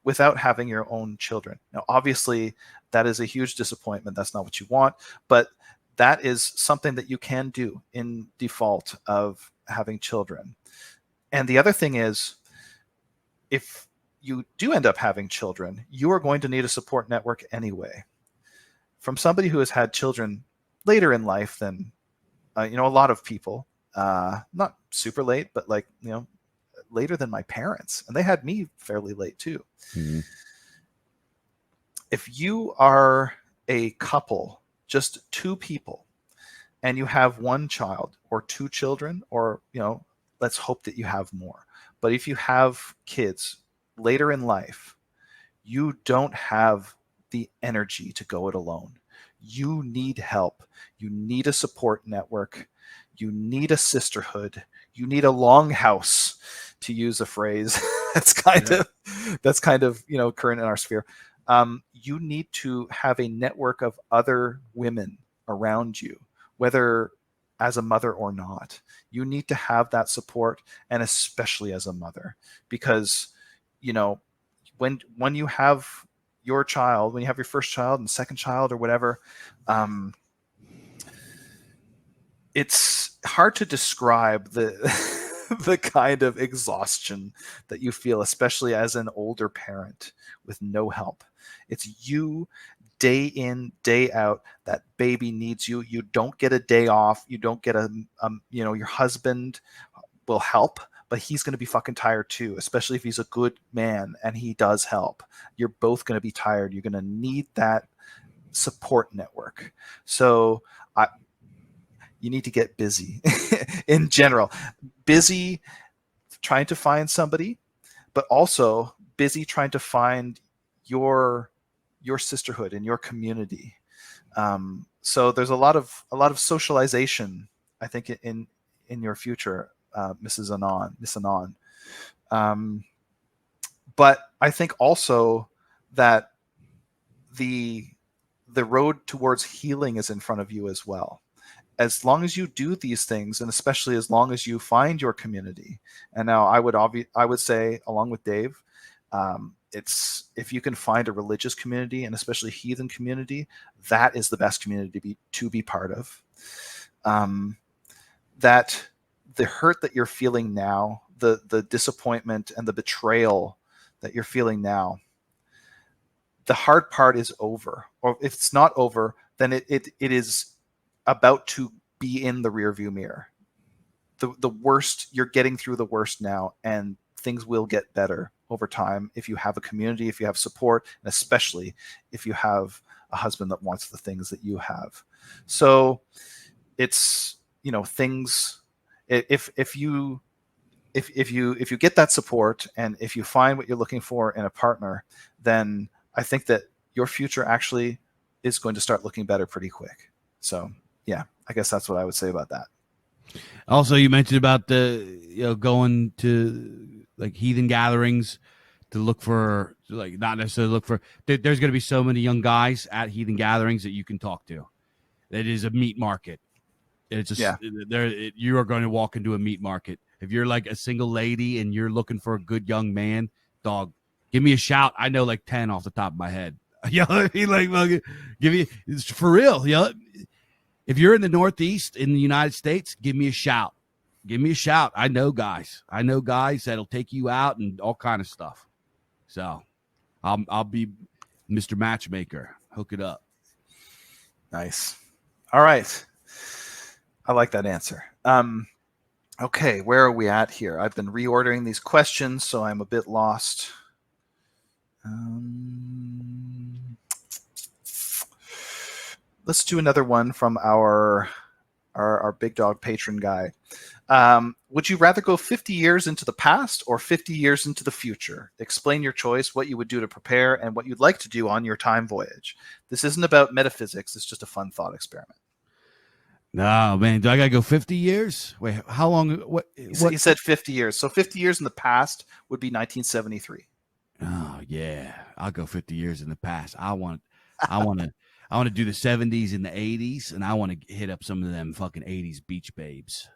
without having your own children. Now, obviously, that is a huge disappointment. That's not what you want, but that is something that you can do in default of having children. And the other thing is, if you do end up having children, you are going to need a support network anyway. From somebody who has had children later in life than, a lot of people, not super late, but later than my parents, and they had me fairly late too. Mm-hmm. If you are a couple, just two people, and you have one child or two children, or let's hope that you have more, but if you have kids later in life, you don't have the energy to go it alone. You need help. You need a support network. You need a sisterhood. You need a longhouse, to use a phrase that's kind of current in our sphere. You need to have a network of other women around you, whether as a mother or not. You need to have that support, and especially as a mother, because when you have your child, when you have your first child and second child or whatever, it's hard to describe the the kind of exhaustion that you feel, especially as an older parent with no help. It's you day in, day out. That baby needs you. You don't get a day off. You don't get your husband will help, but he's going to be fucking tired too, especially if he's a good man and he does help. You're both going to be tired. You're going to need that support network. So you need to get busy in general. Busy trying to find somebody, but also busy trying to find your sisterhood and your community. So there's a lot of socialization, I think, in your future, Miss Anon. But I think also that the road towards healing is in front of you as well. As long as you do these things, and especially as long as you find your community. And now I would say, along with Dave, it's, if you can find a religious community, and especially heathen community, that is the best community to be part of. That the hurt that you're feeling now, the disappointment and the betrayal that you're feeling now, the hard part is over. Or if it's not over, then it is about to be in the rearview mirror. The worst, you're getting through the worst now, and things will get better over time if you have a community, if you have support, and especially if you have a husband that wants the things that you have. So it's, things, if you get that support, and if you find what you're looking for in a partner, then I think that your future actually is going to start looking better pretty quick. So yeah, I guess that's what I would say about that. Also, you mentioned about the going to like heathen gatherings to look for, like, not necessarily look for. There's going to be so many young guys at heathen gatherings that you can talk to. It is a meat market. It's just you are going to walk into a meat market. If you're like a single lady and you're looking for a good young man, dog, give me a shout. I know like 10 off the top of my head. Give me, for real. If you're in the Northeast in the United States, give me a shout. Give me a shout. I know guys. That'll take you out and all kind of stuff. So I'll be Mr. Matchmaker. Hook it up. Nice. All right. I like that answer. Okay, where are we at here? I've been reordering these questions, so I'm a bit lost. let's do another one from our big dog patron guy. Would you rather go 50 years into the past or 50 years into the future? Explain your choice, what you would do to prepare, and what you'd like to do on your time voyage. This isn't about metaphysics. It's just a fun thought experiment. No, man. Do I got to go 50 years? Wait, how long? He said 50 years. So 50 years in the past would be 1973. Oh, yeah. I'll go 50 years in the past. I want to do the 70s and the 80s, and I want to hit up some of them fucking 80s beach babes.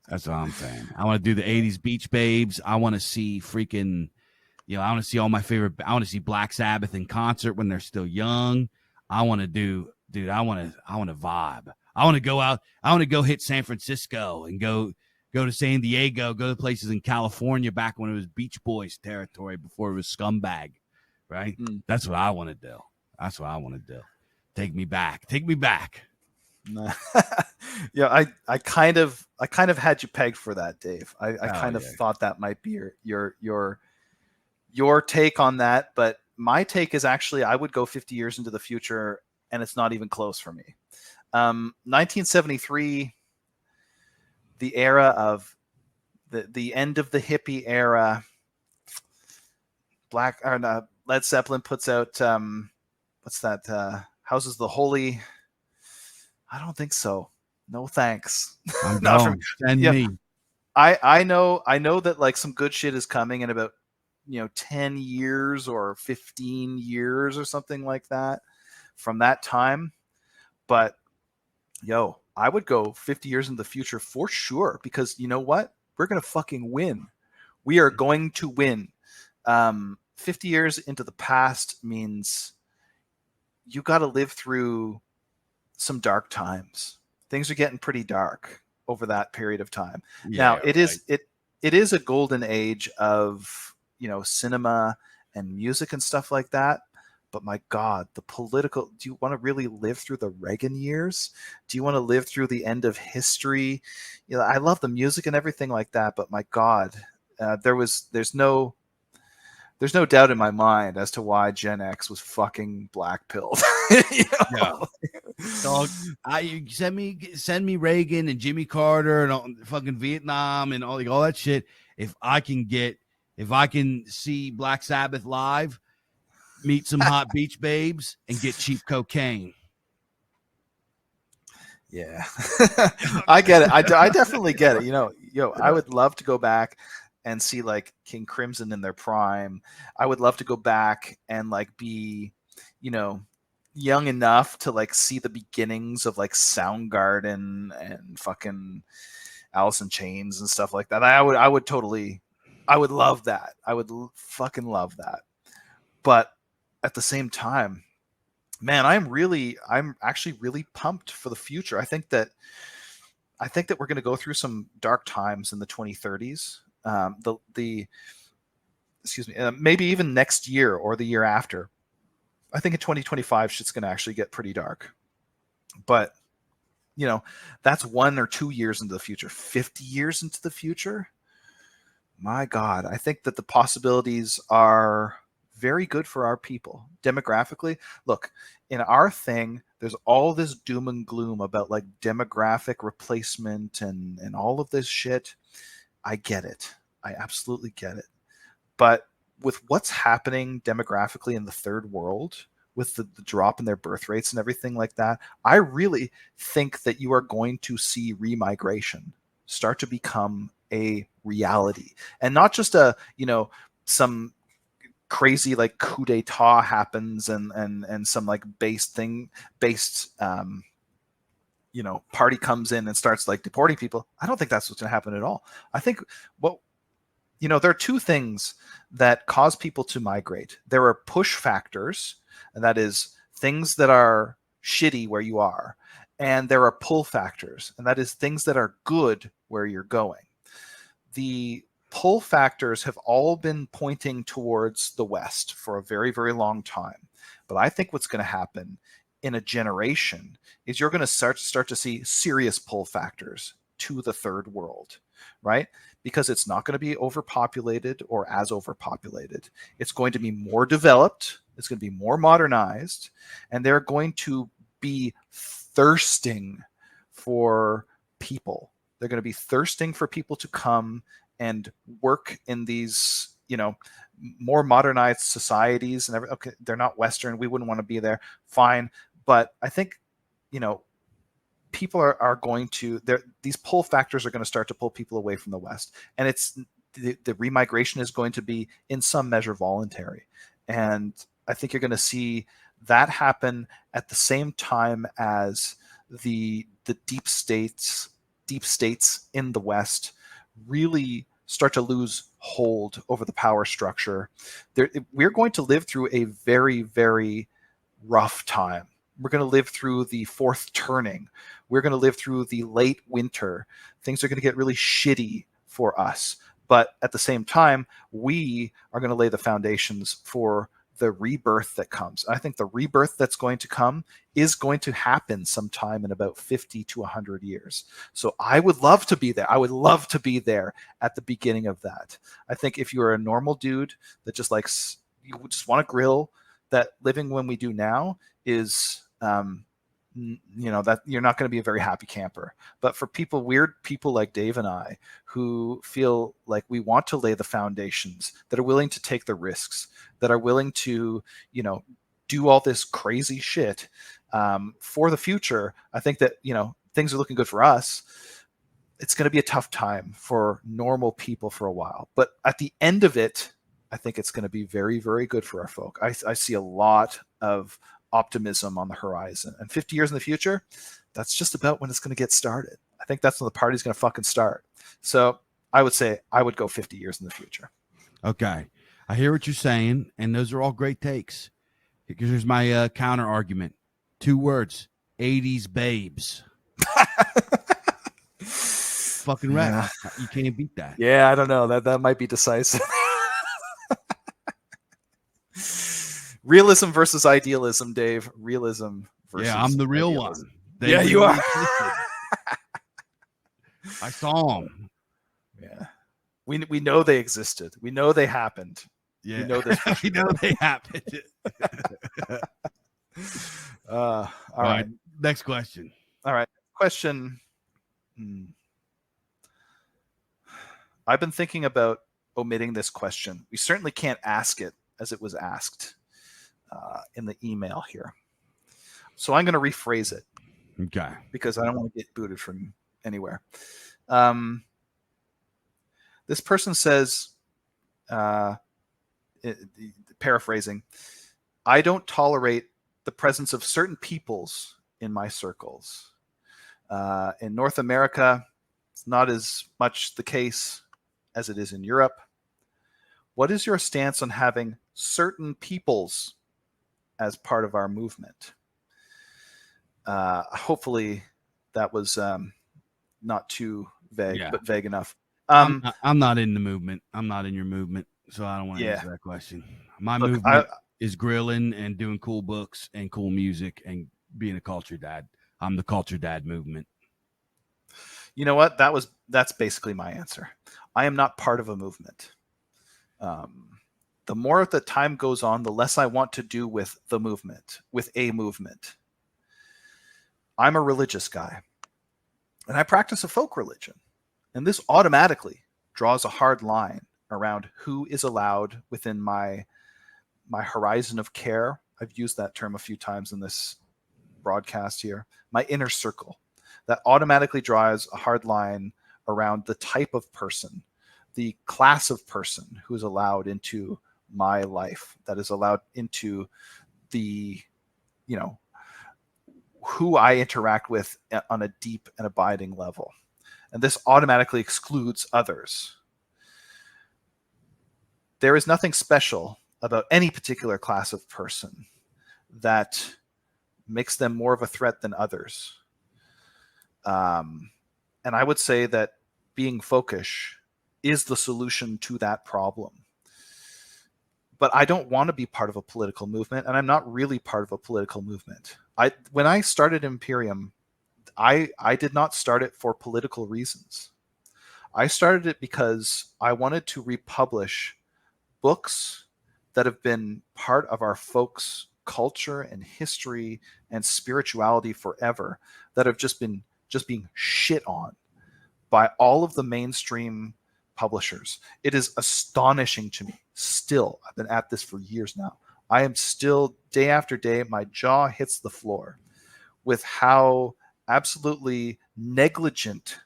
That's what I'm saying. I want to do the 80s beach babes. I want to see freaking, I want to see all my favorite. I want to see Black Sabbath in concert when they're still young. I want to do, dude. I want to vibe. I want to go out. I want to go hit San Francisco and go to San Diego, go to places in California back when it was Beach Boys territory before it was Scumbag, right? That's what I want to do. That's what I want to do. Take me back. Take me back. Yeah, I kind of had you pegged for that, Dave. I kind of thought that might be your take on that, but my take is actually I would go 50 years into the future, and it's not even close for me. 1973, the era of the end of the hippie era. Led Zeppelin puts out what's that? Houses the Holy. I don't think so. No thanks. I'm going. Send me. I know that like some good shit is coming in about 10 years or 15 years or something like that from that time. But I would go 50 years in the future for sure, because you know what? We're going to fucking win. We are going to win. 50 years into the past means you got to live through some dark times. Things are getting pretty dark over that period of time. Now it is a golden age of, cinema and music and stuff like that. But my God, do you want to really live through the Reagan years? Do you want to live through the end of history? I love the music and everything like that, but my God, there's no doubt in my mind as to why Gen X was fucking black-pilled. Dog, send me Reagan and Jimmy Carter and all, fucking Vietnam and all that shit. If I can see Black Sabbath live, meet some hot beach babes, and get cheap cocaine. Yeah, I get it. I definitely get it. I would love to go back and see like King Crimson in their prime. I would love to go back and like be, young enough to like see the beginnings of like Soundgarden and fucking Alice in Chains and stuff like that. I would love that. I would fucking love that. But at the same time, man, I'm actually really pumped for the future. I think that we're going to go through some dark times in the 2030s. Maybe even next year or the year after. I think in 2025 shit's going to actually get pretty dark. But that's 1 or 2 years into the future. 50 years into the future, my God, I think that the possibilities are very good for our people demographically. Look, in our thing, there's all this doom and gloom about like demographic replacement and all of this shit. I get it. I absolutely get it. But with what's happening demographically in the third world, with the drop in their birth rates and everything like that, I really think that you are going to see remigration start to become a reality, and not just some crazy like coup d'etat happens and some like based party comes in and starts like deporting people. I don't think that's what's going to happen at all. I think there are two things that cause people to migrate. There are push factors, and that is things that are shitty where you are. And there are pull factors, and that is things that are good where you're going. The pull factors have all been pointing towards the West for a very, very long time. But I think what's going to happen in a generation is you're going to start to see serious pull factors to the third world. right? Because it's not going to be overpopulated or as overpopulated. It's going to be more developed. It's going to be more modernized, and they're going to be thirsting for people. They're going to be thirsting for people to come and work in these, more modernized societies and okay, they're not Western. We wouldn't want to be there. Fine. But I think, people are going to, these pull factors are going to start to pull people away from the West. And it's the remigration is going to be in some measure voluntary. And I think you're going to see that happen at the same time as the deep states in the West really start to lose hold over the power structure. We're going to live through a very, very rough time. We're going to live through the fourth turning. We're going to live through the late winter. Things are going to get really shitty for us. But at the same time, we are going to lay the foundations for the rebirth that comes. I think the rebirth that's going to come is going to happen sometime in about 50 to 100 years. So I would love to be there. I would love to be there at the beginning of that. I think if you're a normal dude that just likes, you just want to grill, that living when we do now is, that you're not going to be a very happy camper. But for weird people like Dave and I, who feel like we want to lay the foundations, that are willing to take the risks, that are willing to, do all this crazy shit for the future, I think that, things are looking good for us. It's going to be a tough time for normal people for a while. But at the end of it, I think it's going to be very, very good for our folk. I see a lot of optimism on the horizon. And 50 years in the future, that's just about when it's going to get started. I think that's when the party's going to fucking start. So I would say I would go 50 years in the future. Okay. I hear what you're saying, and those are all great takes. Here's my counter argument. 2 words. 80s babes. Fucking right. Yeah. You can't beat that. Yeah, I don't know. That might be decisive. Realism versus idealism, Dave. Realism versus I'm the real idealism. one. Yeah, you are. I saw them. Yeah. We know they existed. We know they happened. Yeah. We know this. We know they happened. All right. Next question. All right. Question. I've been thinking about omitting this question. We certainly can't ask it as it was asked in the email here. So I'm going to rephrase it. Okay. Because I don't want to get booted from anywhere. This person says, paraphrasing, I don't tolerate the presence of certain peoples in my circles. In North America, it's not as much the case as it is in Europe. What is your stance on having certain peoples as part of our movement? Hopefully that was not too vague, but vague enough. I'm not in the movement. I'm not in your movement, so I don't want to answer that question. My movement is grilling and doing cool books and cool music and being a culture dad. I'm the culture dad movement. You know what? That's basically my answer. I am not part of a movement. The more the time goes on, the less I want to do with the movement, with a movement. I'm a religious guy, and I practice a folk religion. And this automatically draws a hard line around who is allowed within my horizon of care. I've used that term a few times in this broadcast here. My inner circle. That automatically draws a hard line around the type of person, the class of person who is allowed into my life, that is allowed into the, who I interact with on a deep and abiding level. And this automatically excludes others. There is nothing special about any particular class of person that makes them more of a threat than others. And I would say that being folkish is the solution to that problem. But I don't want to be part of a political movement, and I'm not really part of a political movement. When I started Imperium, I did not start it for political reasons. I started it because I wanted to republish books that have been part of our folks' culture and history and spirituality forever, that have just being shit on by all of the mainstream publishers. It is astonishing to me still. I've been at this for years now. I am still, day after day, my jaw hits the floor with how absolutely negligent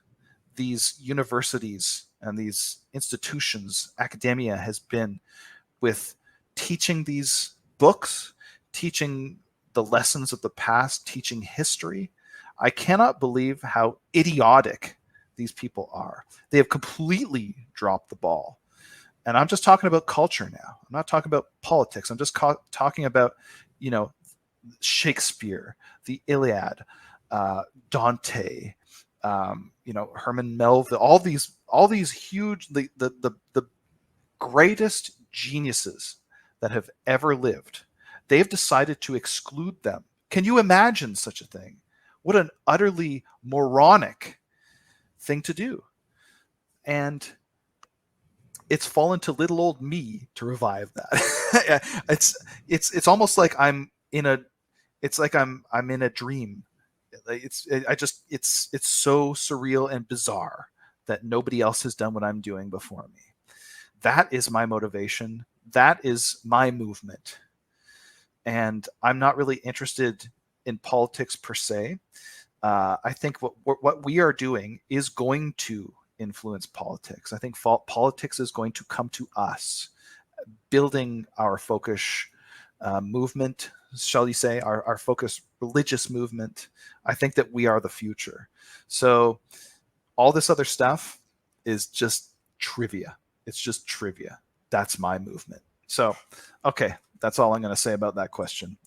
these universities and these institutions, academia, has been with teaching these books, teaching the lessons of the past, teaching history. I cannot believe how idiotic these people are. They have completely dropped the ball. And I'm just talking about culture now. I'm not talking about politics. I'm just talking about, Shakespeare, the Iliad, Dante, Herman Melville, all these huge, the greatest geniuses that have ever lived. They've decided to exclude them. Can you imagine such a thing? What an utterly moronic thing to do. And it's fallen to little old me to revive that. It's almost like I'm in a dream. It's so surreal and bizarre that nobody else has done what I'm doing before me. That is my motivation. That is my movement. And I'm not really interested in politics per se. I think what we are doing is going to influence politics. I think politics is going to come to us, building our folkish movement, shall you say, our focused religious movement. I think that we are the future. So all this other stuff is just trivia. It's just trivia. That's my movement. So, okay, that's all I'm going to say about that question.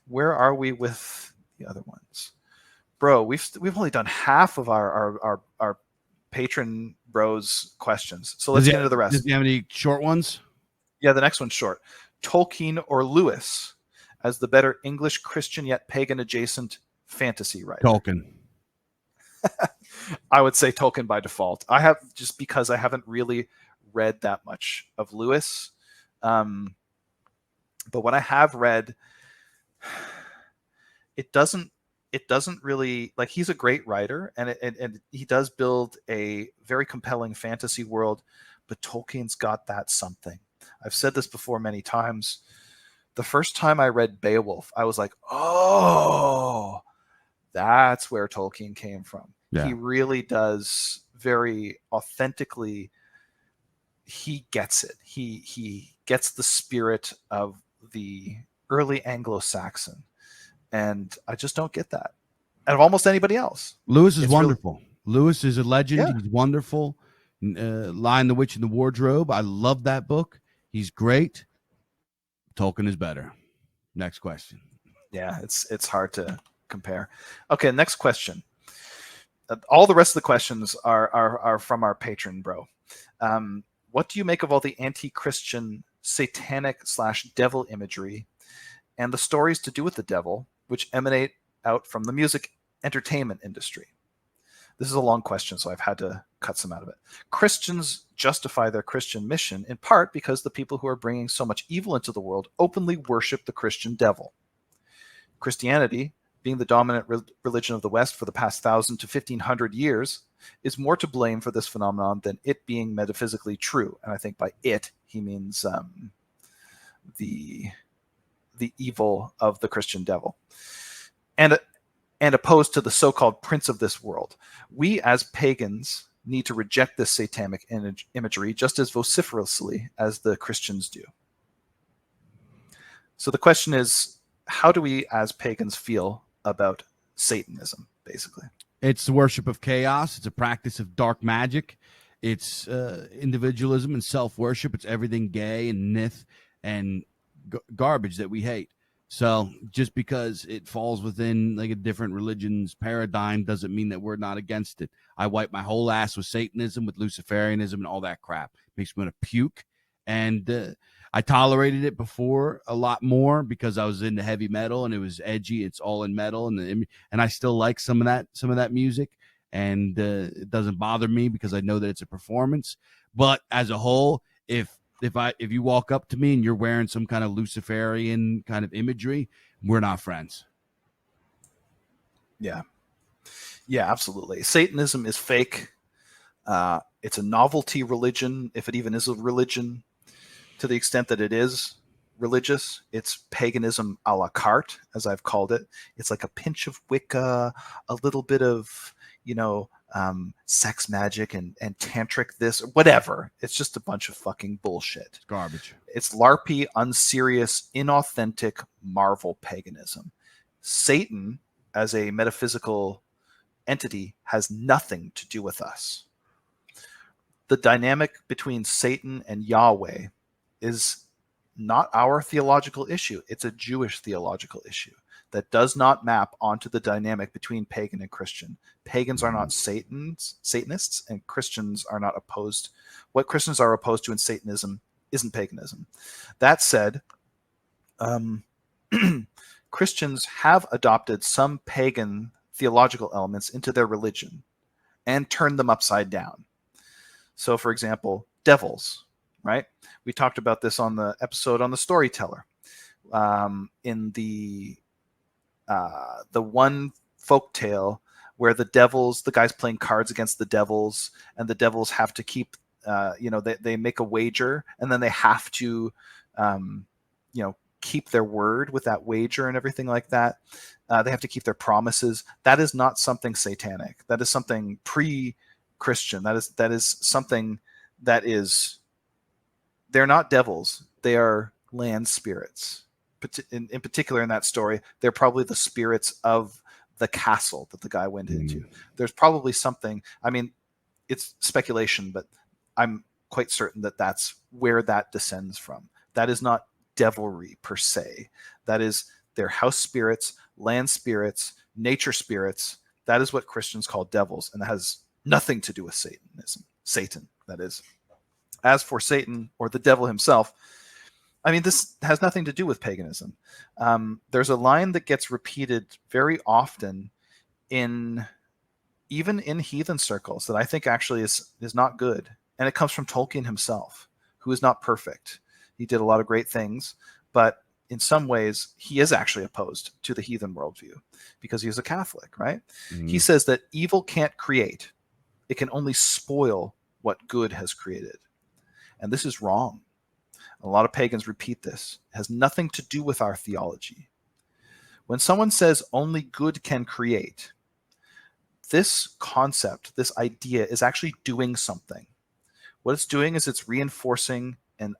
Where are we with the other ones? Bro, we've only done half of our patron bros questions. So let's get into the rest. Does he have any short ones? Yeah, the next one's short. Tolkien or Lewis as the better English Christian yet pagan adjacent fantasy writer? Tolkien. I would say Tolkien by default. I have, just because I haven't really read that much of Lewis. But what I have read, it doesn't really, like, he's a great writer and he does build a very compelling fantasy world, but Tolkien's got that something. I've said this before many times. The first time I read Beowulf, I was like, oh, that's where Tolkien came from. Yeah. He really does very authentically. He gets it. He gets the spirit of the early Anglo-Saxon. And I just don't get that out of almost anybody else. Lewis is wonderful. Lewis is a legend. Yeah. He's wonderful. Lion, the Witch, and the Wardrobe. I love that book. He's great. Tolkien is better. Next question. Yeah, it's hard to compare. Okay, next question. All the rest of the questions are from our patron, bro. What do you make of all the anti-Christian satanic / devil imagery and the stories to do with the devil, which emanate out from the music entertainment industry? This is a long question, so I've had to cut some out of it. Christians justify their Christian mission in part because the people who are bringing so much evil into the world openly worship the Christian devil. Christianity, being the dominant religion of the West for the past 1,000 to 1,500 years, is more to blame for this phenomenon than it being metaphysically true. And I think by it, he means the evil of the Christian devil. And opposed to the so-called prince of this world. We as pagans need to reject this satanic imagery just as vociferously as the Christians do. So the question is, how do we as pagans feel about Satanism, basically? It's the worship of chaos. It's a practice of dark magic. It's individualism and self-worship. It's everything gay and nith and garbage that we hate. So just because it falls within like a different religion's paradigm doesn't mean that we're not against it. I wipe my whole ass with Satanism, with Luciferianism, and all that crap. Makes me want to puke. And I tolerated it before a lot more because I was into heavy metal and it was edgy. It's all in metal, and I still like some of that music. and it doesn't bother me because I know that it's a performance. But as a whole, if you walk up to me and you're wearing some kind of Luciferian kind of imagery, we're not friends. Yeah. Yeah, absolutely. Satanism is fake. It's a novelty religion, if it even is a religion, to the extent that it is religious. It's paganism a la carte, as I've called it. It's like a pinch of Wicca, a little bit of, sex magic and tantric this, or whatever. It's just a bunch of fucking bullshit. It's garbage. It's LARPy, unserious, inauthentic Marvel paganism. Satan, as a metaphysical entity, has nothing to do with us. The dynamic between Satan and Yahweh is not our theological issue. It's a Jewish theological issue that does not map onto the dynamic between pagan and Christian. Pagans are not Satanists, and Christians are not opposed. What Christians are opposed to in Satanism isn't paganism. That said, Christians have adopted some pagan theological elements into their religion and turned them upside down. So, for example, devils, right? We talked about this on the episode on the storyteller. In the one folk tale where the guy's playing cards against the devils, and the devils have to keep, they make a wager, and then they have to, keep their word with that wager and everything like that. They have to keep their promises. That is not something satanic. That is something pre-Christian. That is something that is, they're not devils. They are land spirits. In particular, in that story, they're probably the spirits of the castle that the guy went into. There's probably something, I mean, it's speculation, but I'm quite certain that that's where that descends from. That is not devilry per se. That is their house spirits, land spirits, nature spirits. That is what Christians call devils, and that has nothing to do with Satan, that is. As for Satan, or the devil himself, I mean, this has nothing to do with paganism. There's a line that gets repeated very often even in heathen circles that I think actually is not good. And it comes from Tolkien himself, who is not perfect. He did a lot of great things, but in some ways, he is actually opposed to the heathen worldview because he is a Catholic, right? Mm-hmm. He says that evil can't create. It can only spoil what good has created. And this is wrong. A lot of pagans repeat this. It has nothing to do with our theology. When someone says only good can create, this concept, this idea is actually doing something. What it's doing is it's reinforcing and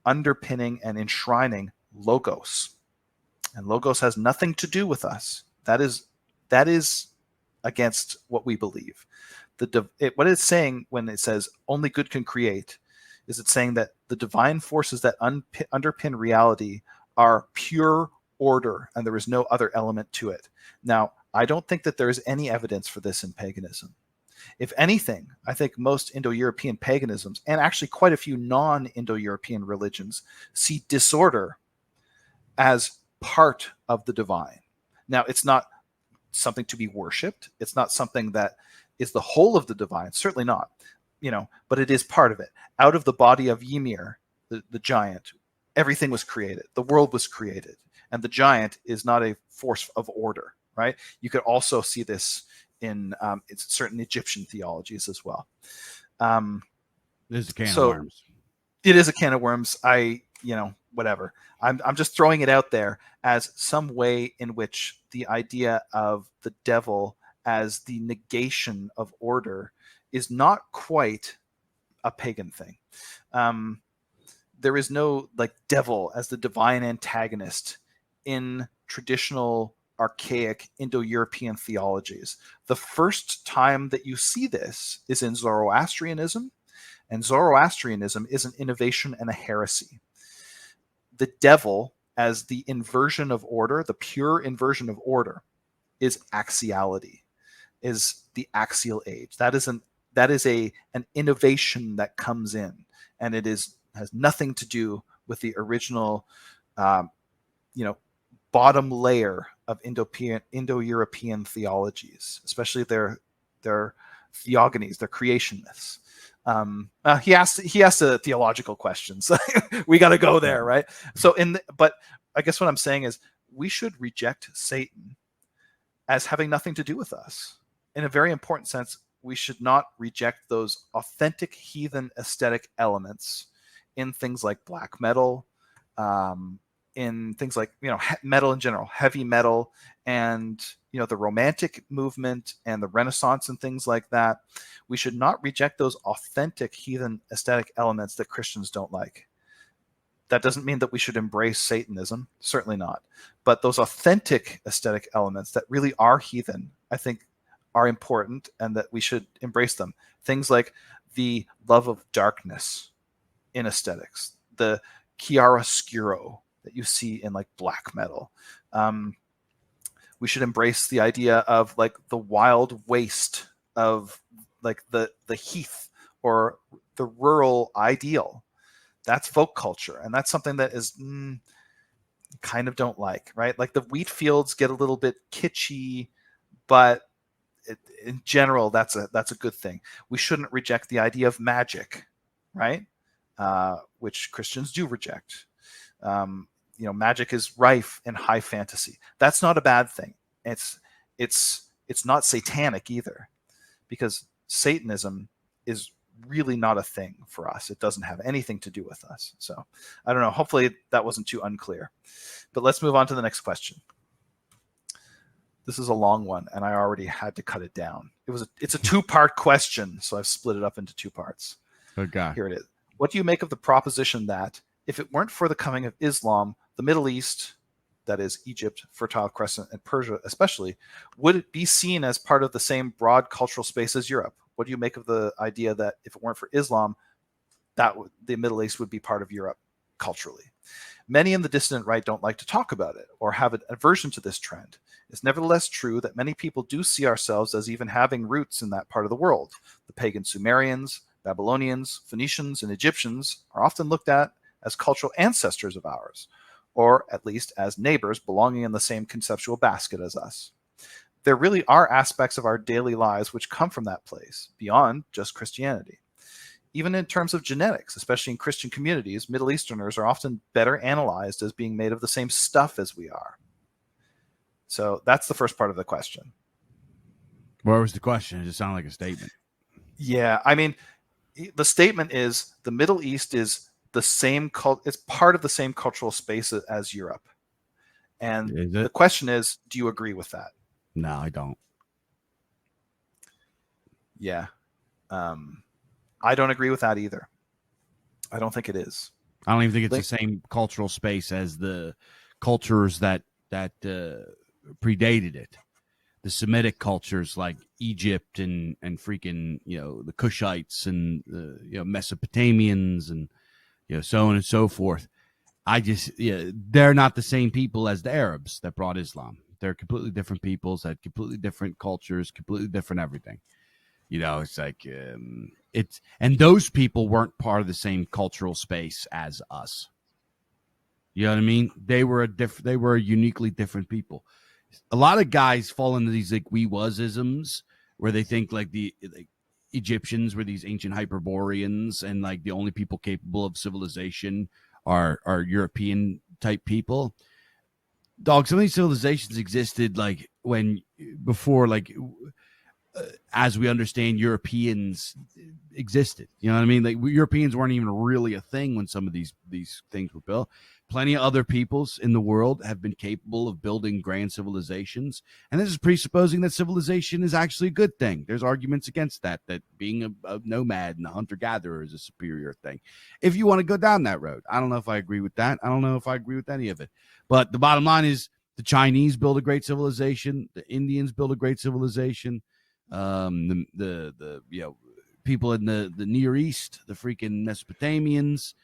underpinning and enshrining logos. And logos has nothing to do with us. That is against what we believe. What it's saying when it says only good can create is it's saying that the divine forces that underpin reality are pure order, and there is no other element to it. Now, I don't think that there is any evidence for this in paganism. If anything, I think most Indo-European paganisms, and actually quite a few non-Indo-European religions, see disorder as part of the divine. Now, it's not something to be worshipped. It's not something that is the whole of the divine. Certainly not. But it is part of it. Out of the body of Ymir, the giant, everything was created. The world was created. And the giant is not a force of order, right? You could also see this in certain Egyptian theologies as well. This is a can of worms. It is a can of worms. Whatever. I'm just throwing it out there as some way in which the idea of the devil as the negation of order is not quite a pagan thing. There is no devil as the divine antagonist in traditional archaic Indo-European theologies. The first time that you see this is in Zoroastrianism, and Zoroastrianism is an innovation and a heresy. The devil as the inversion of order, the pure inversion of order, is axiality, is the axial age. That is an innovation that comes in, and it has nothing to do with the original, bottom layer of Indo-European theologies, especially their They're theogonies. They're creation myths. He asked a theological question, so we got to go there, right? So but I guess what I'm saying is we should reject Satan as having nothing to do with us. In a very important sense, we should not reject those authentic heathen aesthetic elements in things like black metal, in things like, metal in general, heavy metal, and the Romantic movement and the Renaissance and things like that. We should not reject those authentic heathen aesthetic elements that Christians don't like. That doesn't mean that we should embrace Satanism, certainly not. But those authentic aesthetic elements that really are heathen, I think, are important, and that we should embrace them. Things like the love of darkness in aesthetics, the chiaroscuro that you see in like black metal. We should embrace the idea of like the wild waste of like the heath or the rural ideal. That's folk culture, and that's something that is kind of don't like, right? Like the wheat fields get a little bit kitschy, but in general, that's a good thing. We shouldn't reject the idea of magic, right? Which Christians do reject. Magic is rife in high fantasy. That's not a bad thing. It's not satanic either, because Satanism is really not a thing for us. It doesn't have anything to do with us. So I don't know. Hopefully that wasn't too unclear. But let's move on to the next question. This is a long one, and I already had to cut it down. It's a two-part question, so I've split it up into two parts. Okay. Here it is. What do you make of the proposition that if it weren't for the coming of Islam, the Middle East, that is Egypt, Fertile Crescent, and Persia especially, would it be seen as part of the same broad cultural space as Europe? What do you make of the idea that if it weren't for Islam, the Middle East would be part of Europe culturally? Many in the dissident right don't like to talk about it or have an aversion to this trend. It's nevertheless true that many people do see ourselves as even having roots in that part of the world. The pagan Sumerians, Babylonians, Phoenicians, and Egyptians are often looked at as cultural ancestors of ours, or at least as neighbors belonging in the same conceptual basket as us. There really are aspects of our daily lives which come from that place, beyond just Christianity. Even in terms of genetics, especially in Christian communities, Middle Easterners are often better analyzed as being made of the same stuff as we are. So that's the first part of the question. Where was the question? It just sounded like a statement. Yeah, I mean, the statement is the Middle East is the same it's part of the same cultural space as Europe. And the question is, do you agree with that? No, I don't. Yeah. I don't agree with that either. I don't think it is. I don't even think it's the same cultural space as the cultures that predated it. The Semitic cultures like Egypt and freaking, the Cushites and Mesopotamians and so on and so forth. They're not the same people as the Arabs that brought Islam. They're completely different peoples, had completely different cultures, completely different everything. It's like and those people weren't part of the same cultural space as us. You know what I mean? They were a uniquely different people. A lot of guys fall into these like we was-isms where they think like the Egyptians were these ancient Hyperboreans and like the only people capable of civilization are European type people. Dog, some of these civilizations existed like before as we understand Europeans existed. You know what I mean? Like Europeans weren't even really a thing when some of these things were built. Plenty of other peoples in the world have been capable of building grand civilizations. And this is presupposing that civilization is actually a good thing. There's arguments against that being a nomad and a hunter-gatherer is a superior thing. If you want to go down that road, I don't know if I agree with that. I don't know if I agree with any of it. But the bottom line is the Chinese build a great civilization. The Indians build a great civilization. The people in the Near East, the freaking Mesopotamians.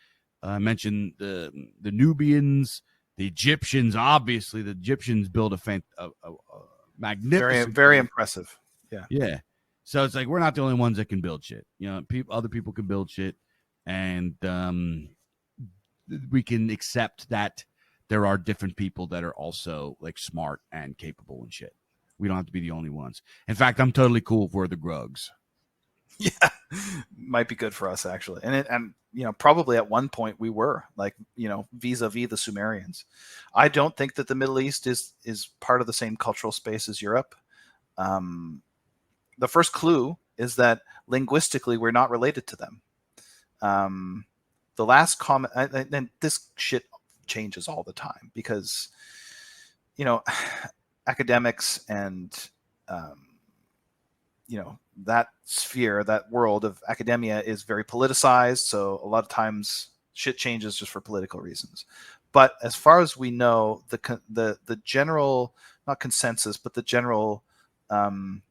I mentioned the Nubians, the Egyptians. Obviously, the Egyptians built a magnificent, very impressive. Yeah. So it's like we're not the only ones that can build shit. Other people can build shit, and we can accept that there are different people that are also like smart and capable and shit. We don't have to be the only ones. In fact, I'm totally cool if we're the Grugs. Yeah, might be good for us actually, and probably at one point we were like vis-a-vis the Sumerians. I don't think that the Middle East is part of the same cultural space as Europe. The first clue is that linguistically we're not related to them. The last comment, and this shit changes all the time because academics and that sphere, that world of academia is very politicized. So a lot of times shit changes just for political reasons. But as far as we know, the general, not consensus, but the general, what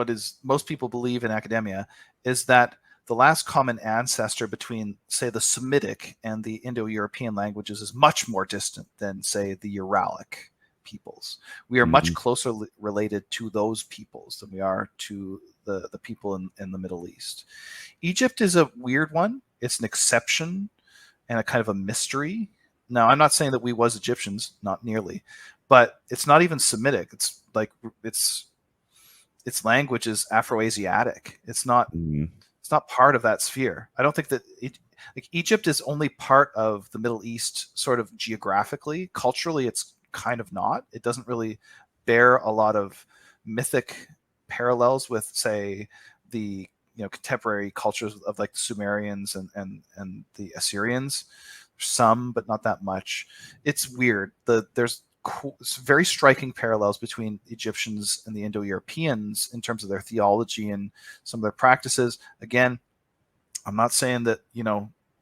is most people believe in academia is that the last common ancestor between, say, the Semitic and the Indo-European languages is much more distant than, say, the Uralic peoples. We are much closer related to those peoples than we are to the people in the Middle East. Egypt is a weird one. It's an exception and a kind of a mystery. Now, I'm not saying that we was Egyptians, not nearly, but it's not even Semitic. It's like its language is Afroasiatic. It's not part of that sphere. I don't think that Egypt is only part of the Middle East sort of geographically. Culturally, it's kind of not. It doesn't really bear a lot of mythic parallels with, say, the contemporary cultures of like the Sumerians and the Assyrians. Some, but not that much. It's weird. There's very striking parallels between Egyptians and the Indo-Europeans in terms of their theology and some of their practices. Again, I'm not saying that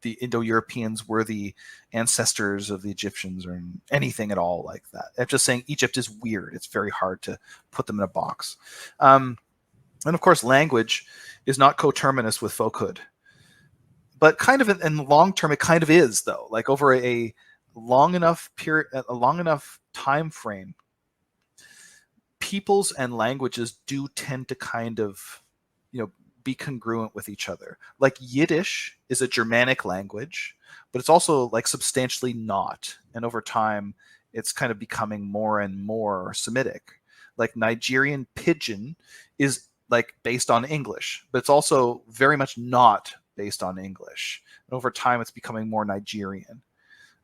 the Indo-Europeans were the ancestors of the Egyptians or anything at all like that. I'm just saying Egypt is weird. It's very hard to put them in a box. And of course, language is not coterminous with folkhood. But kind of in the long term, it kind of is, though. Like over a long enough period, a long enough time frame, peoples and languages do tend to kind of, be congruent with each other. Like Yiddish is a Germanic language, but it's also like substantially not. And over time, it's kind of becoming more and more Semitic. Like Nigerian Pidgin is like based on English, but it's also very much not based on English. And over time, it's becoming more Nigerian.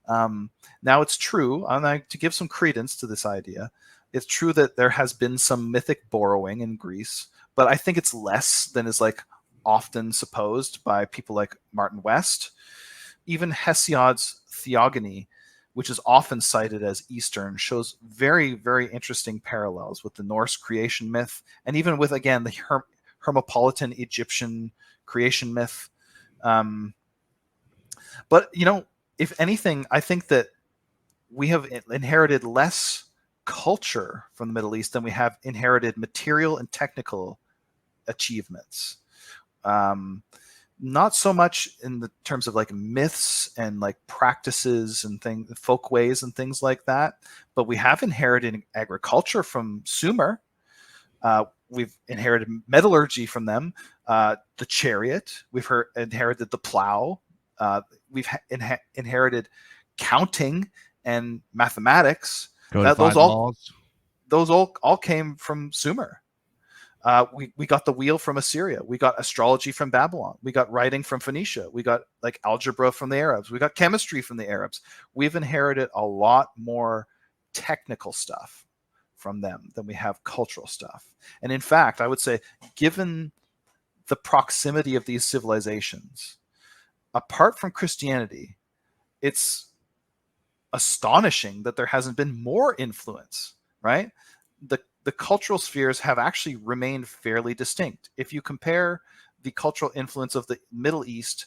Now, it's true, and to give some credence to this idea, it's true that there has been some mythic borrowing in Greece, but I think it's less than is like often supposed by people like Martin West. Even Hesiod's Theogony, which is often cited as Eastern, shows very, very interesting parallels with the Norse creation myth, and even with, again, the Hermopolitan Egyptian creation myth. But, if anything, I think that we have inherited less culture from the Middle East than we have inherited material and technical achievements. Not so much in the terms of like myths and like practices and things, folkways and things like that, but we have inherited agriculture from Sumer. We've inherited metallurgy from them, the chariot. We've inherited the plow. We've inherited counting and mathematics. Those all came from Sumer. We got the wheel from Assyria. We got astrology from Babylon. We got writing from Phoenicia. We got like algebra from the Arabs. We got chemistry from the Arabs. We've inherited a lot more technical stuff from them than we have cultural stuff. And in fact, I would say, given the proximity of these civilizations, apart from Christianity, it's astonishing that there hasn't been more influence, right? The cultural spheres have actually remained fairly distinct. If you compare the cultural influence of the Middle East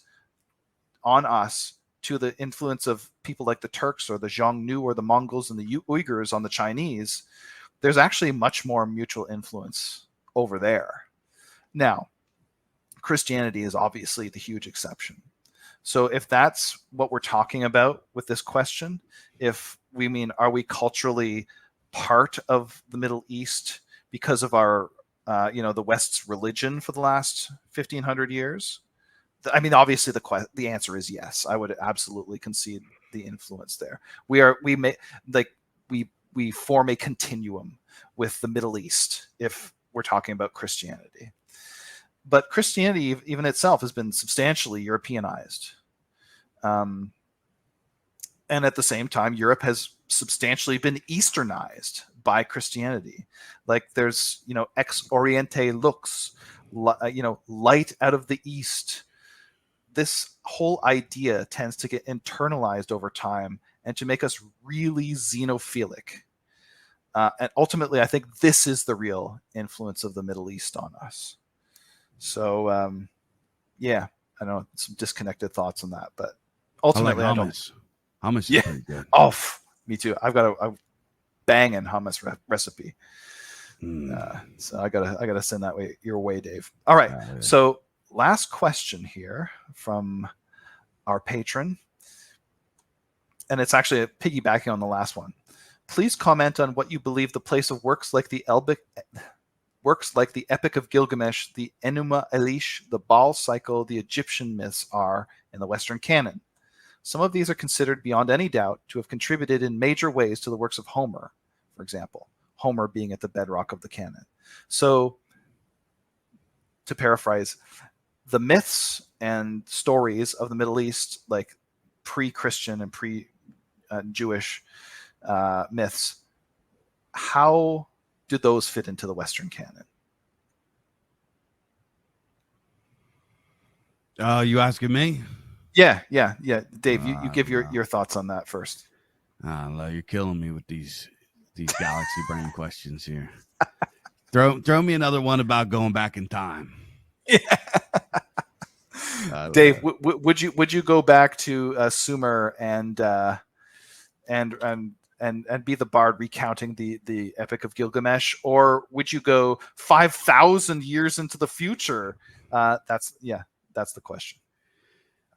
on us to the influence of people like the Turks or the Xiongnu or the Mongols and the Uyghurs on the Chinese, there's actually much more mutual influence over there. Now, Christianity is obviously the huge exception. So if that's what we're talking about with this question, if we mean, are we culturally part of the Middle East because of our, the West's religion for the last 1,500 years? I mean, obviously the answer is yes. I would absolutely concede the influence there. We we form a continuum with the Middle East if we're talking about Christianity. But Christianity, even itself, has been substantially Europeanized. And at the same time, Europe has substantially been Easternized by Christianity. Like there's, ex oriente lux, light out of the East. This whole idea tends to get internalized over time and to make us really xenophilic. And ultimately, I think this is the real influence of the Middle East on us. So, yeah, I know some disconnected thoughts on that, but ultimately, I like hummus. Hummus is pretty good. Oh, me too. I've got a banging hummus recipe. So I gotta send that your way, Dave. All right. Yeah. So last question here from our patron, and it's actually piggybacking on the last one. Please comment on what you believe the place of works like the Epic of Gilgamesh, the Enuma Elish, the Baal cycle, the Egyptian myths are in the Western canon. Some of these are considered beyond any doubt to have contributed in major ways to the works of Homer, for example, Homer being at the bedrock of the canon. So, to paraphrase, the myths and stories of the Middle East, like pre-Christian and pre-Jewish myths, how do those fit into the Western canon? You asking me? Yeah. Dave, you give your thoughts on that first. You're killing me with these galaxy brain questions here. Throw me another one about going back in time. Yeah. Dave, would you go back to Sumer and be the bard recounting the Epic of Gilgamesh, or would you go 5,000 years into the future? That's the question.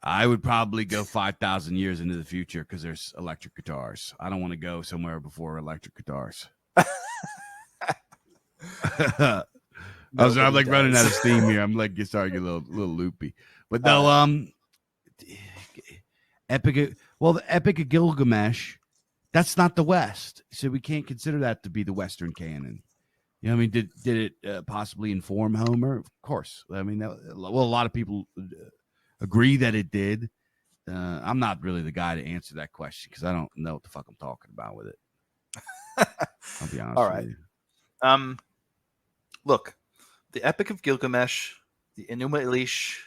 I would probably go 5,000 years into the future because there's electric guitars. I don't want to go somewhere before electric guitars. I'm like running out of steam here. I'm like starting to get a little loopy. But no, the Epic of Gilgamesh, that's not the West, so we can't consider that to be the Western canon. I mean, did it possibly inform Homer? Of course. I mean, a lot of people agree that it did. I'm not really the guy to answer that question because I don't know what the fuck I'm talking about with it. I'll be honest. All right. With you. Look, the Epic of Gilgamesh, the Enuma Elish,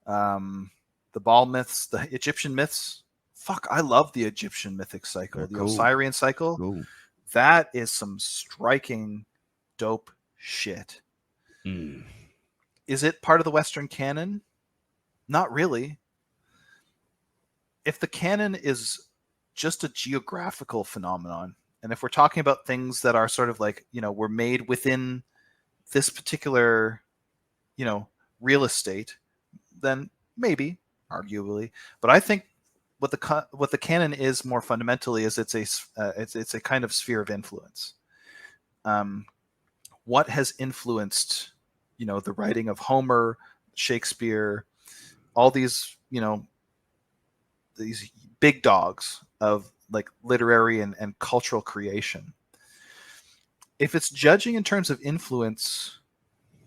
the Baal myths, the Egyptian myths. Fuck, I love the Egyptian mythic cycle, the Osirian cycle. Cool. That is some striking, dope shit. Is it part of the Western canon? Not really. If the canon is just a geographical phenomenon, and if we're talking about things that are sort of like, were made within this particular, real estate, then maybe, arguably. But I think what the canon is more fundamentally is it's a kind of sphere of influence. What has influenced, the writing of Homer, Shakespeare, all these, these big dogs of like literary and cultural creation. If it's judging in terms of influence,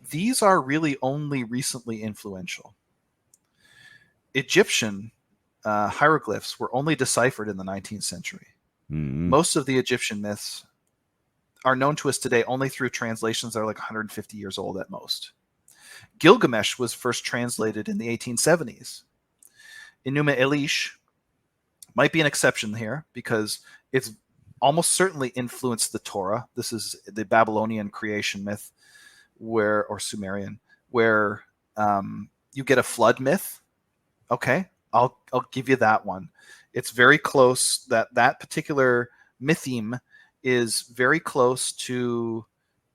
these are really only recently influential. Egyptian hieroglyphs were only deciphered in the 19th century. Mm-hmm. Most of the Egyptian myths are known to us today only through translations that are like 150 years old at most. Gilgamesh was first translated in the 1870s. Enuma Elish might be an exception here because it's almost certainly influenced the Torah. This is the Babylonian creation myth, or Sumerian, where you get a flood myth. Okay, I'll give you that one. It's very close. That particular mytheme is very close to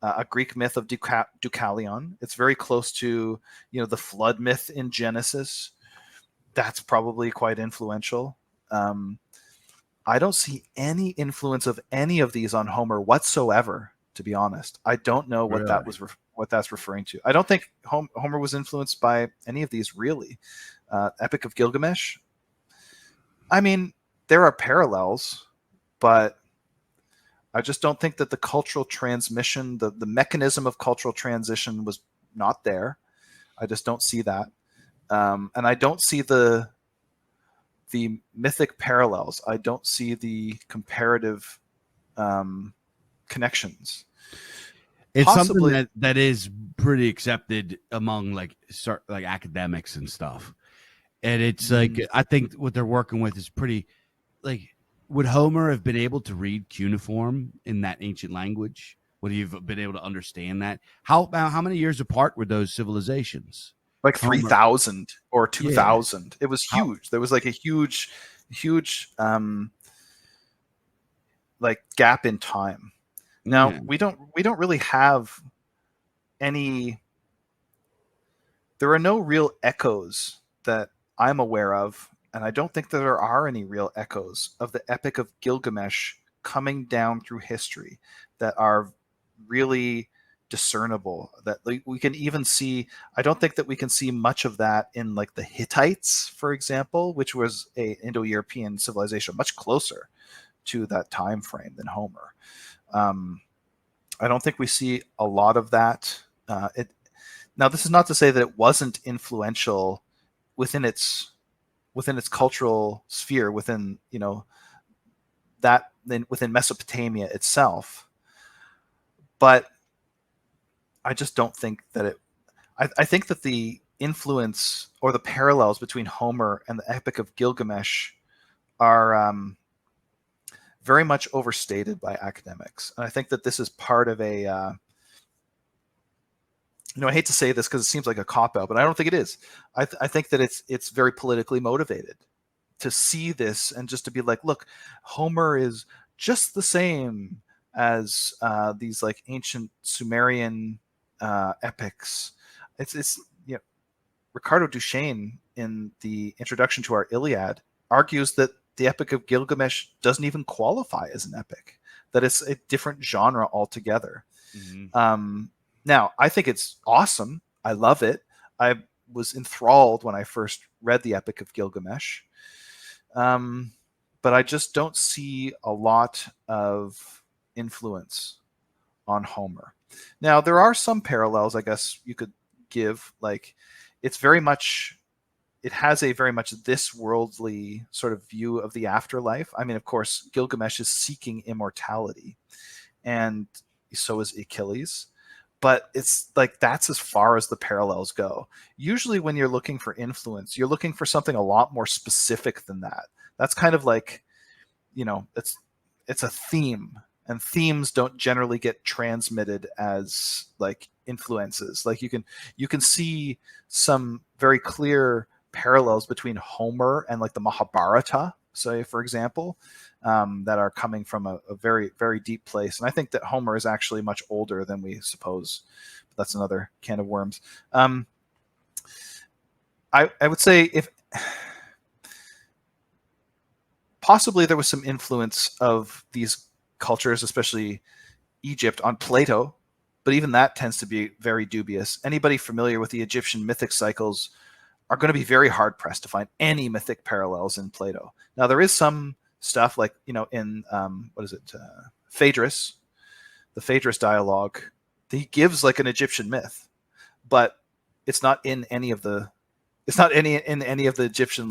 a Greek myth of Deucalion. It's very close to the flood myth in Genesis. That's probably quite influential. I don't see any influence of any of these on Homer whatsoever, to be honest. I don't know what what that's referring to. I don't think Homer was influenced by any of these, really. Epic of Gilgamesh, I mean, there are parallels, but I just don't think that the cultural transmission, the mechanism of cultural transition was not there. I just don't see that. And I don't see the mythic parallels. I don't see the comparative connections. It's something Possibly, that is pretty accepted among like academics and stuff. And it's like I think what they're working with is pretty like would Homer have been able to read cuneiform in that ancient language? Would he have been able to understand that? How many years apart were those civilizations? like Homer, 3,000 or yeah. 2,000. It was How, huge. There was like a huge like gap in time. Now yeah. we don't really have any. There are no real echoes that I'm aware of, and I don't think that there are any real echoes of the Epic of Gilgamesh coming down through history that are really discernible. That we can even see. I don't think that we can see much of that in like the Hittites, for example, which was a Indo-European civilization, much closer to that time frame than Homer. Um, I don't think we see a lot of that. Now, this is not to say that it wasn't influential within its cultural sphere, within that within Mesopotamia itself, but I just don't think that it. I think that the influence or the parallels between Homer and the Epic of Gilgamesh are very much overstated by academics, and I think that this is part of a. I hate to say this because it seems like a cop out, but I don't think it is. I think that it's very politically motivated to see this and just to be like, look, Homer is just the same as these like ancient Sumerian epics. It's Ricardo Duchesne in the introduction to our Iliad argues that the Epic of Gilgamesh doesn't even qualify as an epic, that it's a different genre altogether. Mm-hmm. Now, I think it's awesome. I love it. I was enthralled when I first read the Epic of Gilgamesh. But I just don't see a lot of influence on Homer. Now, there are some parallels, I guess you could give. Like, it has a very much this worldly sort of view of the afterlife. I mean, of course, Gilgamesh is seeking immortality, and so is Achilles. But it's like that's as far as the parallels go. Usually, when you're looking for influence, you're looking for something a lot more specific than that. That's kind of like, it's a theme, and themes don't generally get transmitted as like influences. Like you can see some very clear parallels between Homer and like the Mahabharata, say for example, that are coming from a very, very deep place. And I think that Homer is actually much older than we suppose. But that's another can of worms. I would say if possibly there was some influence of these cultures, especially Egypt, on Plato, but even that tends to be very dubious. Anybody familiar with the Egyptian mythic cycles are going to be very hard pressed to find any mythic parallels in Plato. Now there is some stuff like in what is it, Phaedrus, the Phaedrus dialogue. He gives like an Egyptian myth, but it's not in any of the Egyptian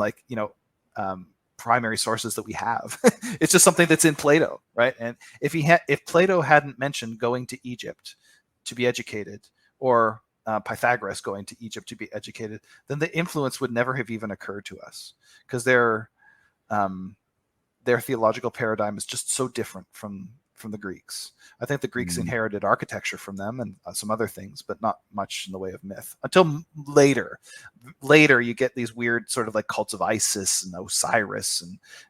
primary sources that we have. It's just something that's in Plato, right? And if Plato hadn't mentioned going to Egypt to be educated, or Pythagoras going to Egypt to be educated, then the influence would never have even occurred to us, because their theological paradigm is just so different from the Greeks. I think the Greeks inherited architecture from them and some other things, but not much in the way of myth until later. Later, you get these weird sort of like cults of Isis and Osiris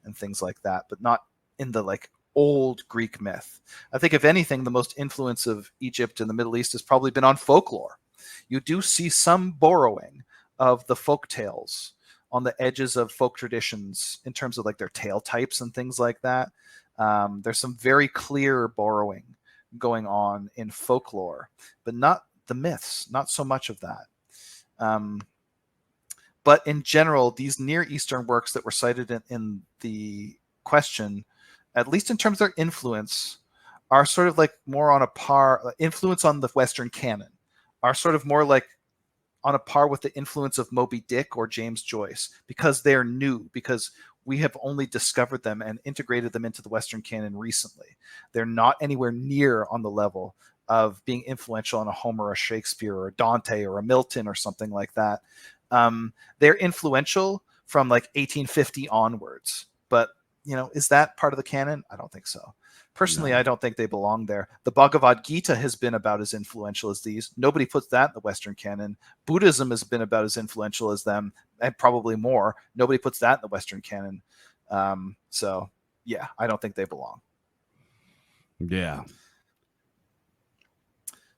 and things like that, but not in the like old Greek myth. I think if anything, the most influence of Egypt and the Middle East has probably been on folklore. You do see some borrowing of the folk tales on the edges of folk traditions in terms of like their tale types and things like that. There's some very clear borrowing going on in folklore, but not the myths, not so much of that. But in general, these Near Eastern works that were cited in the question, at least in terms of their influence, are sort of like more on a par, influence on the Western canon, are sort of more like on a par with the influence of Moby Dick or James Joyce, because they're new, because we have only discovered them and integrated them into the Western canon recently. They're not anywhere near on the level of being influential on a Homer, a Shakespeare, or a Dante, or a Milton, or something like that. They're influential from like 1850 onwards, but is that part of the canon? I don't think so. Personally, no. I don't think they belong there. The Bhagavad Gita has been about as influential as these. Nobody puts that in the Western canon. Buddhism has been about as influential as them, and probably more. Nobody puts that in the Western canon. So, yeah, I don't think they belong. Yeah.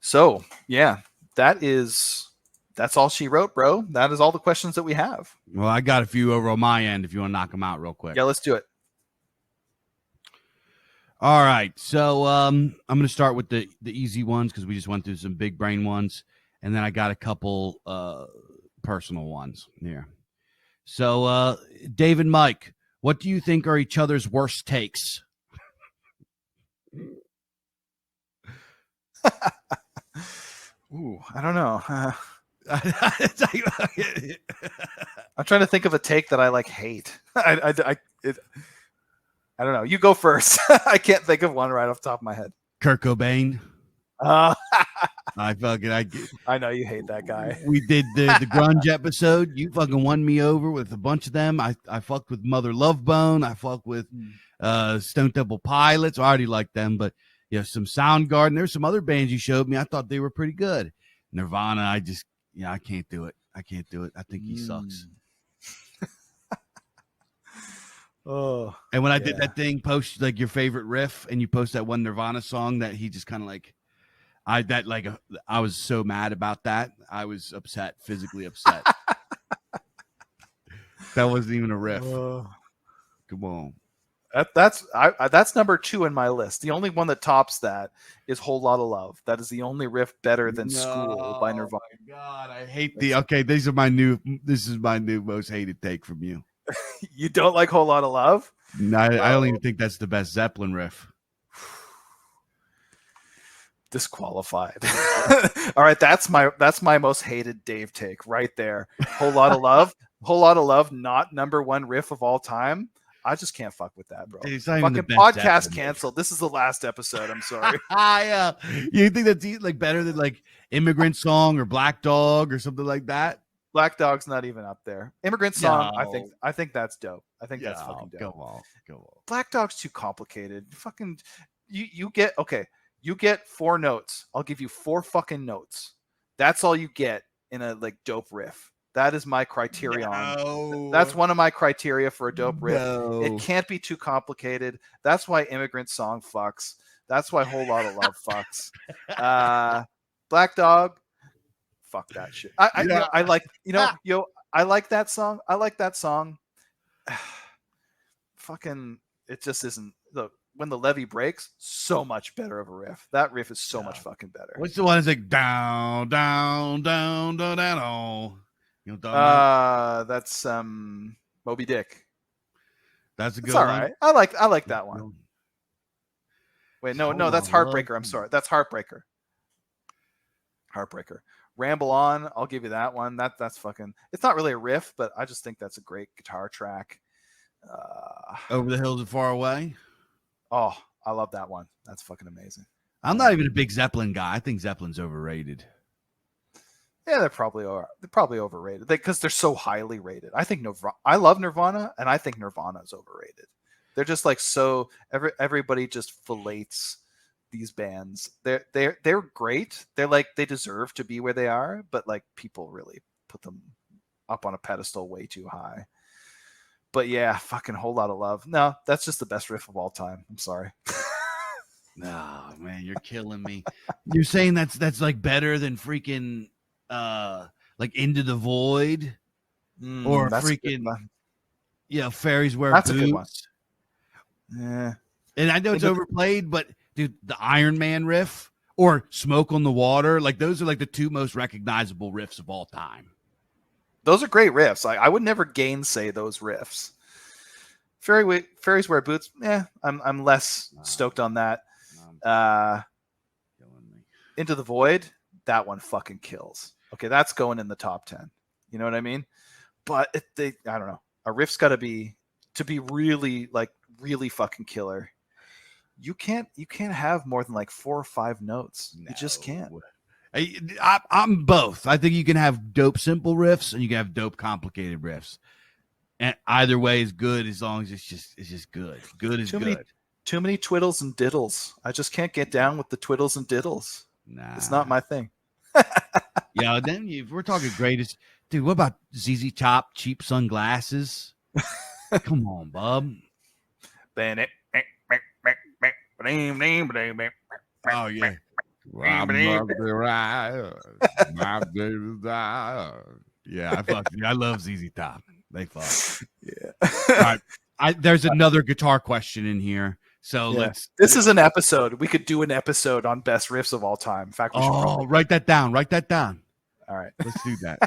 So, yeah, that's all she wrote, bro. That is all the questions that we have. Well, I got a few over on my end if you want to knock them out real quick. Yeah, let's do it. All right, so I'm going to start with the easy ones because we just went through some big brain ones, and then I got a couple personal ones here. So, Dave and Mike, what do you think are each other's worst takes? Ooh, I don't know. I'm trying to think of a take that I like hate. I don't know. You go first. I can't think of one right off the top of my head. Kurt Cobain. I I know you hate that guy. We did the grunge episode. You fucking won me over with a bunch of them. I fucked with Mother Love Bone. I fucked with Stone Temple Pilots. I already liked them, but some Soundgarden. There's some other bands you showed me. I thought they were pretty good. Nirvana, I can't do it. I think he sucks. Oh, and when I did that thing, post like your favorite riff, and you post that one Nirvana song that he just kind of like, I was so mad about that. I was upset, physically upset. That wasn't even a riff. Come on. That's number 2 in my list. The only one that tops that is Whole Lotta Love. That is the only riff better than School by Nirvana. Oh my God, I hate this is my new most hated take from you. You don't like Whole Lotta Love? No, I don't even think that's the best Zeppelin riff. Disqualified. All right, that's my most hated Dave take right there. Whole Lotta Love, not number 1 riff of all time. I just can't fuck with that, bro. Fucking podcast canceled. This is the last episode. I'm sorry. Yeah. You think that's like better than like Immigrant Song or Black Dog or something like that? Black Dog's not even up there. Immigrant Song, no. I think that's dope. I think that's fucking dope. Go on. Black Dog's too complicated. Fucking you get 4 notes. I'll give you 4 fucking notes. That's all you get in a like dope riff. That is my criterion. No. That's one of my criteria for a dope riff. No. It can't be too complicated. That's why Immigrant Song fucks. That's why Whole Lotta Love fucks. Black Dog, fuck that shit. I like I like that song. Fucking, it just isn't. Look, when the levee breaks, so much better of a riff. That riff is so much fucking better. What's the one that's like down, down, down, down, down? That's Moby Dick. That's a good one. All right. I like that one. Wait, no, that's Heartbreaker. I'm sorry. That's Heartbreaker. Ramble On, I'll give you that one. That's fucking, it's not really a riff, but I just think that's a great guitar track. Over the Hills and Far Away. Oh, I love that one. That's fucking amazing. I'm not even a big Zeppelin guy. I think Zeppelin's overrated. Yeah, they're probably overrated because they're so highly rated. I love Nirvana, and I think Nirvana is overrated. They're just like so everybody just fillets these bands. They're great. They're like, they deserve to be where they are, but like people really put them up on a pedestal way too high. But yeah, fucking Whole Lotta Love. No, that's just the best riff of all time. I'm sorry. No, man, you're killing me. You're saying that's like better than freaking like Into the Void or freaking Fairies Wear Boots. That's a good one. Yeah. And I know it's overplayed, but dude, the Iron Man riff or Smoke on the Water, like those are like the 2 most recognizable riffs of all time. Those are great riffs. I would never gainsay those riffs. Fairies Wear Boots, I'm less stoked on that. Killing me. Into the Void, that one fucking kills. Okay, that's going in the top 10. You know what I mean? But I don't know. A riff's got to be really really fucking killer. You can't have more than like 4 or 5 notes. No. You just can't. I'm both. I think you can have dope simple riffs and you can have dope complicated riffs. And either way is good as long as it's just good. Good is good. Too many twiddles and diddles. I just can't get down with the twiddles and diddles. Nah. It's not my thing. Yeah, then if we're talking greatest, dude, what about ZZ Top, Cheap Sunglasses? Come on, bub. Oh, yeah. Yeah, I love ZZ Top. They fuck. Yeah. All right. There's another guitar question in here. So This is an episode. We could do an episode on best riffs of all time. In fact, we should probably write that down. Write that down. All right. Let's do that.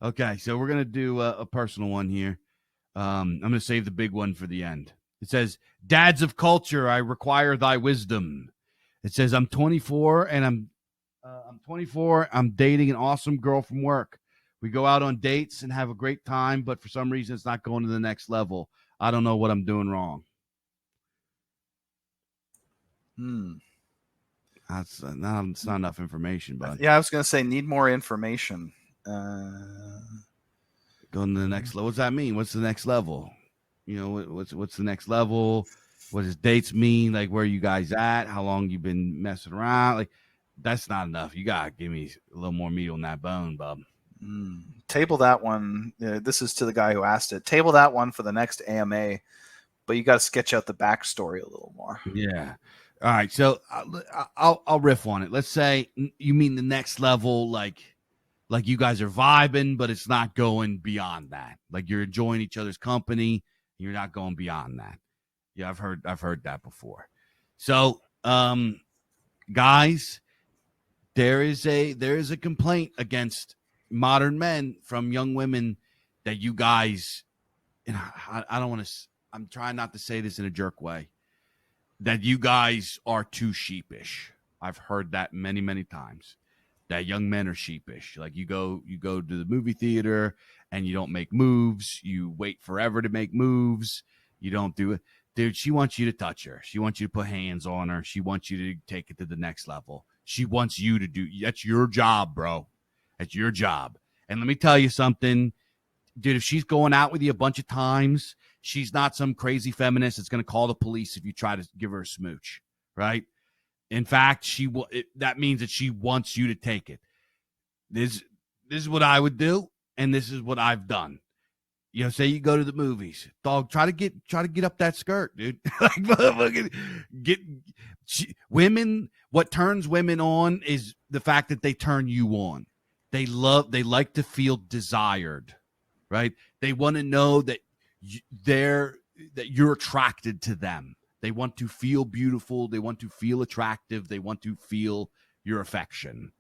Okay, so we're gonna do a personal one here. I'm gonna save the big one for the end. It says, "Dads of culture, I require thy wisdom." It says, "I'm 24 and I'm 24. I'm dating an awesome girl from work. We go out on dates and have a great time, but for some reason, it's not going to the next level. I don't know what I'm doing wrong." It's not enough information, bud. Yeah, I was gonna say need more information. Going to the next level. What's that mean? What's the next level? You know, what's the next level? What does dates mean? Like, where are you guys at? How long you been messing around? Like, that's not enough. You gotta give me a little more meat on that bone, bub. Table that one. This is to the guy who asked it. Table that one for the next AMA, but you got to sketch out the backstory a little more. Yeah. All right. So I'll riff on it. Let's say you mean the next level, like you guys are vibing, but it's not going beyond that. Like you're enjoying each other's company. You're not going beyond that. Yeah, I've heard that before. So, guys, there is a complaint against modern men from young women that you guys, and I don't want to. I'm trying not to say this in a jerk way. That you guys are too sheepish. I've heard that many, many times. That young men are sheepish. Like you go to the movie theater and you don't make moves. You wait forever to make moves. You don't do it. Dude, she wants you to touch her. She wants you to put hands on her. She wants you to take it to the next level. She wants you to do. That's your job, bro. That's your job. And let me tell you something. Dude, if she's going out with you a bunch of times, she's not some crazy feminist that's going to call the police if you try to give her a smooch, right? In fact, that means that she wants you to take it. This is what I would do, and this is what I've done. You know, say you go to the movies, dog. Try to get up that skirt, dude. Women. What turns women on is the fact that they turn you on. They like to feel desired, right? They want to know that you're attracted to them. They want to feel beautiful. They want to feel attractive. They want to feel your affection.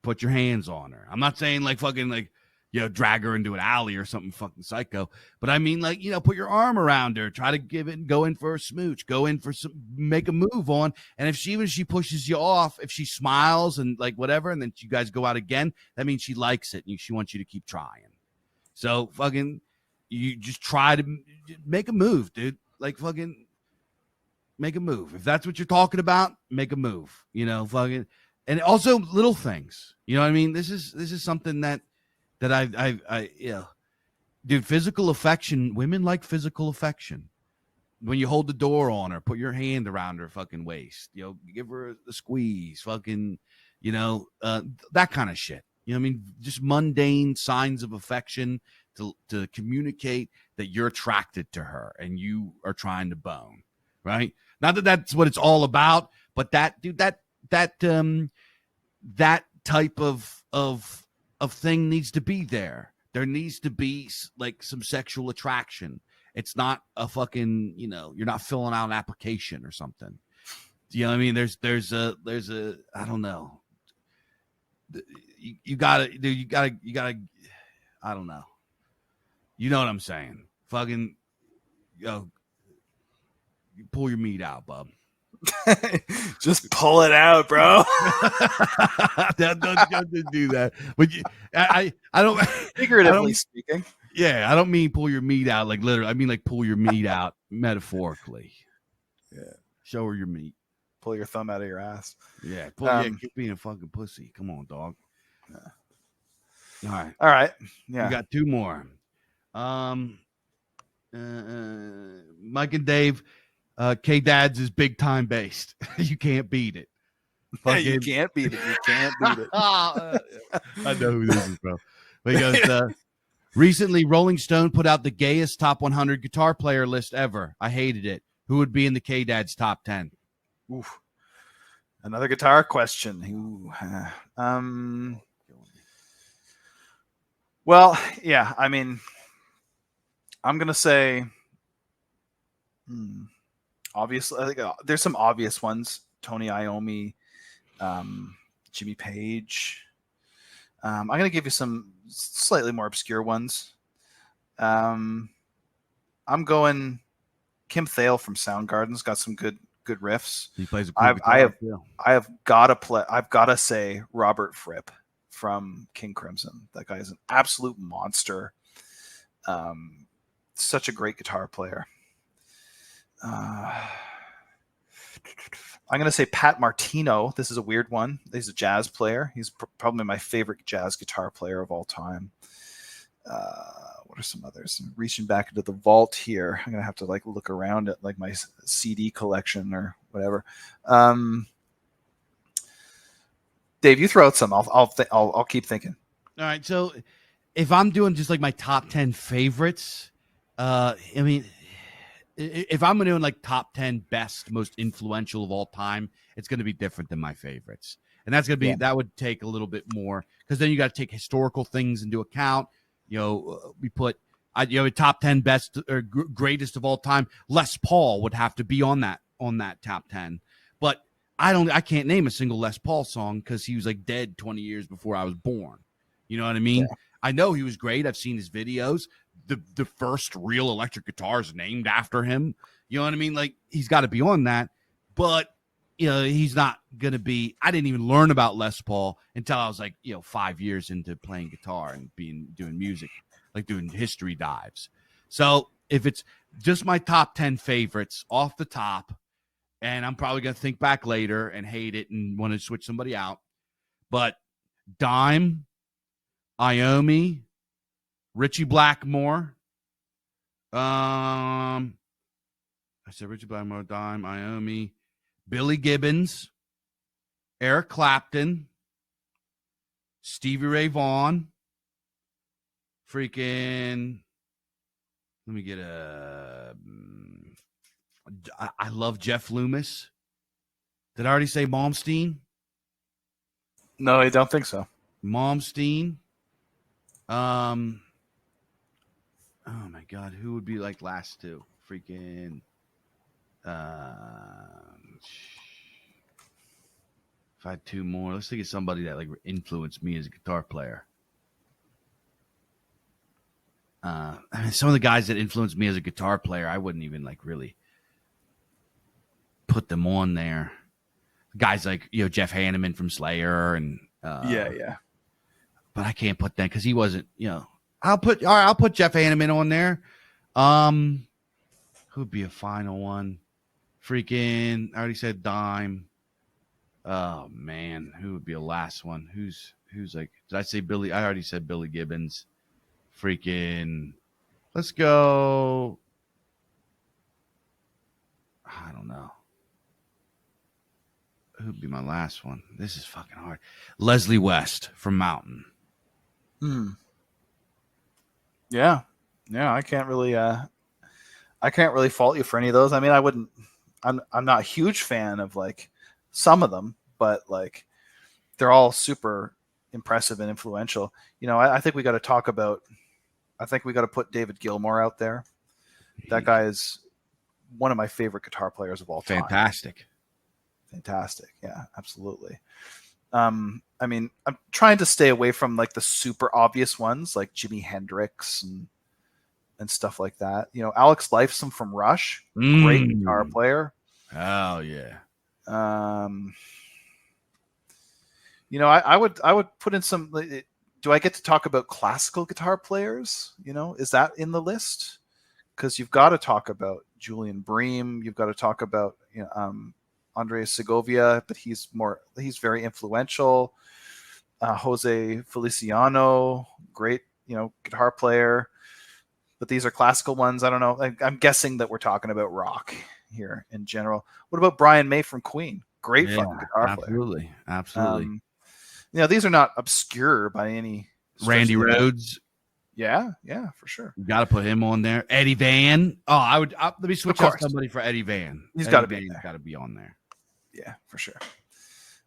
Put your hands on her. I'm not saying like fucking like, you know, drag her into an alley or something fucking psycho. But I mean like, you know, put your arm around her. Try to give it and go in for a smooch. Go in for make a move on. And if she pushes you off, if she smiles and like whatever, and then you guys go out again, that means she likes it and she wants you to keep trying. So fucking, you just try to make a move, dude. Like fucking make a move. If that's what you're talking about, make a move. You know, fucking, and also little things. You know what I mean? This is something that I you know, dude. Physical affection. Women like physical affection. When you hold the door on her, put your hand around her fucking waist. You know, give her a squeeze. Fucking, you know, that kind of shit. You know what I mean? Just mundane signs of affection to communicate that you're attracted to her and you are trying to bone, right? Not that that's what it's all about, but that, dude, that type of thing needs to be there. There needs to be like some sexual attraction. It's not a fucking, you know, you're not filling out an application or something. You know what I mean? There's a I don't know. You gotta, I don't know. You know what I'm saying? Fucking, yo, pull your meat out, bub. Just pull it out, bro. don't do that. But I don't. Figuratively speaking. Yeah, I don't mean pull your meat out like literally. I mean like pull your meat out metaphorically. Yeah. Show her your meat. Pull your thumb out of your ass. Yeah. Quit being a fucking pussy. Come on, dog. Yeah. All right. All right. Yeah. We got two more. Mike and Dave, KDADS is big time based. You can't beat it. You can't beat it. You can't beat it. I know who this is, bro. Because recently, Rolling Stone put out the gayest top 100 guitar player list ever. I hated it. Who would be in the KDADS top 10? Oof. Another guitar question. Well, yeah. I mean, I'm gonna say, obviously, I think there's some obvious ones. Tony Iommi, Jimmy Page. I'm gonna give you some slightly more obscure ones. I'm going Kim Thale from Soundgarden's got some good riffs. He plays a cool guitar. I've got to say Robert Fripp from King Crimson. That guy is an absolute monster. Such a great guitar player. I'm going to say Pat Martino. This is a weird one. He's a jazz player. He's probably my favorite jazz guitar player of all time. What are some others? I'm reaching back into the vault here. I'm gonna have to like look around at like my CD collection or whatever. Dave, you throw out some. I'll keep thinking. All right. So if I'm doing just like my top 10 favorites, I mean, if I'm doing like top 10 best, most influential of all time, it's going to be different than my favorites. And that's going to be, that would take a little bit more because then you got to take historical things into account. You know, we put, top 10 best or greatest of all time. Les Paul would have to be on that top 10. But I can't name a single Les Paul song because he was like dead 20 years before I was born. You know what I mean? Yeah. I know he was great. I've seen his videos. The first real electric guitar is named after him. You know what I mean? Like he's got to be on that. But he's not going to be. I didn't even learn about Les Paul until I was like, 5 years into playing guitar and doing music, like doing history dives. So if it's just my top 10 favorites off the top, and I'm probably going to think back later and hate it and want to switch somebody out. But Dime, Iommi, Richie Blackmore. I said Richie Blackmore, Dime, Iommi, Billy Gibbons, Eric Clapton, Stevie Ray Vaughan, freaking. Let me get I love Jeff Loomis. Did I already say Malmsteen? No, I don't think so. Malmsteen. Oh my God, who would be like last two? Freaking. If I had two more, let's think of somebody that like influenced me as a guitar player. I mean, some of the guys that influenced me as a guitar player, I wouldn't even like really put them on there. Guys like Jeff Hanneman from Slayer and yeah. But I can't put that because he wasn't. I'll put Jeff Hanneman on there. Who'd be a final one? Freaking, I already said Dime. Oh man, who would be a last one? Who's like? Did I say Billy? I already said Billy Gibbons. Freaking, let's go. I don't know. Who'd be my last one? This is fucking hard. Leslie West from Mountain. Yeah. I can't really fault you for any of those. I mean, I'm not a huge fan of like some of them, but like they're all super impressive and influential. I think we got to put David Gilmour out there. That guy is one of my favorite guitar players of all time. Fantastic. Yeah, absolutely. I mean, I'm trying to stay away from like the super obvious ones like Jimi Hendrix and stuff like that. Alex Lifeson from Rush, great guitar player. Oh yeah. Um, I would put in some. Do I get to talk about classical guitar players? Is that in the list? Because you've got to talk about Julian Bream. You've got to talk about Andres Segovia, but he's very influential. Jose Feliciano, great guitar player. But these are classical ones. I don't know. I'm guessing that we're talking about rock here in general. What about Brian May from Queen? Great fucking guitar absolutely, player. absolutely. These are not obscure by any stretch Randy of the Rhoads. Yeah, for sure. You got to put him on there. Eddie Van. Oh, let me switch out somebody for Eddie Van. He's got to be there. Got to be on there. Yeah, for sure.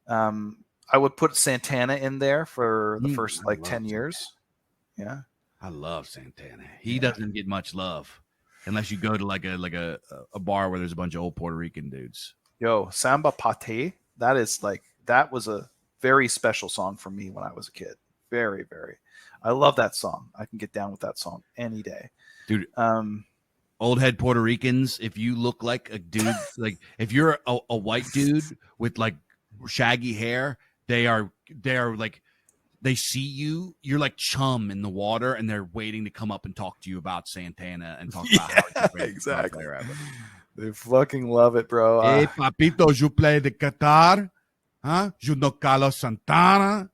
I would put Santana in there for the first 10 years. Yeah. I love Santana. He doesn't get much love unless you go to like a bar where there's a bunch of old Puerto Rican dudes. Yo, Samba Pate, that was a very special song for me when I was a kid. Very, very. I love that song. I can get down with that song any day. Dude, old head Puerto Ricans, if you look like a dude, like if you're a white dude with like shaggy hair, they are like, they see you're like chum in the water, and they're waiting to come up and talk to you about Santana and talk about how it's a great exactly. player ever. They fucking love it, bro. Hey, papito, you play the guitar? Huh? You know Carlos Santana?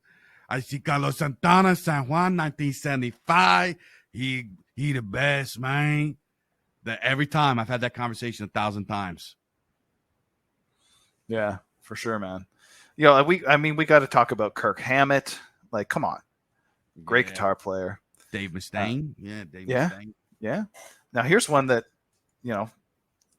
I see Carlos Santana, San Juan, 1975. He the best, man. Every time I've had that conversation 1,000 times. Yeah, for sure, man. We got to talk about Kirk Hammett. Like, come on. Great guitar player. Dave Mustaine. Mustaine. Yeah. Now, here's one that,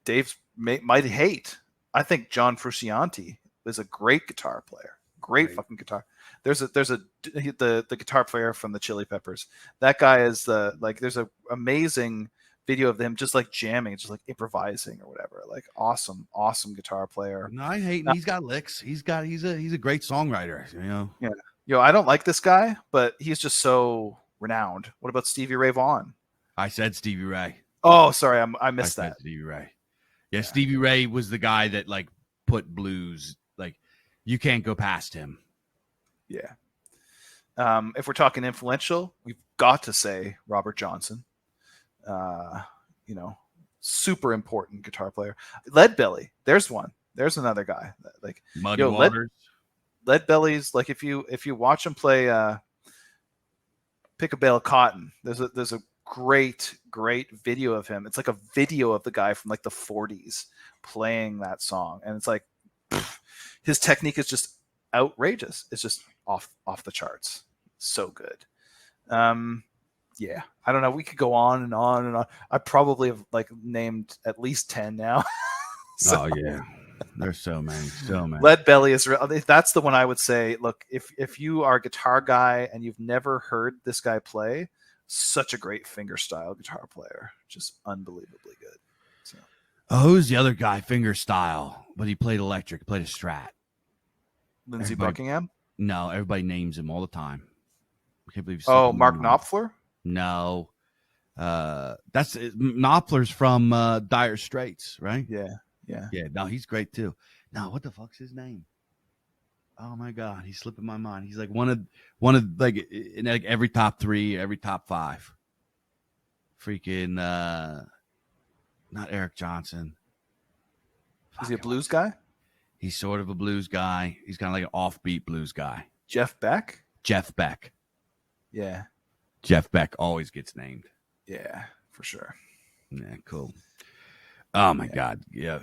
Dave might hate. I think John Frusciante is a great guitar player. Great fucking guitar. There's the guitar player from the Chili Peppers. That guy is there's an amazing video of them just like jamming, just like improvising or whatever. Like awesome guitar player. No, I hate him. He's got licks. He's a great songwriter, Yeah. I don't like this guy, but he's just so renowned. What about Stevie Ray Vaughan? I said Stevie Ray. Oh, sorry, I missed that. Stevie Ray. Yeah, Stevie Ray was the guy that like put blues, like you can't go past him. Yeah. If we're talking influential, we've got to say Robert Johnson. Super important guitar player. Leadbelly, there's one. There's another guy. Like Muddy Waters. Leadbelly's like if you watch him play Pick a Bale of Cotton, there's a great video of him. It's like a video of the guy from like the 40s playing that song, and it's like his technique is just outrageous. It's just off the charts. So good. Yeah, I don't know. We could go on and on and on. I probably have like named at least 10 now. Oh yeah, there's so many. Leadbelly is that's the one I would say. Look, if you are a guitar guy and you've never heard this guy play, such a great fingerstyle guitar player, just unbelievably good. So. Who's the other guy? Fingerstyle, but he played electric, played a Strat. Lindsey Buckingham? No, everybody names him all the time. I can't believe. Mark Knopfler? No, that's Knopfler's from Dire Straits, right? Yeah. No, he's great too. No, what the fuck's his name? Oh my god, he's slipping my mind. He's like one of like in like every top 3, every top 5. Freaking not Eric Johnson. Is he a blues guy? He's sort of a blues guy. He's kind of like an offbeat blues guy. Jeff Beck. Yeah. Jeff Beck always gets named. Yeah, for sure. Yeah, cool. Oh my god, yeah,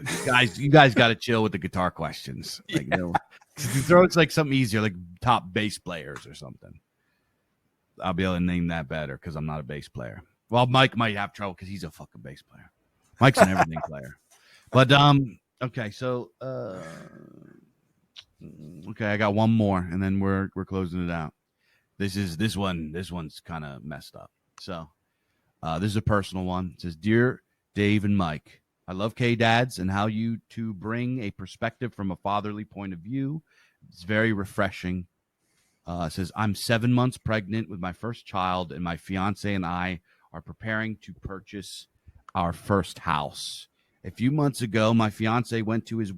you guys got to chill with the guitar questions. Like, you throw it's like something easier, like top bass players or something. I'll be able to name that better because I'm not a bass player. Well, Mike might have trouble because he's a fucking bass player. Mike's an everything player. But okay, so okay, I got one more, and then we're closing it out. This one's kind of messed up. So this is a personal one. It says, "Dear Dave and Mike, I love KDADS and how you two bring a perspective from a fatherly point of view. It's very refreshing." It says, "I'm 7 months pregnant with my first child, and my fiance and I are preparing to purchase our first house. A few months ago, my fiance went to his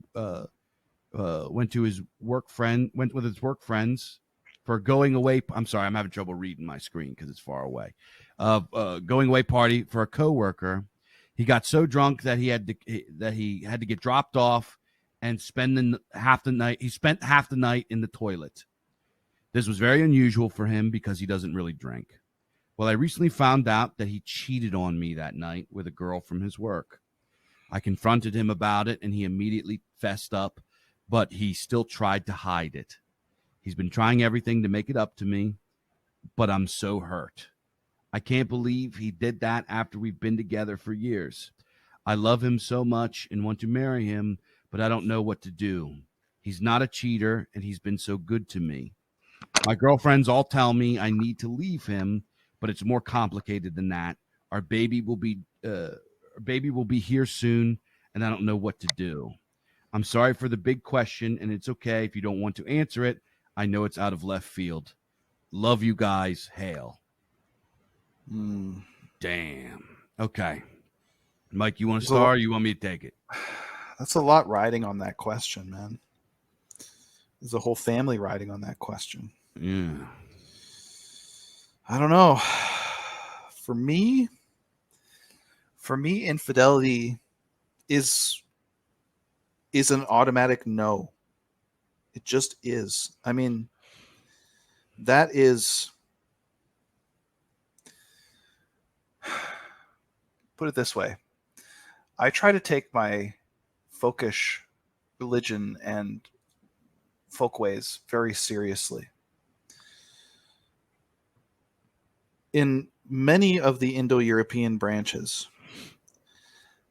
went with his work friends for a going away. I'm sorry, I'm having trouble reading my screen because it's far away. Going away party for a coworker. He got so drunk that he had to get dropped off and spend half the night. He spent half the night in the toilet. This was very unusual for him because he doesn't really drink. Well, I recently found out that he cheated on me that night with a girl from his work. I confronted him about it, and he immediately fessed up, but he still tried to hide it. He's been trying everything to make it up to me, but I'm so hurt. I can't believe he did that after we've been together for years. I love him so much and want to marry him, but I don't know what to do. He's not a cheater, and he's been so good to me. My girlfriends all tell me I need to leave him, but it's more complicated than that. Our baby will be here soon, and I don't know what to do. I'm sorry for the big question, and it's okay if you don't want to answer it. I know it's out of left field. Love you guys. Hail. Damn. Okay. Mike, you want to start or you want me to take it? That's a lot riding on that question, man. There's a whole family riding on that question. Yeah. I don't know. For me, infidelity is an automatic no. It just is. I mean, that is, put it this way. I try to take my folkish religion and folkways very seriously. In many of the Indo-European branches,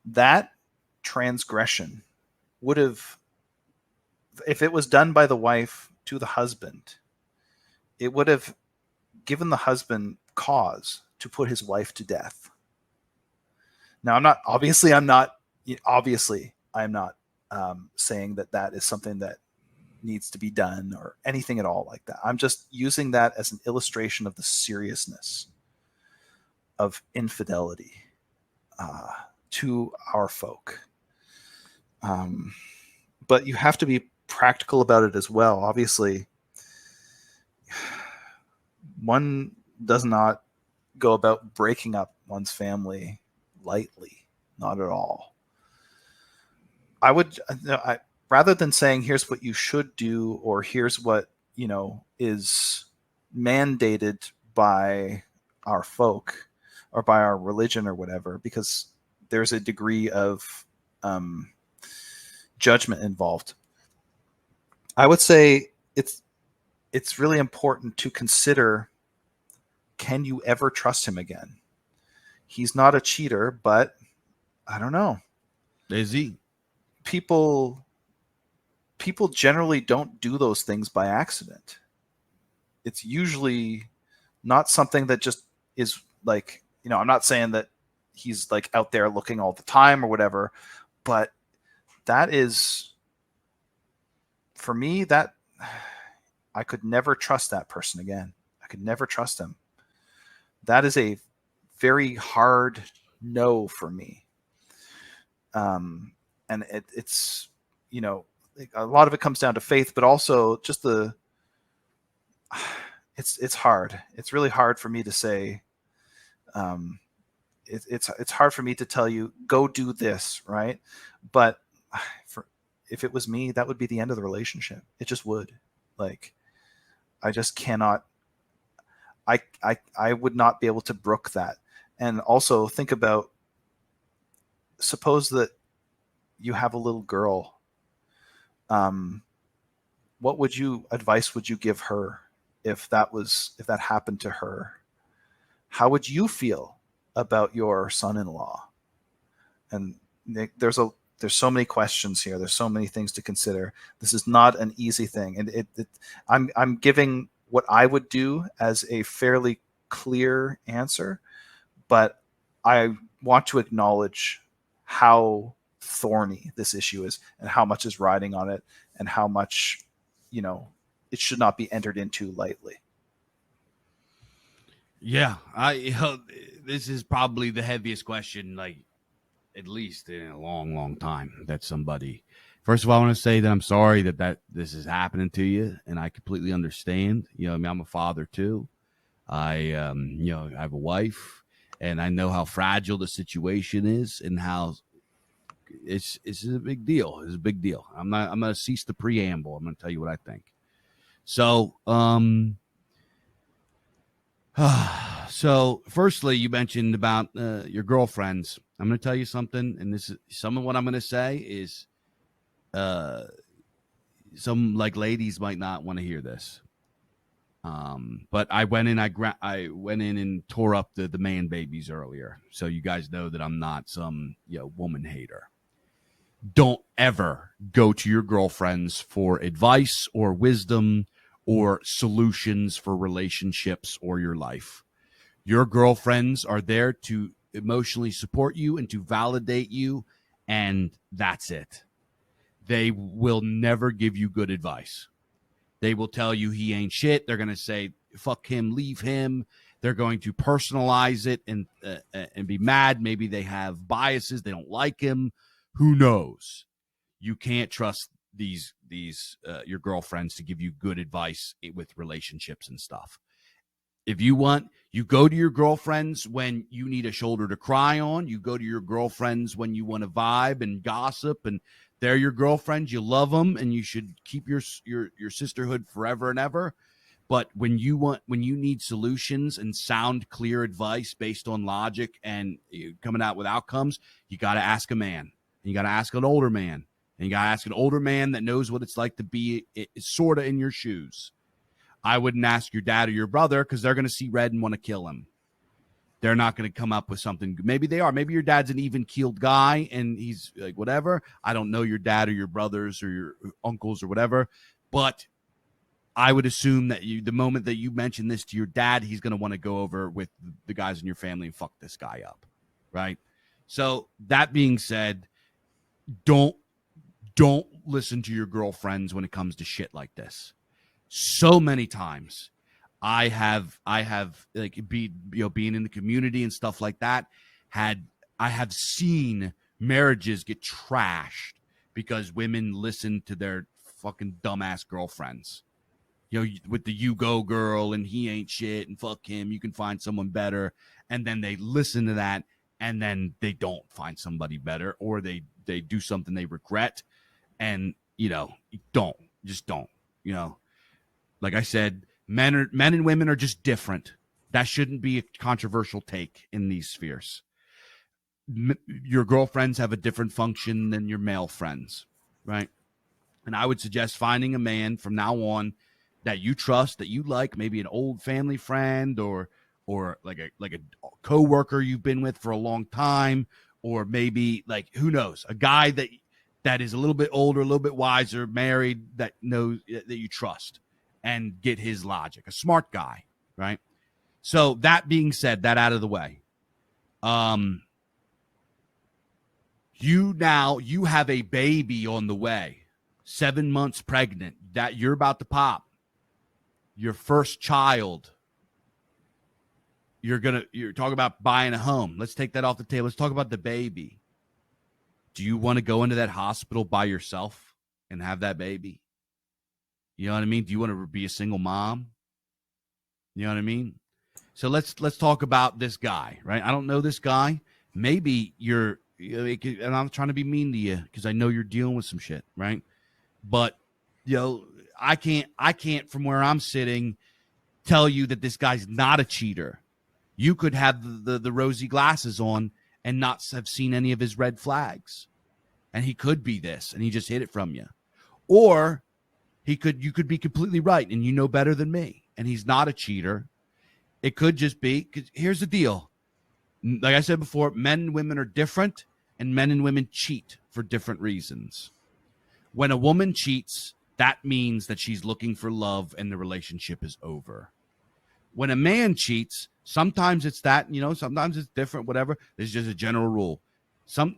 that transgression would have, if it was done by the wife to the husband, it would have given the husband cause to put his wife to death. Now, I'm not saying that is something that needs to be done or anything at all like that. I'm just using that as an illustration of the seriousness of infidelity to our folk. But you have to be practical about it as well. Obviously, one does not go about breaking up one's family lightly, not at all. Rather than saying here's what you should do or here's what is mandated by our folk or by our religion or whatever, because there's a degree of judgment involved. I would say it's really important to consider, can you ever trust him again? He's not a cheater, but I don't know. Is he? People generally don't do those things by accident. It's usually not something that just is like, I'm not saying that he's like out there looking all the time or whatever, but that is, for me, that I could never trust that person again. I could never trust him. That is a very hard no for me. And it's, a lot of it comes down to faith, but also just it's hard. It's really hard for me to say, it's hard for me to tell you, go do this, right? But if it was me, that would be the end of the relationship. It just would. Like, I just cannot, I would not be able to brook that. And also think about, suppose that you have a little girl. What advice would you give her if that happened to her? How would you feel about your son-in-law? And there's so many questions here. There's so many things to consider. This is not an easy thing. And I'm giving what I would do as a fairly clear answer, but I want to acknowledge how thorny this issue is and how much is riding on it and how much, it should not be entered into lightly. Yeah, this is probably the heaviest question, like, at least in a long, long time, that somebody First of all, I want to say that I'm sorry that this is happening to you, and I completely understand. I mean, I'm a father too. I have a wife, and I know how fragile the situation is, and how it's a big deal. It's a big deal. I'm gonna cease the preamble. I'm gonna tell you what I think. So, so firstly, you mentioned about your girlfriends. I'm gonna tell you something, and this is some of what I'm gonna say is, some like ladies might not want to hear this. But I went in, I went in and tore up the man babies earlier, so you guys know that I'm not some woman hater. Don't ever go to your girlfriends for advice or wisdom or solutions for relationships or your life. Your girlfriends are there to emotionally support you and to validate you, and that's it. They will never give you good advice. They will tell you he ain't shit. They're going to say, fuck him, leave him. They're going to personalize it and be mad. Maybe they have biases. They don't like him. Who knows? You can't trust these your girlfriends to give you good advice with relationships and stuff. If you want, you go to your girlfriends when you need a shoulder to cry on. You go to your girlfriends when you want to vibe and gossip, and they're your girlfriends. You love them, and you should keep your sisterhood forever and ever. But when you need solutions and sound clear advice based on logic and coming out with outcomes, you got to ask a man. You got to ask an older man, and you got to ask an older man that knows what it's like to be sort of in your shoes. I wouldn't ask your dad or your brother because they're going to see red and want to kill him. They're not going to come up with something. Maybe they are. Maybe your dad's an even-keeled guy and he's like, whatever. I don't know your dad or your brothers or your uncles or whatever. But I would assume that the moment that you mention this to your dad, he's going to want to go over with the guys in your family and fuck this guy up. Right? So that being said, don't listen to your girlfriends when it comes to shit like this. So many times I have like being in the community and stuff like that, I have seen marriages get trashed because women listen to their fucking dumbass girlfriends. With the you go girl and he ain't shit and fuck him, you can find someone better. And then they listen to that and then they don't find somebody better, or they do something they regret. And don't. Like I said, men and women are just different. That shouldn't be a controversial take in these spheres. Your girlfriends have a different function than your male friends, right? And I would suggest finding a man from now on that you trust, that you like, maybe an old family friend or like a coworker you've been with for a long time, or maybe who knows, a guy that is a little bit older, a little bit wiser, married, that knows that you trust. And get his logic, a smart guy, right? So that being said, that out of the way, you have a baby on the way, 7 months pregnant, that you're about to pop, your first child. You're talking about buying a home. Let's take that off the table. Let's talk about the baby. Do you want to go into that hospital by yourself and have that baby? You know what I mean? Do you want to be a single mom? You know what I mean? So let's talk about this guy, right? I don't know this guy. Maybe and I'm trying to be mean to you because I know you're dealing with some shit, right? But I can't from where I'm sitting tell you that this guy's not a cheater. You could have the rosy glasses on and not have seen any of his red flags, and he could be this, and he just hid it from you, or you could be completely right, and you know better than me, and he's not a cheater. It could just be, because here's the deal. Like I said before, men and women are different, and men and women cheat for different reasons. When a woman cheats, that means that she's looking for love and the relationship is over. When a man cheats, sometimes it's that, sometimes it's different, whatever. There's just a general rule.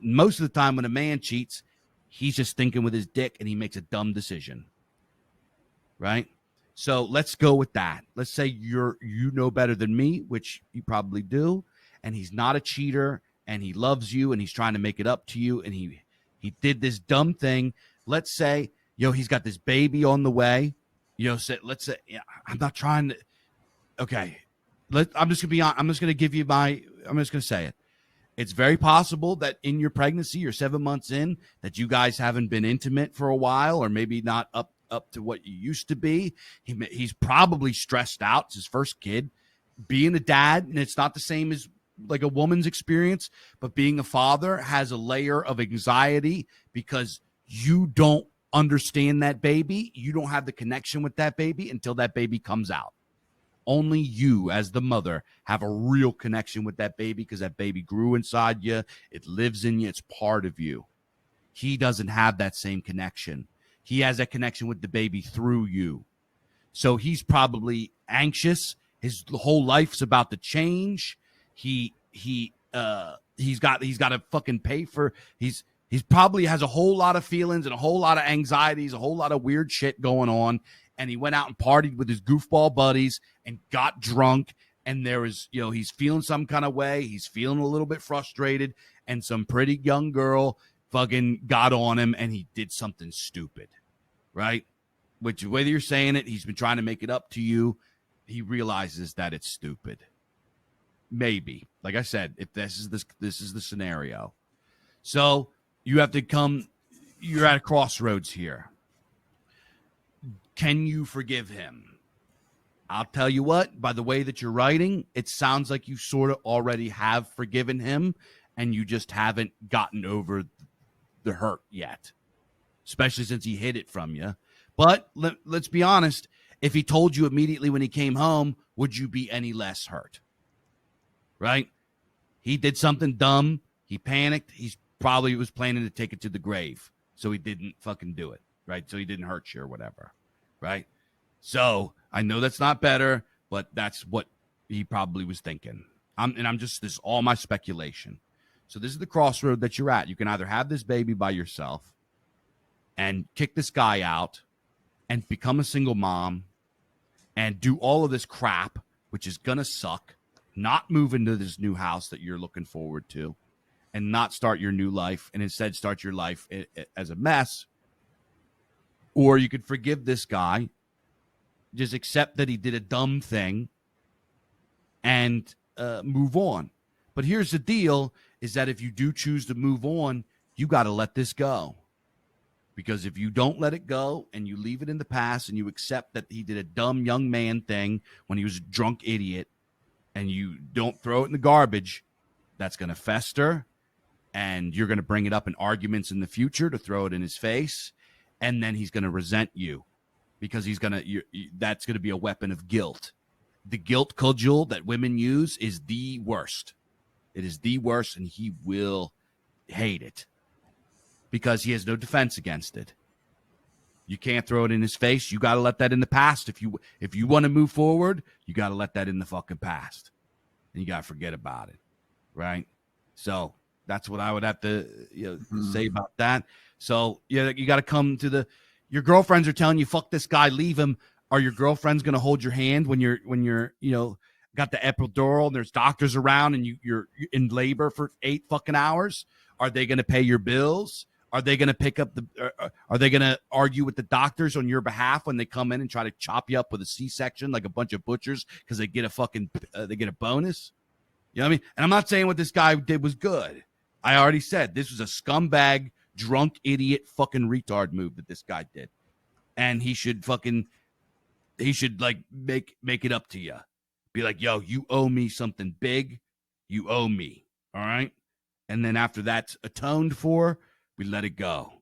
Most of the time when a man cheats, he's just thinking with his dick and he makes a dumb decision. Right? So let's go with that. Let's say you know better than me, which you probably do, and he's not a cheater, and he loves you, and he's trying to make it up to you, and he did this dumb thing. let's say, he's got this baby on the way. Let's say, I'm not trying to. Okay, I'm just gonna be on. I'm just gonna give you my. I'm just gonna say it. It's very possible that in your pregnancy, you're 7 months in, that you guys haven't been intimate for a while, or maybe not up to what you used to be. He's probably stressed out. It's his first kid. Being a dad, and it's not the same as like a woman's experience, but being a father has a layer of anxiety because you don't understand that baby. You don't have the connection with that baby until that baby comes out. Only you, as the mother, have a real connection with that baby because that baby grew inside you. It lives in you. It's part of you. He doesn't have that same connection. He has that connection with the baby through you. So he's probably anxious. His whole life's about to change. He's got to fucking pay for. He's probably has a whole lot of feelings and a whole lot of anxieties, a whole lot of weird shit going on. And he went out and partied with his goofball buddies and got drunk. And there is, he's feeling some kind of way. He's feeling a little bit frustrated. And some pretty young girl fucking got on him and he did something stupid, right? Which, whether you're saying it, he's been trying to make it up to you. He realizes that it's stupid. Maybe, like I said, if this is the scenario. So you have to come. You're at a crossroads here. Can you forgive him? I'll tell you what. By the way that you're writing, it sounds like you sort of already have forgiven him, and you just haven't gotten over the hurt yet. Especially since he hid it from you. But let's be honest. If he told you immediately when he came home, would you be any less hurt? Right? He did something dumb. He panicked. He probably was planning to take it to the grave. So he didn't fucking do it. Right? So he didn't hurt you or whatever. Right? So I know that's not better, but that's what he probably was thinking. This is all my speculation. So this is the crossroad that you're at. You can either have this baby by yourself and kick this guy out and become a single mom and do all of this crap, which is going to suck, not move into this new house that you're looking forward to, and not start your new life, and instead start your life as a mess. Or you could forgive this guy, just accept that he did a dumb thing, and move on. But here's the deal, is that if you do choose to move on, you got to let this go. Because if you don't let it go and you leave it in the past and you accept that he did a dumb young man thing when he was a drunk idiot and you don't throw it in the garbage, that's going to fester and you're going to bring it up in arguments in the future to throw it in his face. And then he's going to resent you because that's going to be a weapon of guilt. The guilt cudgel that women use is the worst. It is the worst, and he will hate it. Because he has no defense against it. You can't throw it in his face. You got to let that in the past. If you want to move forward, you got to let that in the fucking past. And you got to forget about it, right? So that's what I would have to say about that. So you got to come to your girlfriends are telling you, fuck this guy, leave him. Are your girlfriends going to hold your hand when you're got the epidural and there's doctors around and you're in labor for 8 fucking hours? Are they going to pay your bills? Are they going to pick up are they going to argue with the doctors on your behalf when they come in and try to chop you up with a C-section like a bunch of butchers because they get a bonus? You know what I mean? And I'm not saying what this guy did was good. I already said this was a scumbag, drunk, idiot, fucking retard move that this guy did. And he should like make it up to you. Be like, yo, you owe me something big. You owe me. All right? And then after that's atoned for, we let it go.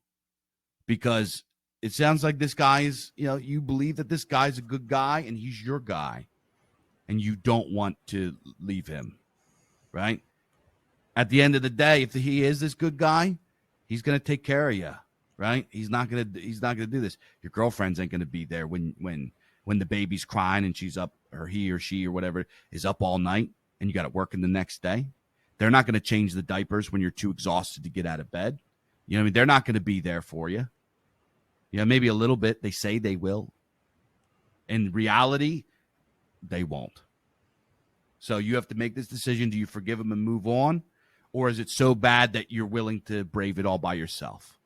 Because it sounds like this guy is, you believe that this guy's a good guy and he's your guy. And you don't want to leave him. Right? At the end of the day, if he is this good guy, he's going to take care of you. Right? He's not going to do this. Your girlfriends ain't going to be there when the baby's crying and she's up, or he or she or whatever is up all night and you got to work in the next day. They're not going to change the diapers when you're too exhausted to get out of bed. You know what I mean? They're not going to be there for you. Maybe a little bit. They say they will. In reality, they won't. So you have to make this decision. Do you forgive them and move on? Or is it so bad that you're willing to brave it all by yourself?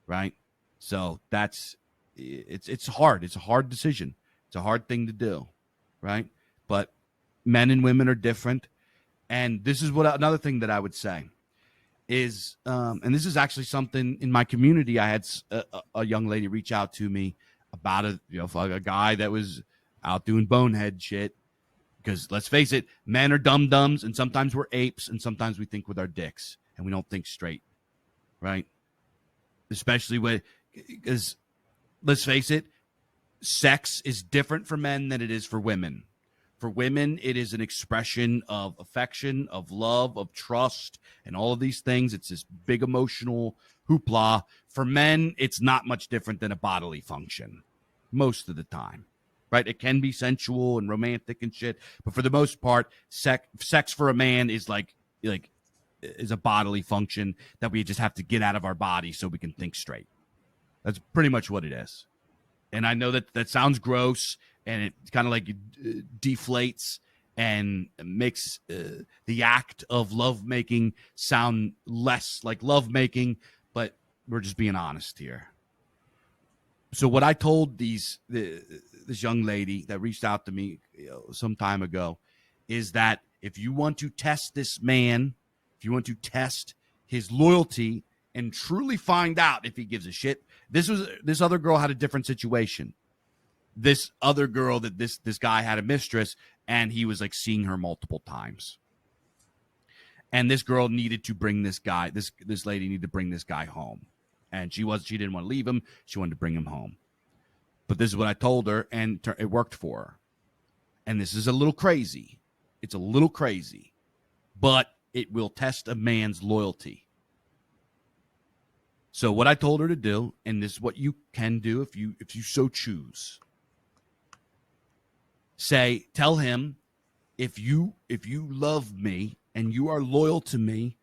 Right? So it's hard. It's a hard decision. It's a hard thing to do, right? But men and women are different. And this is what another thing that I would say is, and this is actually something in my community. I had a young lady reach out to me about a guy that was out doing bonehead shit. Because let's face it, men are dum-dums, and sometimes we're apes, and sometimes we think with our dicks, and we don't think straight, right? Especially because let's face it, sex is different for men than it is for women. For women, it is an expression of affection, of love, of trust, and all of these things. It's this big emotional hoopla. For men, it's not much different than a bodily function most of the time, right? It can be sensual and romantic and shit, but for the most part, sex for a man is like is a bodily function that we just have to get out of our body so we can think straight. That's pretty much what it is. And I know that sounds gross, and it kind of like deflates and makes the act of lovemaking sound less like lovemaking, but we're just being honest here. So what I told this young lady that reached out to me some time ago is that if you want to test this man, if you want to test his loyalty and truly find out if he gives a shit, this other girl had a different situation. This other girl that this guy had a mistress, and he was like seeing her multiple times. And this girl needed to bring this lady needed to bring this guy home. And she didn't want to leave him. She wanted to bring him home. But this is what I told her, and it worked for her. And this is a little crazy. It's a little crazy, but it will test a man's loyalty. So what I told her to do, and this is what you can do if you so choose. Tell him, if you love me and you are loyal to me,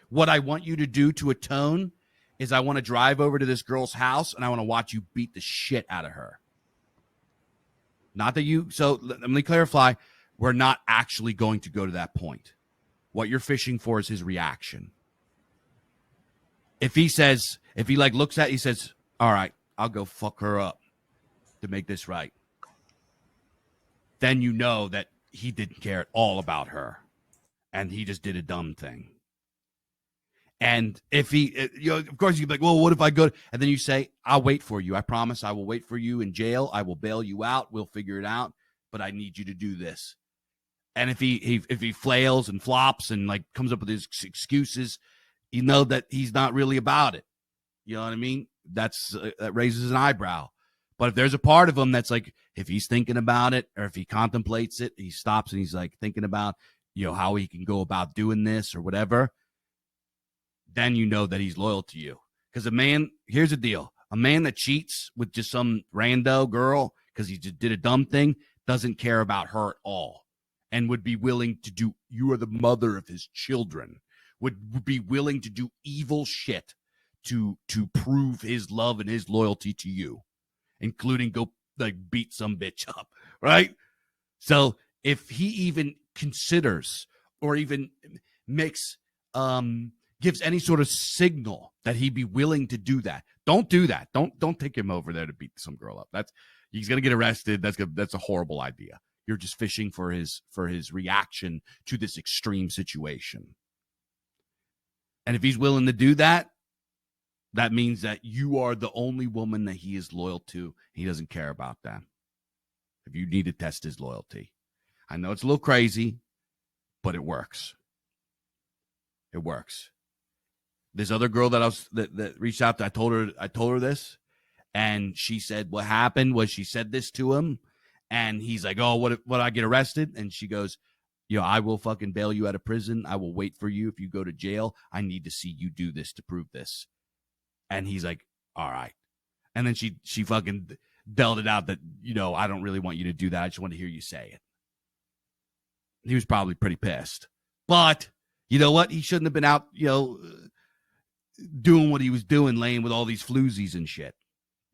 what I want you to do to atone is I want to drive over to this girl's house and I want to watch you beat the shit out of her. Not that so let me clarify, we're not actually going to go to that point. What you're fishing for is his reaction. If he looks at, he says, all right, I'll go fuck her up to make this right. Then you know that he didn't care at all about her and he just did a dumb thing. And if of course you'd be like, well, what if I go? And then you say, I'll wait for you. I promise I will wait for you in jail. I will bail you out. We'll figure it out. But I need you to do this. And if he flails and flops and like comes up with his excuses, you know that he's not really about it. You know what I mean? That raises an eyebrow. But if there's a part of him that's like, if he's thinking about it or if he contemplates it, he stops and he's like thinking about, how he can go about doing this or whatever, then you know that he's loyal to you. Because here's the deal. A man that cheats with just some rando girl because he just did a dumb thing doesn't care about her at all and would be willing to do, you are the mother of his children, would be willing to do evil shit to prove his love and his loyalty to you, including go like beat some bitch up, right? So if he even considers or even makes gives any sort of signal that he'd be willing to do that, don't do that. Don't take him over there to beat some girl up. He's gonna get arrested. That's a horrible idea. You're just fishing for his reaction to this extreme situation. And if he's willing to do that, that means that you are the only woman that he is loyal to. He doesn't care about that. If you need to test his loyalty. I know it's a little crazy, but it works. It works. This other girl that reached out to, I told her this, and she said what happened was she said this to him, and he's like, oh, what I get arrested? And she goes, I will fucking bail you out of prison. I will wait for you if you go to jail. I need to see you do this to prove this. And he's like, all right. And then she fucking dealt it out that, I don't really want you to do that. I just want to hear you say it. He was probably pretty pissed. But you know what? He shouldn't have been out, doing what he was doing, laying with all these floozies and shit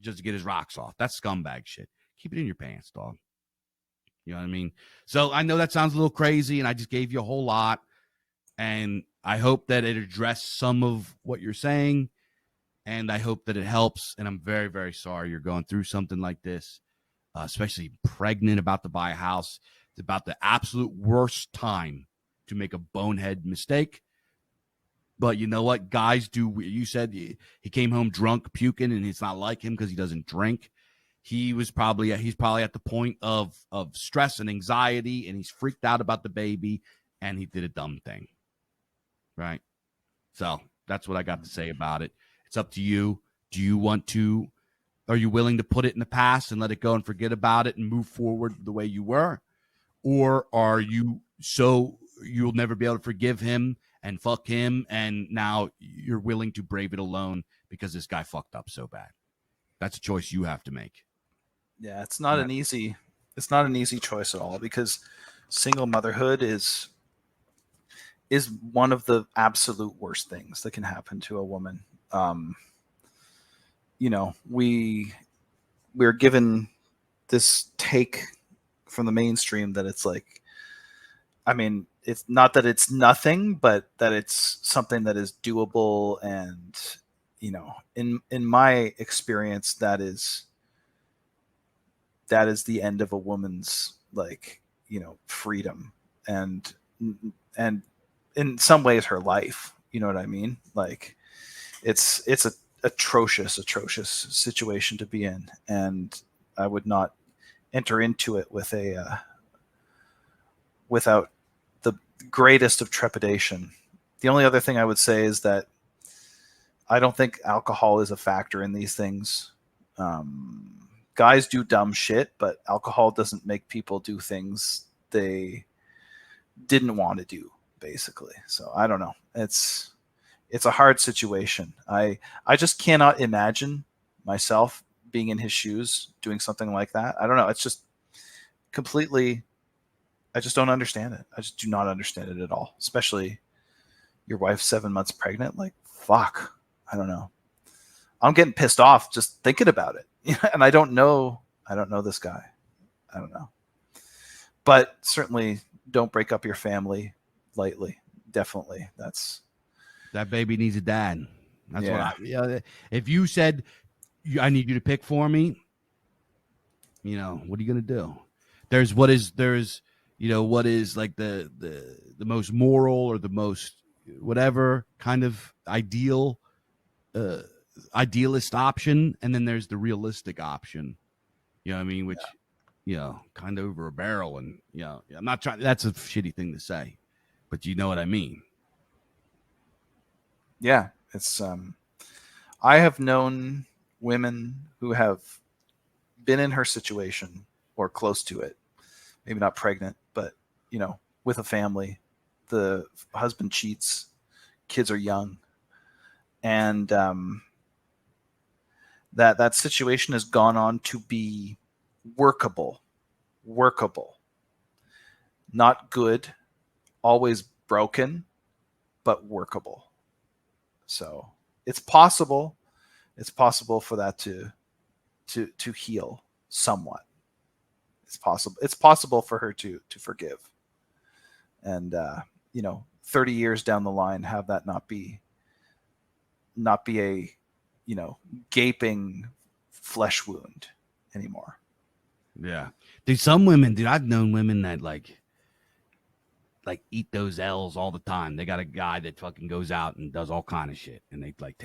just to get his rocks off. That's scumbag shit. Keep it in your pants, dog. You know what I mean? So I know that sounds a little crazy, and I just gave you a whole lot. And I hope that it addressed some of what you're saying. and I hope that it helps. And I'm very, very sorry you're going through something like this, especially pregnant, about to buy a house. It's about the absolute worst time to make a bonehead mistake. But you know what? Guys do. You said he came home drunk, puking, and it's not like him because he doesn't drink. He's probably at the point of stress and anxiety, and he's freaked out about the baby, and he did a dumb thing. Right. So that's what I got to say about it. It's up to you. Do you want to? Are you willing to put it in the past and let it go and forget about it and move forward the way you were? Or are you so you'll never be able to forgive him and fuck him, and now you're willing to brave it alone because this guy fucked up so bad? That's a choice you have to make. Yeah, it's not an easy choice at all, because single motherhood is one of the absolute worst things that can happen to a woman. We're given this take from the mainstream that it's like, I mean, it's not that it's nothing, but that it's something that is doable. And, in my experience, that is the end of a woman's, like, freedom and in some ways her life. You know what I mean? Like, it's a atrocious situation to be in, and I would not enter into it with without the greatest of trepidation. The only other thing I would say is that I don't think alcohol is a factor in these things. Guys do dumb shit, but alcohol doesn't make people do things they didn't want to do, basically. So I don't know. It's a hard situation. I just cannot imagine myself being in his shoes doing something like that. I don't know. It's just completely, I just don't understand it. I just do not understand it at all. Especially your wife's 7 months pregnant. Like, fuck. I don't know. I'm getting pissed off just thinking about it. And I don't know this guy. I don't know. But certainly don't break up your family lightly. Definitely. That baby needs a dad. That's Yeah. If you said, I need you to pick for me, what are you going to do? There's what is like the most moral or the most whatever kind of idealist option. And then there's the realistic option, you know what I mean? Which, kind of over a barrel. And, I'm not trying, that's a shitty thing to say, but you know what I mean? Yeah. It's, I have known women who have been in her situation or close to it, maybe not pregnant, but, with a family. The husband cheats, kids are young, and that situation has gone on to be workable, not good, always broken, but workable. So it's possible for that to heal somewhat. It's possible for her to forgive, and 30 years down the line, have that not be a gaping flesh wound anymore. Yeah. Dude, some women, I've known women that like eat those L's all the time. They got a guy that fucking goes out and does all kind of shit, and they like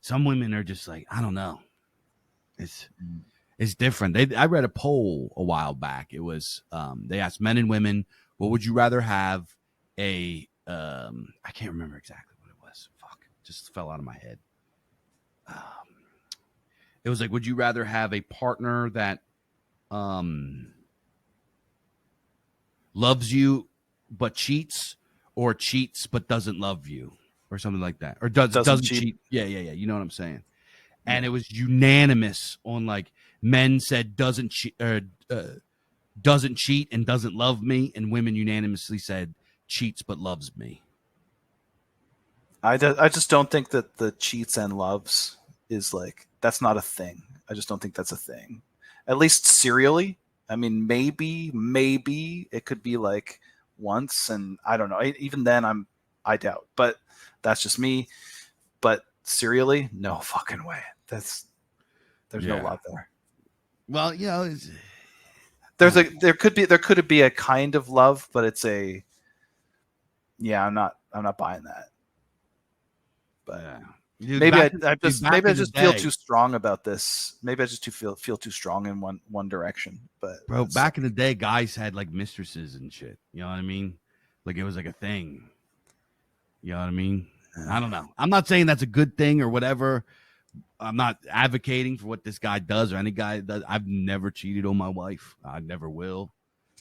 some women are just like, I don't know. It's different. I read a poll a while back. It was they asked men and women, what would you rather have I can't remember exactly what it was. Fuck. Just fell out of my head. It was like, would you rather have a partner that loves you but cheats, or cheats but doesn't love you, or something like that, or doesn't cheat? Yeah. You know what I'm saying? And it was unanimous on, like, men said doesn't cheat and doesn't love me, and women unanimously said cheats but loves me. I just don't think that the cheats and loves is like, that's not a thing. I just don't think that's a thing. At least serially. I mean, maybe it could be like once, and I don't know. Even then, I doubt. But that's just me. But serially, no fucking way. There's no Yeah. love there. Well, There could be a kind of love, but it's I'm not buying that. But yeah. Dude, maybe back maybe I in the just feel day, too strong about this. Maybe I just feel too strong in one direction. But bro, back in the day, guys had like mistresses and shit. You know what I mean? Like it was like a thing. You know what I mean? I don't know. I'm not saying that's a good thing or whatever. I'm not advocating for what this guy does or any guy does. I've never cheated on my wife. I never will.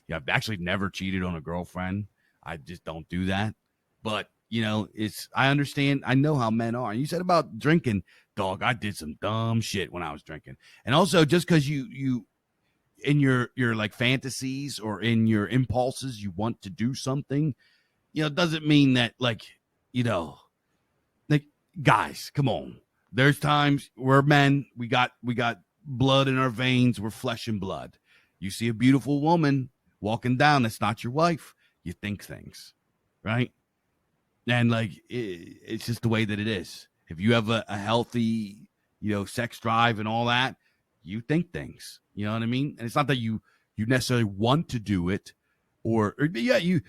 Yeah, I've actually never cheated on a girlfriend. I just don't do that. But I understand. I know how men are. And you said about drinking, dog. I did some dumb shit when I was drinking. And also, just because you in your like fantasies or in your impulses, you want to do something, doesn't mean that like like guys, come on. There's times we're men. We got blood in our veins. We're flesh and blood. You see a beautiful woman walking down that's not your wife, you think things, right? And like it's just the way that it is. If you have a healthy, sex drive and all that, you think things. You know what I mean? And it's not that you necessarily want to do it, or yeah, you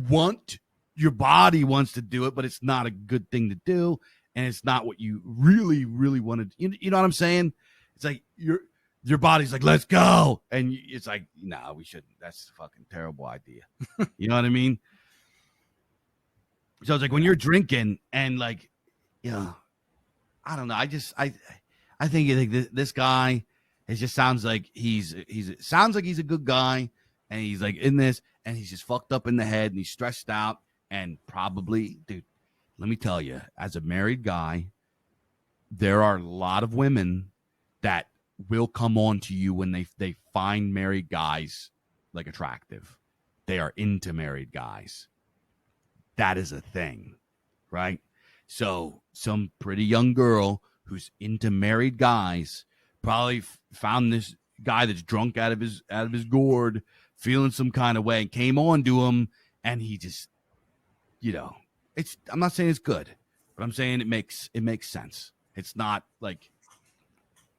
want, your body wants to do it, but it's not a good thing to do, and it's not what you really want to. You know what I'm saying? It's like your body's like, let's go, and it's like, no, we shouldn't. That's a fucking terrible idea. You know what I mean? So it's like when you're drinking and like, I don't know. I think this guy, it just sounds like he's a good guy, and he's like in this, and he's just fucked up in the head, and he's stressed out, and probably, dude, let me tell you, as a married guy, there are a lot of women that will come on to you when they find married guys like attractive. They are into married guys. That is a thing, right? So some pretty young girl who's into married guys probably found this guy that's drunk out of his gourd, feeling some kind of way, and came on to him, and he just, it's. I'm not saying it's good, but I'm saying it makes sense. It's not like,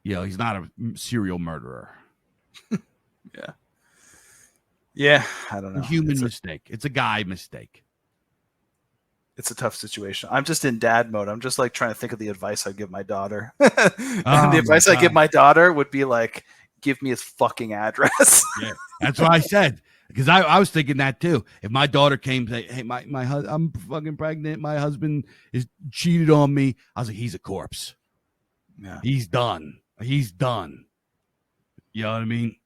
he's not a serial murderer. Yeah, I don't know. Human mistake. It's a guy mistake. It's a tough situation. I'm just in dad mode. I'm just like trying to think of the advice I'd give my daughter. And the advice I give my daughter would be like, give me his fucking address. Yeah, that's what I said. Because I was thinking that too. If my daughter came to say, hey, I'm fucking pregnant, my husband is cheated on me, I was like, he's a corpse. Yeah. He's done. He's done. You know what I mean?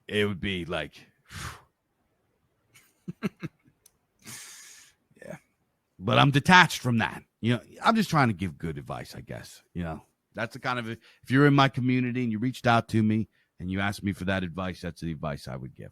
It would be like, yeah. But I'm detached from that. I'm just trying to give good advice, I guess. That's the kind of, if you're in my community and you reached out to me and you asked me for that advice, that's the advice I would give.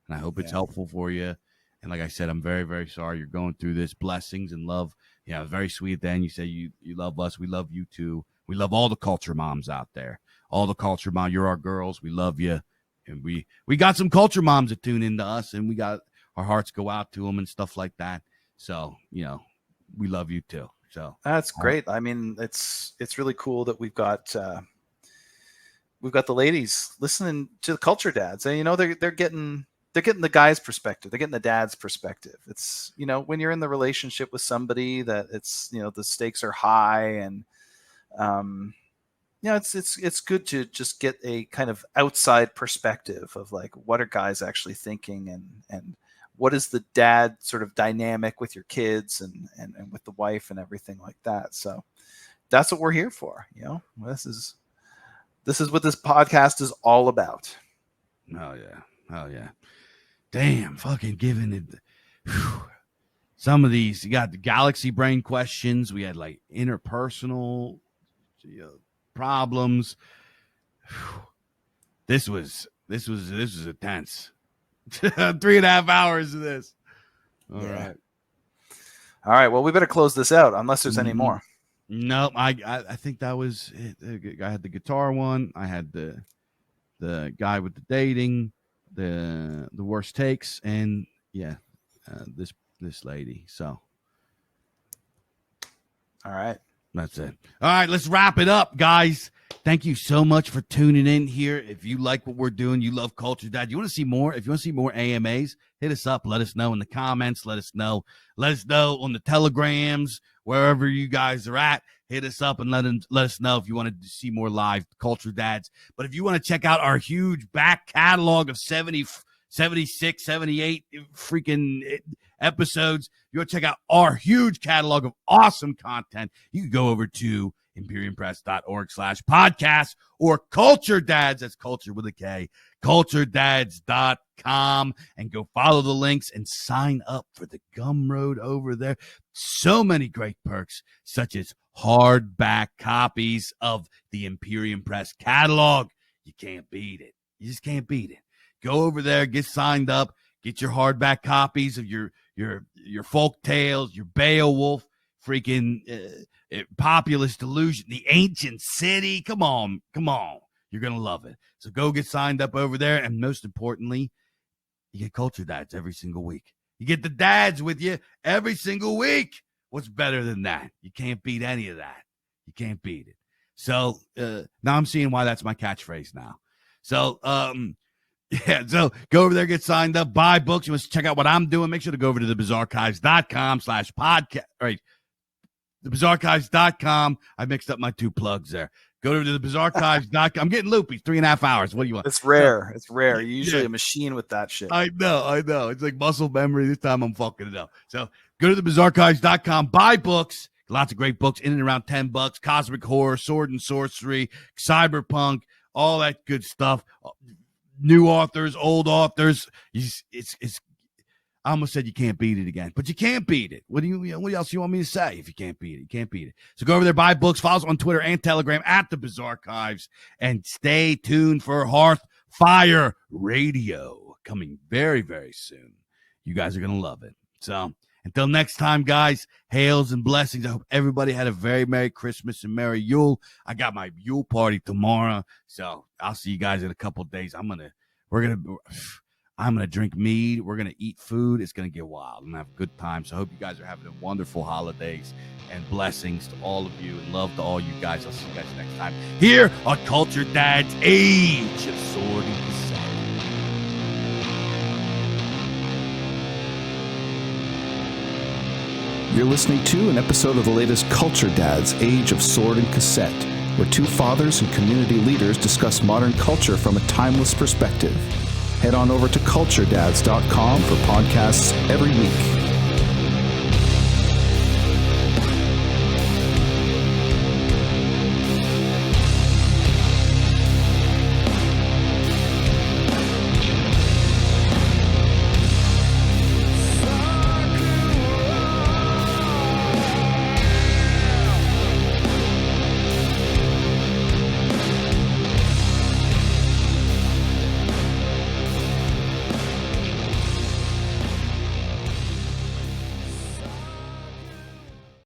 And I hope it's helpful for you. And like I said, I'm very, very sorry you're going through this. Blessings and love. Yeah, very sweet. Then you say you love us. We love you too. We love all the culture moms out there. All the culture moms. You're our girls. We love you. And we got some culture moms that tune into us, and we got our hearts go out to them and stuff like that. So, we love you too. So that's great. I mean, it's really cool that we've got the ladies listening to the Culture Dads, and they're getting the guy's perspective. They're getting the dad's perspective. It's, when you're in the relationship with somebody that it's, the stakes are high, and it's good to just get a kind of outside perspective of like, what are guys actually thinking, and what is the dad sort of dynamic with your kids and with the wife and everything like that. So that's what we're here for. This is what this podcast is all about. Oh yeah. Damn, fucking giving it. Some of these, you got the galaxy brain questions. We had like interpersonal problems. This was intense. 3.5 hours of this. All right. Well, we better close this out unless there's any more. No, I think that was it. I had the guitar one. I had the guy with the dating, the worst takes, and this lady. So, all right. That's it. All right, let's wrap it up, guys. Thank you so much for tuning in here. If you like what we're doing, you love Culture Dad, you want to see more, if you want to see more AMAs, hit us up. Let us know in the comments. Let us know on the telegrams, wherever you guys are at. Hit us up and let us know if you want to see more live Culture Dads. But if you want to check out our huge back catalog of 70, 76, 78 freaking episodes, you want to check out our huge catalog of awesome content, you can go over to imperiumpress.org/podcast or Culture Dads, that's culture with a K, culturedads.com, and go follow the links and sign up for the Gumroad over there. So many great perks, such as hardback copies of the Imperium Press catalog. You can't beat it. You just can't beat it. Go over there, get signed up, get your hardback copies of your folk tales, your Beowulf, freaking Populous Delusion, the Ancient City. Come on. You're going to love it. So go get signed up over there. And most importantly, you get Culture Dads every single week. You get the dads with you every single week. What's better than that? You can't beat any of that. You can't beat it. So now I'm seeing why that's my catchphrase now. So, yeah, so go over there, get signed up, buy books. You want to check out what I'm doing, make sure to go over to thebizarchives.com/podcast. All right, thebizarchives.com. I mixed up my two plugs there. Go over to thebizarchives.com. I'm getting loopy. 3.5 hours. What do you want? It's rare. It's rare. You're usually a machine with that shit. I know. It's like muscle memory. This time I'm fucking it up. So go to thebizarchives.com, buy books. Lots of great books in and around $10. Cosmic horror, sword and sorcery, cyberpunk, all that good stuff. New authors, old authors. I almost said you can't beat it again, but you can't beat it. What else do you want me to say? If you can't beat it, you can't beat it. So go over there, buy books, follow us on Twitter and Telegram at the Bizarchives, and stay tuned for Hearthfire Radio coming very, very soon. You guys are going to love it. So until next time, guys, hails and blessings. I hope everybody had a very Merry Christmas and Merry Yule. I got my Yule party tomorrow, so I'll see you guys in a couple of days. I'm gonna drink mead. We're gonna eat food. It's gonna get wild and have a good time. So I hope you guys are having a wonderful holidays, and blessings to all of you and love to all you guys. I'll see you guys next time here on Culture Dads Age of Sword and Cassette. You're listening to an episode of the latest Culture Dads Age of Sword and Cassette, where two fathers and community leaders discuss modern culture from a timeless perspective. Head on over to culturedads.com for podcasts every week.